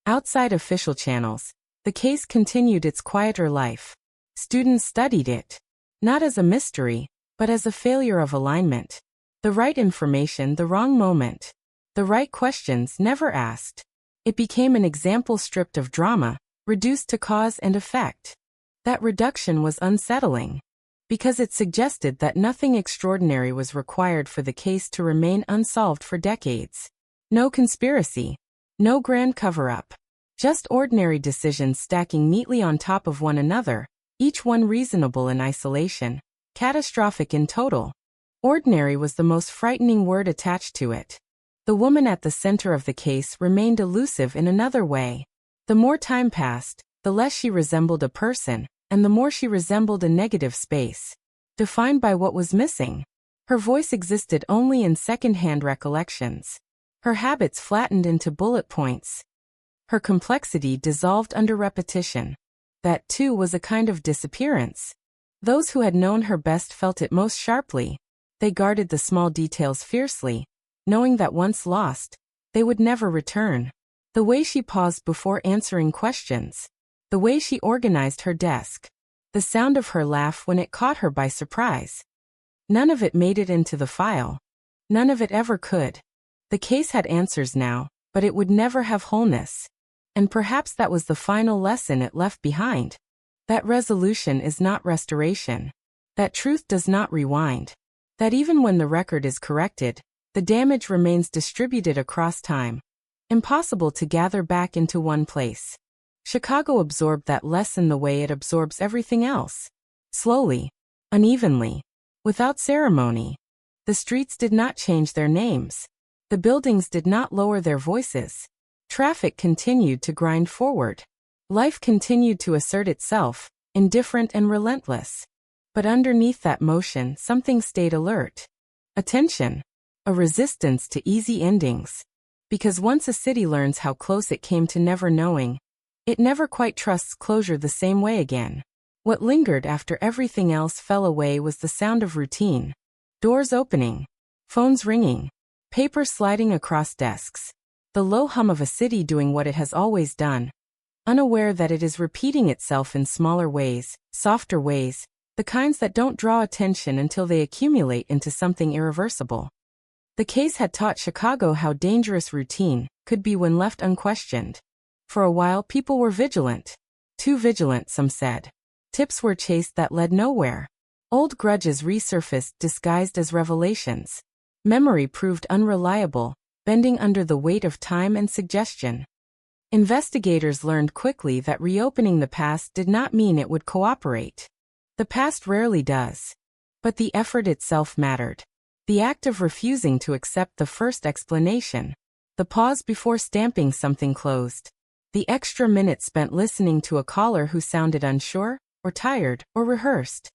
Outside official channels, the case continued its quieter life. Students studied it, not as a mystery, but as a failure of alignment. The right information, the wrong moment. The right questions never asked. It became an example stripped of drama, reduced to cause and effect. That reduction was unsettling, because it suggested that nothing extraordinary was required for the case to remain unsolved for decades. No conspiracy. No grand cover-up. Just ordinary decisions stacking neatly on top of one another, each one reasonable in isolation, catastrophic in total. Ordinary was the most frightening word attached to it. The woman at the center of the case remained elusive in another way. The more time passed, the less she resembled a person, and the more she resembled a negative space, defined by what was missing. Her voice existed only in second-hand recollections. Her habits flattened into bullet points. Her complexity dissolved under repetition. That, too, was a kind of disappearance. Those who had known her best felt it most sharply. They guarded the small details fiercely, knowing that once lost, they would never return. The way she paused before answering questions. The way she organized her desk. The sound of her laugh when it caught her by surprise. None of it made it into the file. None of it ever could. The case had answers now, but it would never have wholeness. And perhaps that was the final lesson it left behind. That resolution is not restoration. That truth does not rewind. That even when the record is corrected, the damage remains distributed across time. Impossible to gather back into one place. Chicago absorbed that lesson the way it absorbs everything else. Slowly. Unevenly. Without ceremony. The streets did not change their names. The buildings did not lower their voices. Traffic continued to grind forward. Life continued to assert itself, indifferent and relentless. But underneath that motion, something stayed alert. Attention. A resistance to easy endings. Because once a city learns how close it came to never knowing, it never quite trusts closure the same way again. What lingered after everything else fell away was the sound of routine. Doors opening. Phones ringing. Paper sliding across desks. The low hum of a city doing what it has always done. Unaware that it is repeating itself in smaller ways, softer ways, the kinds that don't draw attention until they accumulate into something irreversible. The case had taught Chicago how dangerous routine could be when left unquestioned. For a while people were vigilant. Too vigilant, some said. Tips were chased that led nowhere. Old grudges resurfaced disguised as revelations. Memory proved unreliable, bending under the weight of time and suggestion. Investigators learned quickly that reopening the past did not mean it would cooperate. The past rarely does. But the effort itself mattered. The act of refusing to accept the first explanation. The pause before stamping something closed. The extra minute spent listening to a caller who sounded unsure, or tired, or rehearsed.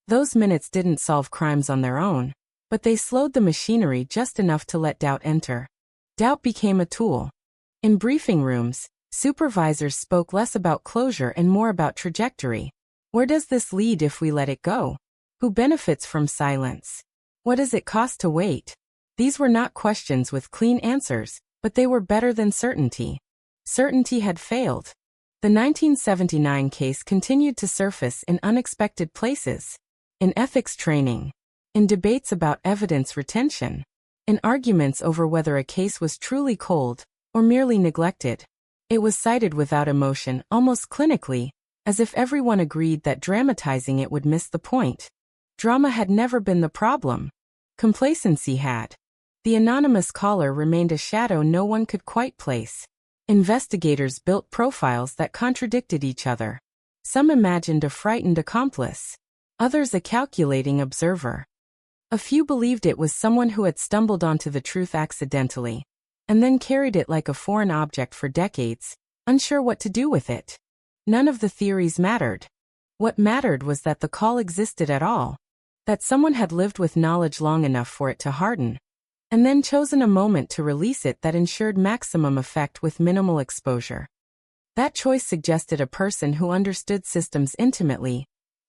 Those minutes didn't solve crimes on their own, but they slowed the machinery just enough to let doubt enter. Doubt became a tool. In briefing rooms, supervisors spoke less about closure and more about trajectory. Where does this lead if we let it go? Who benefits from silence? What does it cost to wait? These were not questions with clean answers, but they were better than certainty. Certainty had failed. The 1979 case continued to surface in unexpected places. In ethics training. in debates about evidence retention, in arguments over whether a case was truly cold or merely neglected. It was cited without emotion, almost clinically, as if everyone agreed that dramatizing it would miss the point. Drama had never been the problem. Complacency had. The anonymous caller remained a shadow no one could quite place. Investigators built profiles that contradicted each other. Some imagined a frightened accomplice, others a calculating observer. A few believed it was someone who had stumbled onto the truth accidentally, and then carried it like a foreign object for decades, unsure what to do with it. None of the theories mattered. What mattered was that the call existed at all, that someone had lived with knowledge long enough for it to harden, and then chosen a moment to release it that ensured maximum effect with minimal exposure. That choice suggested a person who understood systems intimately,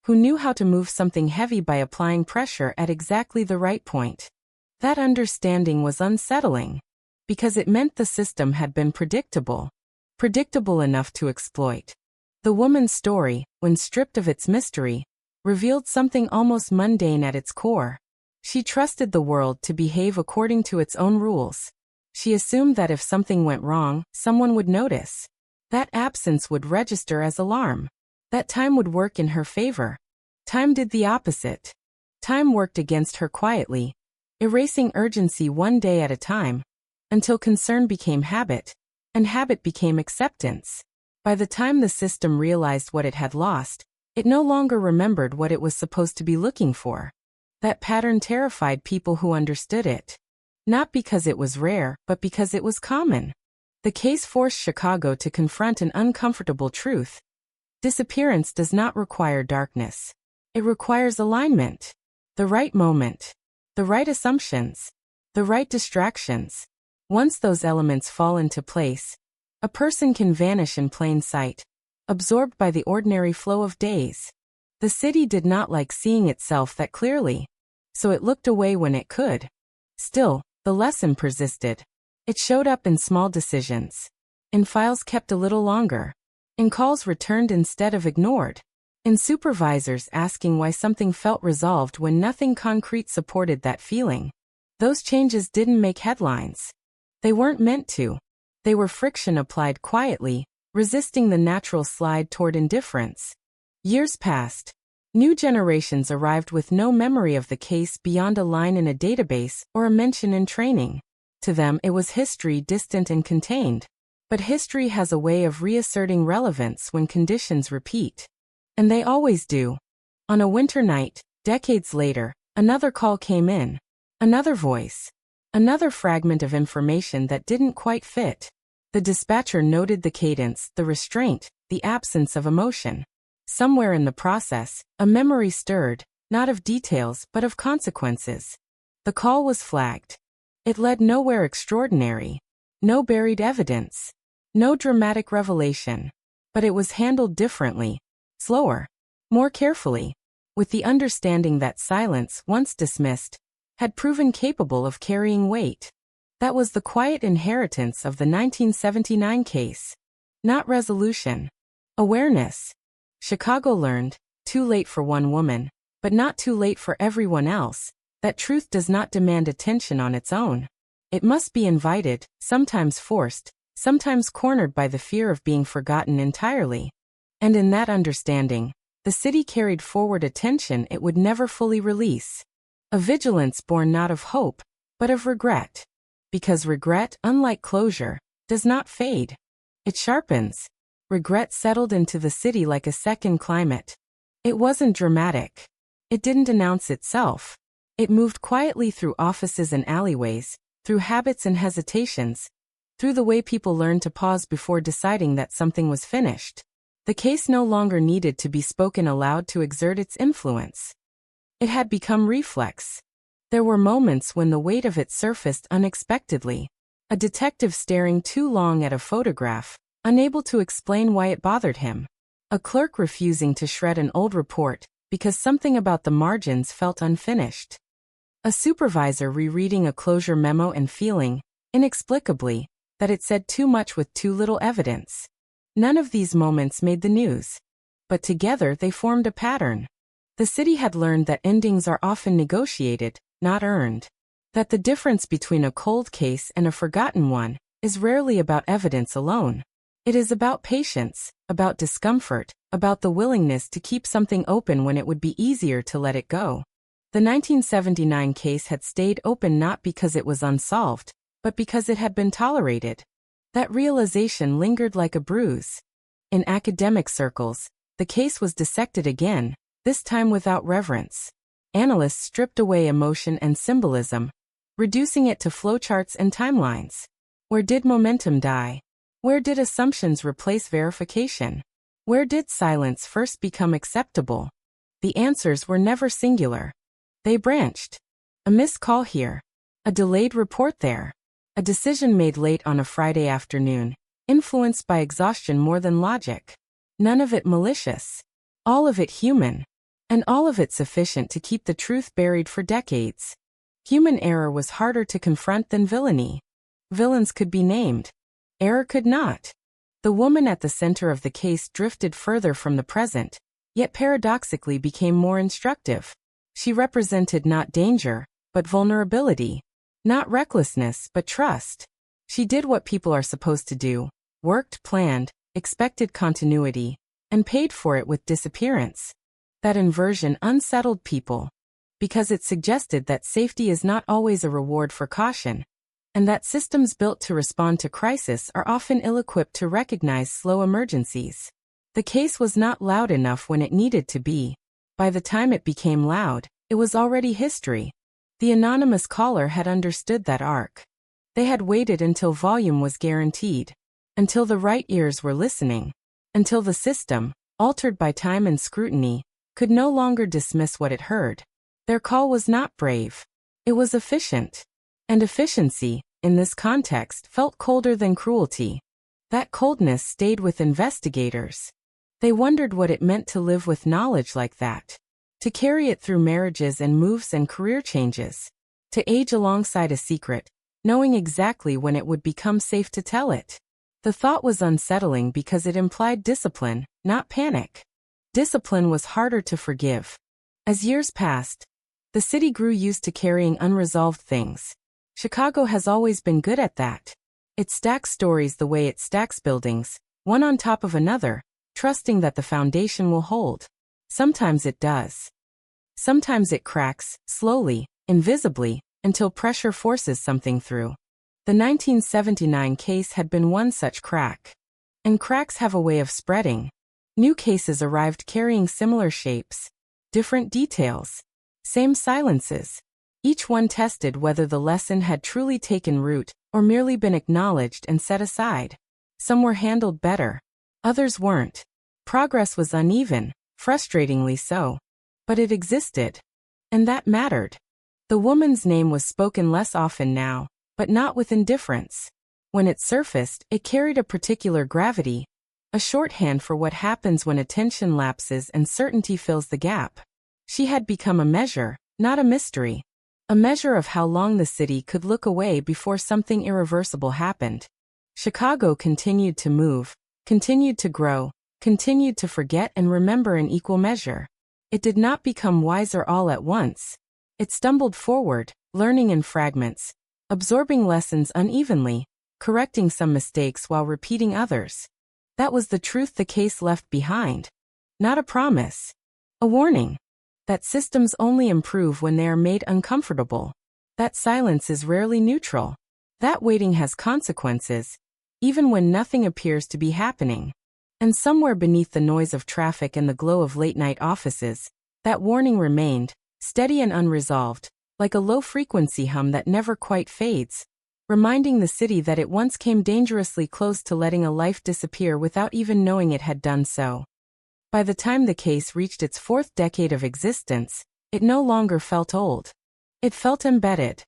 who knew how to move something heavy by applying pressure at exactly the right point. That understanding was unsettling, because it meant the system had been predictable enough to exploit. The woman's story, when stripped of its mystery, revealed something almost mundane at its core. She trusted the world to behave according to its own rules. She assumed that if something went wrong, someone would notice. That absence would register as alarm. That time would work in her favor. Time did the opposite. Time worked against her quietly, erasing urgency one day at a time, until concern became habit, and habit became acceptance. By the time the system realized what it had lost, it no longer remembered what it was supposed to be looking for. That pattern terrified people who understood it. Not because it was rare, but because it was common. The case forced Chicago to confront an uncomfortable truth. Disappearance does not require darkness. It requires alignment. The right moment. The right assumptions. The right distractions. Once those elements fall into place, a person can vanish in plain sight, absorbed by the ordinary flow of days. The city did not like seeing itself that clearly, so it looked away when it could. Still, the lesson persisted. It showed up in small decisions, in files kept a little longer, in calls returned instead of ignored, in supervisors asking why something felt resolved when nothing concrete supported that feeling. Those changes didn't make headlines. They weren't meant to. They were friction applied quietly, resisting the natural slide toward indifference. Years passed. New generations arrived with no memory of the case beyond a line in a database or a mention in training. To them, it was history distant and contained. But history has a way of reasserting relevance when conditions repeat. And they always do. On a winter night, decades later, another call came in. Another voice. Another fragment of information that didn't quite fit. The dispatcher noted the cadence, the restraint, the absence of emotion. Somewhere in the process, a memory stirred, not of details but of consequences. The call was flagged. It led nowhere extraordinary. No buried evidence. No dramatic revelation. But it was handled differently. Slower. More carefully. With the understanding that silence, once dismissed, had proven capable of carrying weight. That was the quiet inheritance of the 1979 case. Not resolution. Awareness. Chicago learned, too late for one woman, but not too late for everyone else, that truth does not demand attention on its own. It must be invited, sometimes forced, sometimes cornered by the fear of being forgotten entirely. And in that understanding, the city carried forward a tension it would never fully release. A vigilance born not of hope, but of regret. Because regret, unlike closure, does not fade. It sharpens. Regret settled into the city like a second climate. It wasn't dramatic. It didn't announce itself. It moved quietly through offices and alleyways, through habits and hesitations, through the way people learned to pause before deciding that something was finished. The case no longer needed to be spoken aloud to exert its influence. It had become reflex. There were moments when the weight of it surfaced unexpectedly. A detective staring too long at a photograph, unable to explain why it bothered him. A clerk refusing to shred an old report because something about the margins felt unfinished. A supervisor rereading a closure memo and feeling, inexplicably, that it said too much with too little evidence. None of these moments made the news. But together they formed a pattern. The city had learned that endings are often negotiated, not earned. That the difference between a cold case and a forgotten one is rarely about evidence alone. It is about patience, about discomfort, about the willingness to keep something open when it would be easier to let it go. The 1979 case had stayed open not because it was unsolved, but because it had been tolerated. That realization lingered like a bruise. In academic circles, the case was dissected again, this time without reverence. Analysts stripped away emotion and symbolism, reducing it to flowcharts and timelines. Where did momentum die? Where did assumptions replace verification? Where did silence first become acceptable? The answers were never singular. They branched. A missed call here. A delayed report there. A decision made late on a Friday afternoon, influenced by exhaustion more than logic. None of it malicious. All of it human. And all of it sufficient to keep the truth buried for decades. Human error was harder to confront than villainy. Villains could be named. Error could not. The woman at the center of the case drifted further from the present, yet paradoxically became more instructive. She represented not danger, but vulnerability. Not recklessness, but trust. She did what people are supposed to do, worked, planned, expected continuity, and paid for it with disappearance. That inversion unsettled people, because it suggested that safety is not always a reward for caution, and that systems built to respond to crisis are often ill-equipped to recognize slow emergencies. The case was not loud enough when it needed to be. By the time it became loud, it was already history. The anonymous caller had understood that arc. They had waited until volume was guaranteed, until the right ears were listening, until the system, altered by time and scrutiny, could no longer dismiss what it heard. Their call was not brave. It was efficient. And efficiency, in this context, felt colder than cruelty. That coldness stayed with investigators. They wondered what it meant to live with knowledge like that. To carry it through marriages and moves and career changes. To age alongside a secret, knowing exactly when it would become safe to tell it. The thought was unsettling because it implied discipline, not panic. Discipline was harder to forgive. As years passed, the city grew used to carrying unresolved things. Chicago has always been good at that. It stacks stories the way it stacks buildings, one on top of another, trusting that the foundation will hold. Sometimes it does. Sometimes it cracks, slowly, invisibly, until pressure forces something through. The 1979 case had been one such crack. And cracks have a way of spreading. New cases arrived carrying similar shapes, different details, same silences. Each one tested whether the lesson had truly taken root or merely been acknowledged and set aside. Some were handled better. Others weren't. Progress was uneven, frustratingly so. But it existed. And that mattered. The woman's name was spoken less often now, but not with indifference. When it surfaced, it carried a particular gravity, a shorthand for what happens when attention lapses and certainty fills the gap. She had become a measure, not a mystery. A measure of how long the city could look away before something irreversible happened. Chicago continued to move, continued to grow, continued to forget and remember in equal measure. It did not become wiser all at once. It stumbled forward, learning in fragments, absorbing lessons unevenly, correcting some mistakes while repeating others. That was the truth the case left behind. Not a promise. A warning. That systems only improve when they are made uncomfortable. That silence is rarely neutral. That waiting has consequences, even when nothing appears to be happening. And somewhere beneath the noise of traffic and the glow of late-night offices, that warning remained, steady and unresolved, like a low-frequency hum that never quite fades, reminding the city that it once came dangerously close to letting a life disappear without even knowing it had done so. By the time the case reached its fourth decade of existence, it no longer felt old. It felt embedded,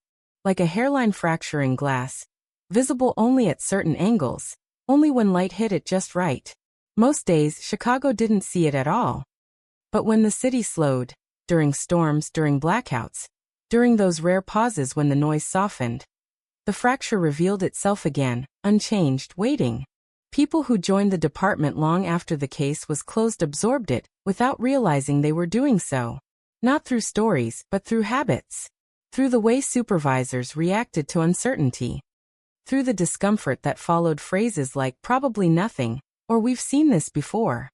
like a hairline fracture in glass, visible only at certain angles, only when light hit it just right. Most days, Chicago didn't see it at all. But when the city slowed, during storms, during blackouts, during those rare pauses when the noise softened, the fracture revealed itself again, unchanged, waiting. People who joined the department long after the case was closed absorbed it, without realizing they were doing so. Not through stories, but through habits. Through the way supervisors reacted to uncertainty. Through the discomfort that followed phrases like "probably nothing," or "we've seen this before."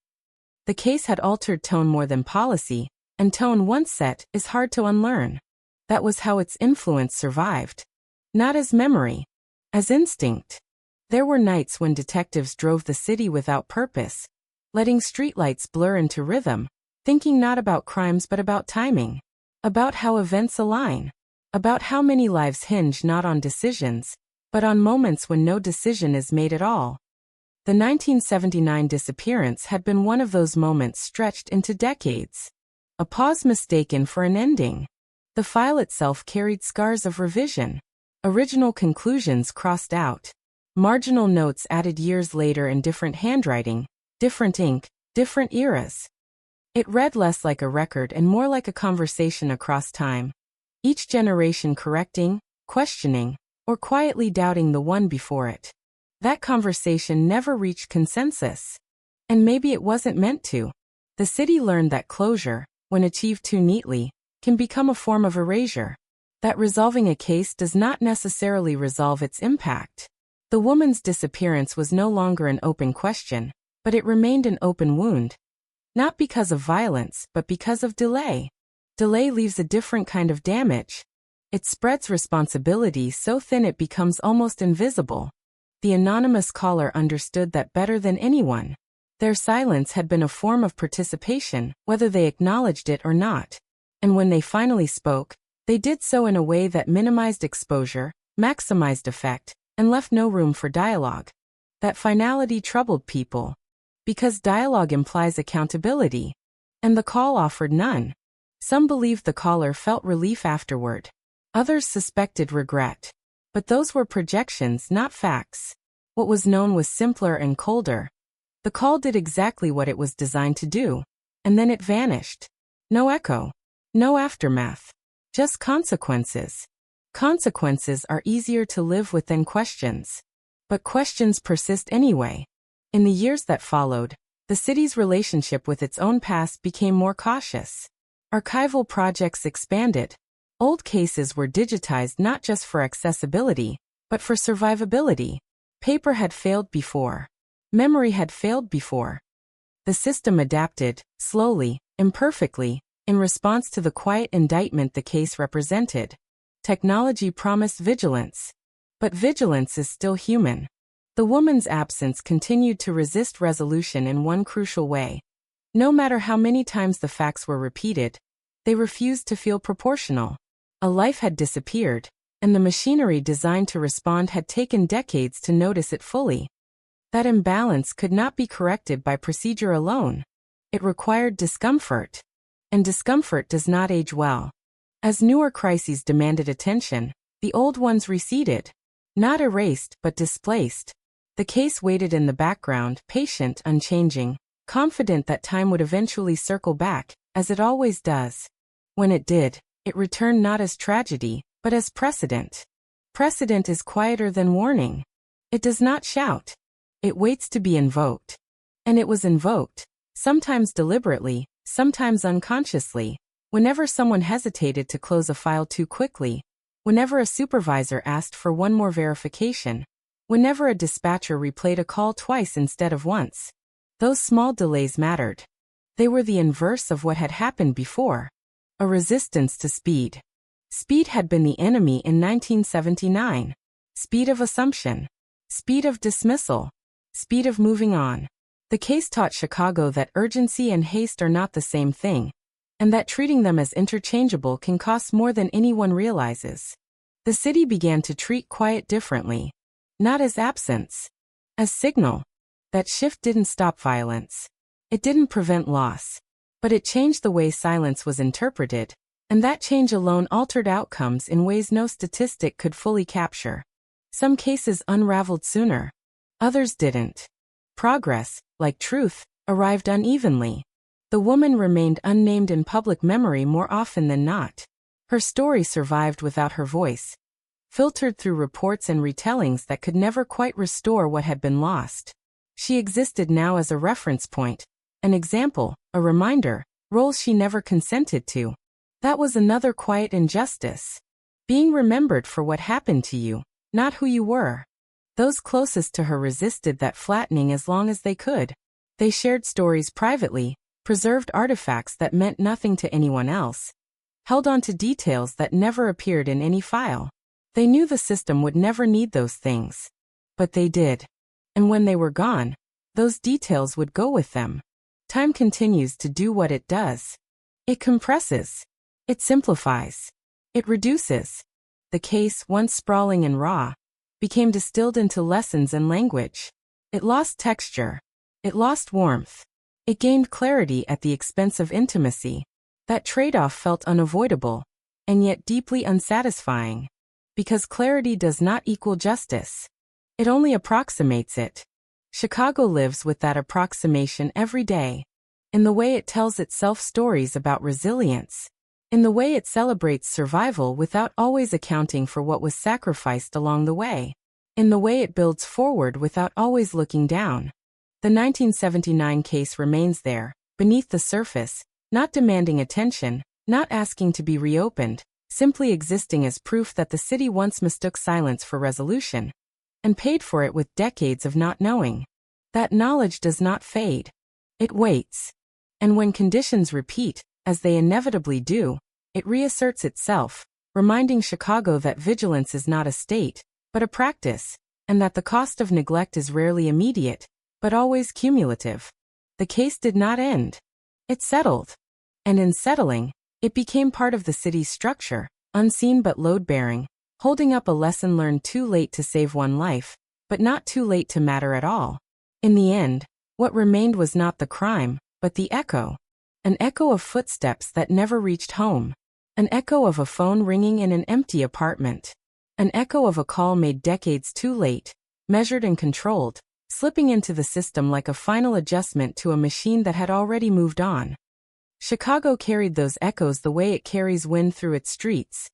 The case had altered tone more than policy, and tone once set is hard to unlearn. That was how its influence survived. Not as memory, as instinct. There were nights when detectives drove the city without purpose, letting streetlights blur into rhythm, thinking not about crimes but about timing, about how events align, about how many lives hinge not on decisions, but on moments when no decision is made at all. The 1979 disappearance had been one of those moments stretched into decades. A pause mistaken for an ending. The file itself carried scars of revision. Original conclusions crossed out. Marginal notes added years later in different handwriting, different ink, different eras. It read less like a record and more like a conversation across time. Each generation correcting, questioning, or quietly doubting the one before it. That conversation never reached consensus. And maybe it wasn't meant to. The city learned that closure, when achieved too neatly, can become a form of erasure. That resolving a case does not necessarily resolve its impact. The woman's disappearance was no longer an open question, but it remained an open wound. Not because of violence, but because of delay. Delay leaves a different kind of damage. It spreads responsibility so thin it becomes almost invisible. The anonymous caller understood that better than anyone. Their silence had been a form of participation, whether they acknowledged it or not. And when they finally spoke, they did so in a way that minimized exposure, maximized effect, and left no room for dialogue. That finality troubled people. Because dialogue implies accountability. And the call offered none. Some believed the caller felt relief afterward. Others suspected regret. But those were projections, not facts. What was known was simpler and colder. The call did exactly what it was designed to do. And then it vanished. No echo. No aftermath. Just consequences. Consequences are easier to live with than questions. But questions persist anyway. In the years that followed, the city's relationship with its own past became more cautious. Archival projects expanded. Old cases were digitized not just for accessibility, but for survivability. Paper had failed before. Memory had failed before. The system adapted, slowly, imperfectly, in response to the quiet indictment the case represented. Technology promised vigilance. But vigilance is still human. The woman's absence continued to resist resolution in one crucial way. No matter how many times the facts were repeated, they refused to feel proportional. A life had disappeared, and the machinery designed to respond had taken decades to notice it fully. That imbalance could not be corrected by procedure alone. It required discomfort. And discomfort does not age well. As newer crises demanded attention, the old ones receded. Not erased, but displaced. The case waited in the background, patient, unchanging, confident that time would eventually circle back, as it always does. When it did, it returned not as tragedy, but as precedent. Precedent is quieter than warning. It does not shout. It waits to be invoked. And it was invoked, sometimes deliberately, sometimes unconsciously, whenever someone hesitated to close a file too quickly, whenever a supervisor asked for one more verification, whenever a dispatcher replayed a call twice instead of once. Those small delays mattered. They were the inverse of what had happened before. A resistance to speed. Speed had been the enemy in 1979. Speed of assumption. Speed of dismissal. Speed of moving on. The case taught Chicago that urgency and haste are not the same thing, and that treating them as interchangeable can cost more than anyone realizes. The city began to treat quiet differently. Not as absence. As signal. That shift didn't stop violence. It didn't prevent loss. But it changed the way silence was interpreted, and that change alone altered outcomes in ways no statistic could fully capture. Some cases unraveled sooner. Others didn't. Progress, like truth, arrived unevenly. The woman remained unnamed in public memory more often than not. Her story survived without her voice, filtered through reports and retellings that could never quite restore what had been lost. She existed now as a reference point, an example, a reminder, roles she never consented to. That was another quiet injustice. Being remembered for what happened to you, not who you were. Those closest to her resisted that flattening as long as they could. They shared stories privately, preserved artifacts that meant nothing to anyone else, held on to details that never appeared in any file. They knew the system would never need those things. But they did. And when they were gone, those details would go with them. Time continues to do what it does. It compresses. It simplifies. It reduces. The case, once sprawling and raw, became distilled into lessons and language. It lost texture. It lost warmth. It gained clarity at the expense of intimacy. That trade-off felt unavoidable, and yet deeply unsatisfying. Because clarity does not equal justice. It only approximates it. Chicago lives with that approximation every day. In the way it tells itself stories about resilience. In the way it celebrates survival without always accounting for what was sacrificed along the way. In the way it builds forward without always looking down. The 1979 case remains there, beneath the surface, not demanding attention, not asking to be reopened, simply existing as proof that the city once mistook silence for resolution, and paid for it with decades of not knowing. That knowledge does not fade. It waits. And when conditions repeat, as they inevitably do, it reasserts itself, reminding Chicago that vigilance is not a state, but a practice, and that the cost of neglect is rarely immediate, but always cumulative. The case did not end. It settled. And in settling, it became part of the city's structure, unseen but load-bearing, holding up a lesson learned too late to save one life, but not too late to matter at all. In the end, what remained was not the crime, but the echo. An echo of footsteps that never reached home. An echo of a phone ringing in an empty apartment. An echo of a call made decades too late, measured and controlled, slipping into the system like a final adjustment to a machine that had already moved on. Chicago carried those echoes the way it carries wind through its streets.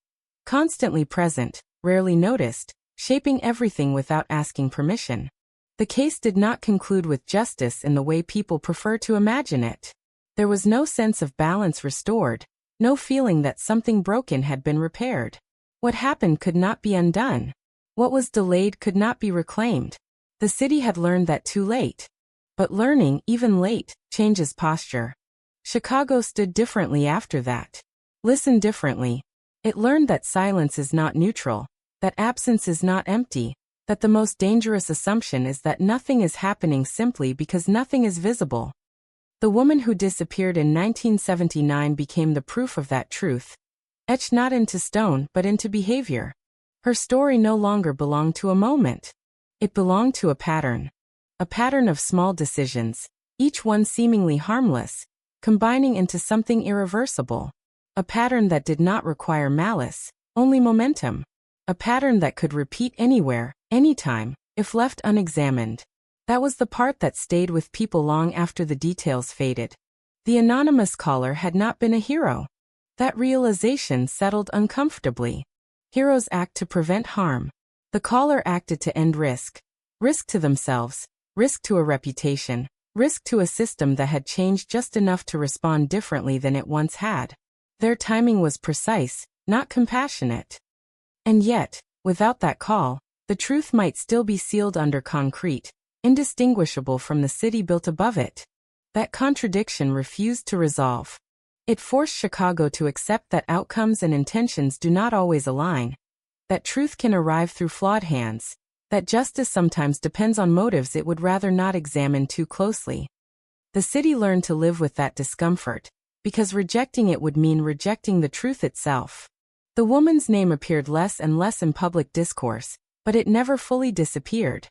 Constantly present, rarely noticed, shaping everything without asking permission. The case did not conclude with justice in the way people prefer to imagine it. There was no sense of balance restored, no feeling that something broken had been repaired. What happened could not be undone. What was delayed could not be reclaimed. The city had learned that too late. But learning, even late, changes posture. Chicago stood differently after that. Listened differently. It learned that silence is not neutral, that absence is not empty, that the most dangerous assumption is that nothing is happening simply because nothing is visible. The woman who disappeared in 1979 became the proof of that truth, etched not into stone but into behavior. Her story no longer belonged to a moment. It belonged to a pattern of small decisions, each one seemingly harmless, combining into something irreversible. A pattern that did not require malice, only momentum. A pattern that could repeat anywhere, anytime, if left unexamined. That was the part that stayed with people long after the details faded. The anonymous caller had not been a hero. That realization settled uncomfortably. Heroes act to prevent harm. The caller acted to end risk. Risk to themselves, risk to a reputation, risk to a system that had changed just enough to respond differently than it once had. Their timing was precise, not compassionate. And yet, without that call, the truth might still be sealed under concrete, indistinguishable from the city built above it. That contradiction refused to resolve. It forced Chicago to accept that outcomes and intentions do not always align, that truth can arrive through flawed hands, that justice sometimes depends on motives it would rather not examine too closely. The city learned to live with that discomfort, because rejecting it would mean rejecting the truth itself. The woman's name appeared less and less in public discourse, but it never fully disappeared.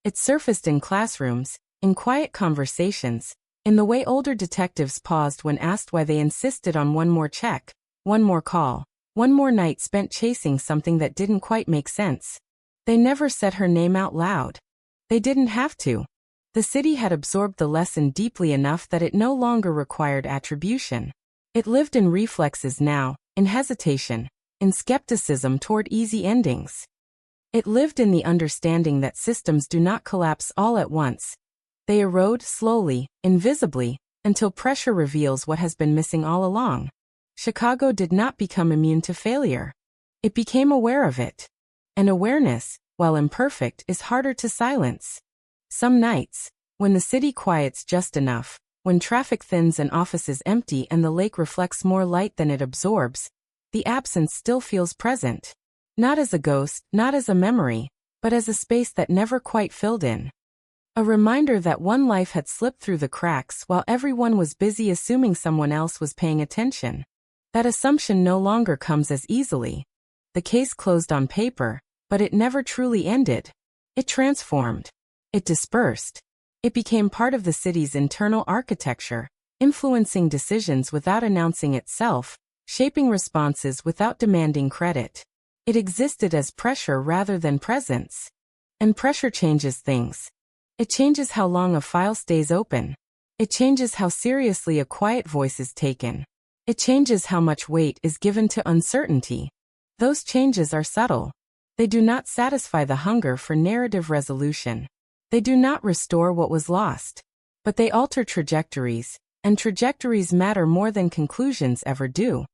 It surfaced in classrooms, in quiet conversations, in the way older detectives paused when asked why they insisted on one more check, one more call, one more night spent chasing something that didn't quite make sense. They never said her name out loud. They didn't have to. The city had absorbed the lesson deeply enough that it no longer required attribution. It lived in reflexes now, in hesitation, in skepticism toward easy endings. It lived in the understanding that systems do not collapse all at once, They erode slowly, invisibly, until pressure reveals what has been missing all along. Chicago did not become immune to failure. It became aware of it. And awareness, while imperfect, is harder to silence. Some nights, when the city quiets just enough, when traffic thins and offices empty and the lake reflects more light than it absorbs, the absence still feels present. Not as a ghost, not as a memory, but as a space that never quite filled in. A reminder that one life had slipped through the cracks while everyone was busy assuming someone else was paying attention. That assumption no longer comes as easily. The case closed on paper, but it never truly ended. It transformed. It dispersed. It became part of the city's internal architecture, influencing decisions without announcing itself, shaping responses without demanding credit. It existed as pressure rather than presence. And pressure changes things. It changes how long a file stays open. It changes how seriously a quiet voice is taken. It changes how much weight is given to uncertainty. Those changes are subtle. They do not satisfy the hunger for narrative resolution. They do not restore what was lost. But they alter trajectories, and trajectories matter more than conclusions ever do.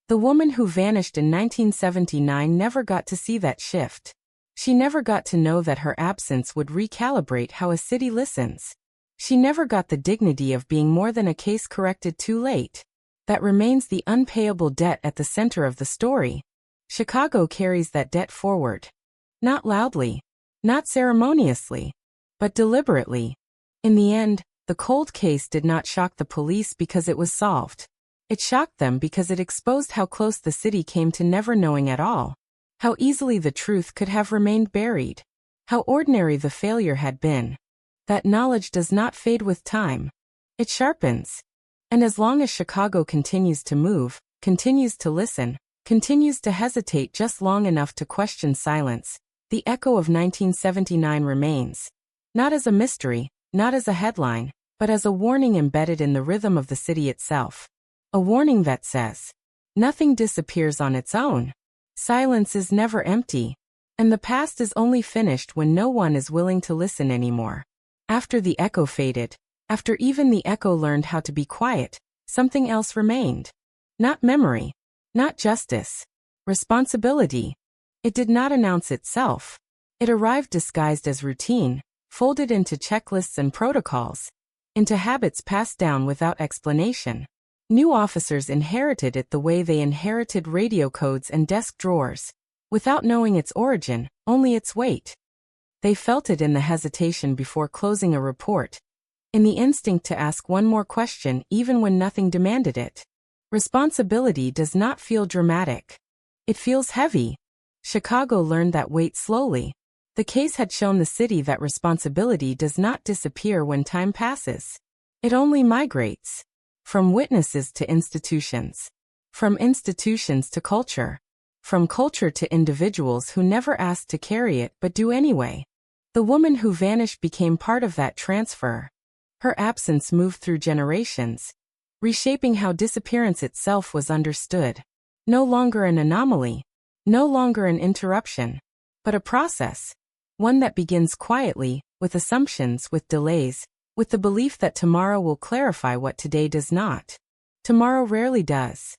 The woman who vanished in 1979 never got to see that shift. She never got to know that her absence would recalibrate how a city listens. She never got the dignity of being more than a case corrected too late. That remains the unpayable debt at the center of the story. Chicago carries that debt forward. Not loudly, not ceremoniously, but deliberately. In the end, the cold case did not shock the police because it was solved. It shocked them because it exposed how close the city came to never knowing at all. How easily the truth could have remained buried. How ordinary the failure had been. That knowledge does not fade with time. It sharpens. And as long as Chicago continues to move, continues to listen, continues to hesitate just long enough to question silence, the echo of 1979 remains. Not as a mystery, not as a headline, but as a warning embedded in the rhythm of the city itself. A warning that says, nothing disappears on its own. Silence is never empty. And the past is only finished when no one is willing to listen anymore. After the echo faded, after even the echo learned how to be quiet, something else remained. Not memory. Not justice. Responsibility. It did not announce itself. It arrived disguised as routine, folded into checklists and protocols, into habits passed down without explanation. New officers inherited it the way they inherited radio codes and desk drawers, without knowing its origin, only its weight. They felt it in the hesitation before closing a report, in the instinct to ask one more question even when nothing demanded it. Responsibility does not feel dramatic. It feels heavy. Chicago learned that weight slowly. The case had shown the city that responsibility does not disappear when time passes. It only migrates. From witnesses to institutions. From institutions to culture. From culture to individuals who never asked to carry it but do anyway. The woman who vanished became part of that transfer. Her absence moved through generations, reshaping how disappearance itself was understood. No longer an anomaly, no longer an interruption, but a process. One that begins quietly, with assumptions, with delays, with the belief that tomorrow will clarify what today does not. Tomorrow rarely does.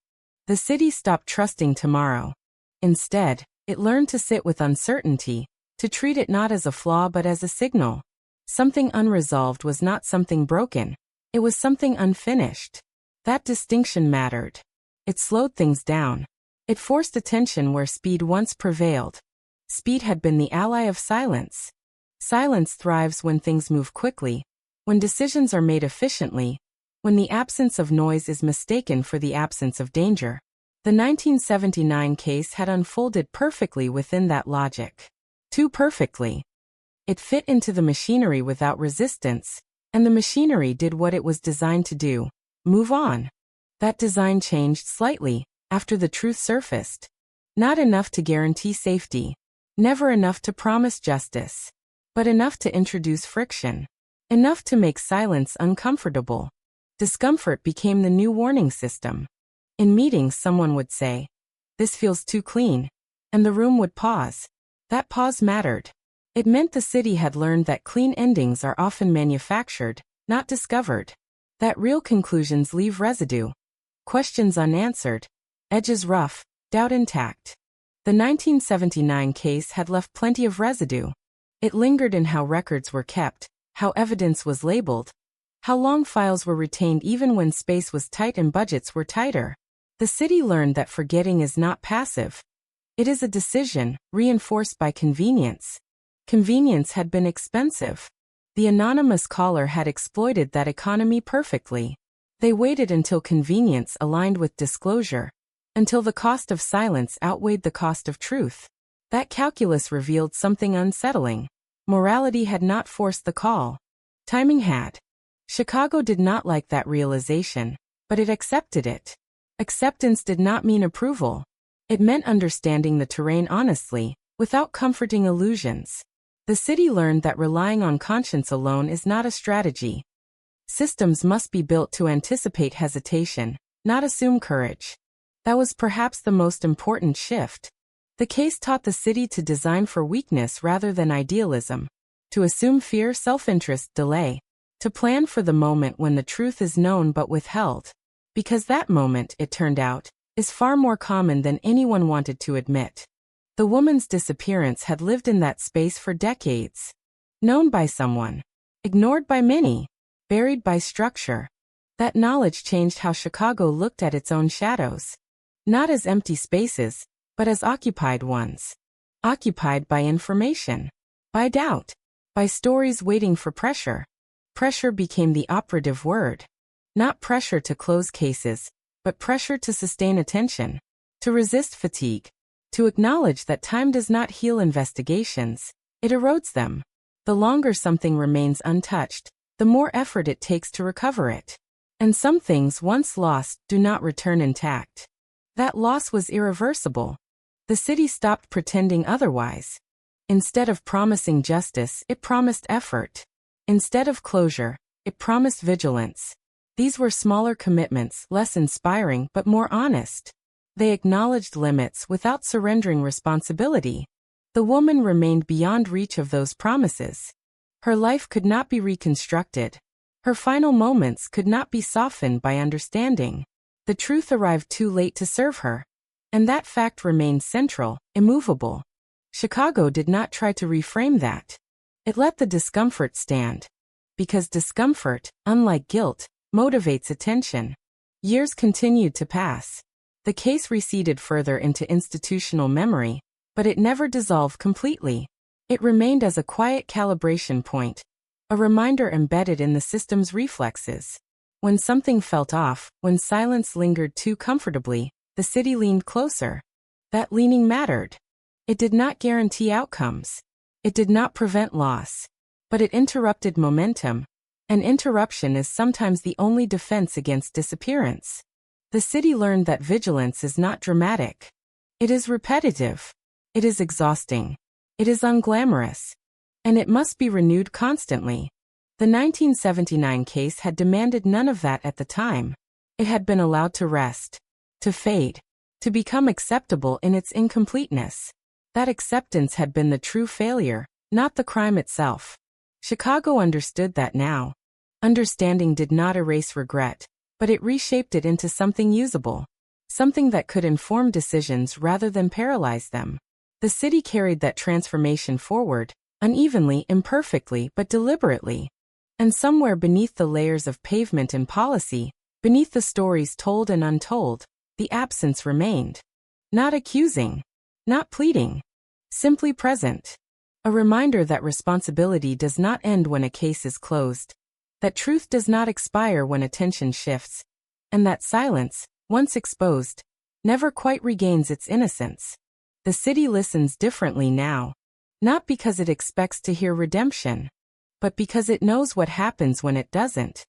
The city stopped trusting tomorrow. Instead, it learned to sit with uncertainty, to treat it not as a flaw but as a signal. Something unresolved was not something broken. It was something unfinished. That distinction mattered. It slowed things down. It forced attention where speed once prevailed. Speed had been the ally of silence. Silence thrives when things move quickly, when decisions are made efficiently, when the absence of noise is mistaken for the absence of danger. The 1979 case had unfolded perfectly within that logic. Too perfectly. It fit into the machinery without resistance, and the machinery did what it was designed to do: move on. That design changed slightly after the truth surfaced. Not enough to guarantee safety, never enough to promise justice, but enough to introduce friction. Enough to make silence uncomfortable. Discomfort became the new warning system. In meetings, someone would say, "This feels too clean," and the room would pause. That pause mattered. It meant the city had learned that clean endings are often manufactured, not discovered. That real conclusions leave residue. Questions unanswered. Edges rough, doubt intact. The 1979 case had left plenty of residue. It lingered in how records were kept, how evidence was labeled, how long files were retained even when space was tight and budgets were tighter. The city learned that forgetting is not passive. It is a decision, reinforced by convenience. Convenience had been expensive. The anonymous caller had exploited that economy perfectly. They waited until convenience aligned with disclosure, until the cost of silence outweighed the cost of truth. That calculus revealed something unsettling. Morality had not forced the call. Timing had. Chicago did not like that realization, but it accepted it. Acceptance did not mean approval. It meant understanding the terrain honestly, without comforting illusions. The city learned that relying on conscience alone is not a strategy. Systems must be built to anticipate hesitation, not assume courage. That was perhaps the most important shift. The case taught the city to design for weakness rather than idealism, to assume fear, self-interest, delay, to plan for the moment when the truth is known but withheld. Because that moment, it turned out, is far more common than anyone wanted to admit. The woman's disappearance had lived in that space for decades. Known by someone. Ignored by many. Buried by structure. That knowledge changed how Chicago looked at its own shadows. Not as empty spaces, but as occupied ones. Occupied by information. By doubt. By stories waiting for pressure. Pressure became the operative word. Not pressure to close cases, but pressure to sustain attention. To resist fatigue. To acknowledge that time does not heal investigations, it erodes them. The longer something remains untouched, the more effort it takes to recover it. And some things once lost do not return intact. That loss was irreversible. The city stopped pretending otherwise. Instead of promising justice, it promised effort. Instead of closure, it promised vigilance. These were smaller commitments, less inspiring but more honest. They acknowledged limits without surrendering responsibility. The woman remained beyond reach of those promises. Her life could not be reconstructed. Her final moments could not be softened by understanding. The truth arrived too late to serve her. And that fact remained central, immovable. Chicago did not try to reframe that. It let the discomfort stand. Because discomfort, unlike guilt, motivates attention. Years continued to pass. The case receded further into institutional memory, but it never dissolved completely. It remained as a quiet calibration point, a reminder embedded in the system's reflexes. When something felt off, when silence lingered too comfortably, the city leaned closer. That leaning mattered. It did not guarantee outcomes. It did not prevent loss. But it interrupted momentum. An interruption is sometimes the only defense against disappearance. The city learned that vigilance is not dramatic. It is repetitive. It is exhausting. It is unglamorous. And it must be renewed constantly. The 1979 case had demanded none of that at the time. It had been allowed to rest, to fade, to become acceptable in its incompleteness. That acceptance had been the true failure, not the crime itself. Chicago understood that now. Understanding did not erase regret, but it reshaped it into something usable. Something that could inform decisions rather than paralyze them. The city carried that transformation forward, unevenly, imperfectly, but deliberately. And somewhere beneath the layers of pavement and policy, beneath the stories told and untold, the absence remained. Not accusing. Not pleading. Simply present. A reminder that responsibility does not end when a case is closed. That truth does not expire when attention shifts. And that silence, once exposed, never quite regains its innocence. The city listens differently now. Not because it expects to hear redemption, but because it knows what happens when it doesn't.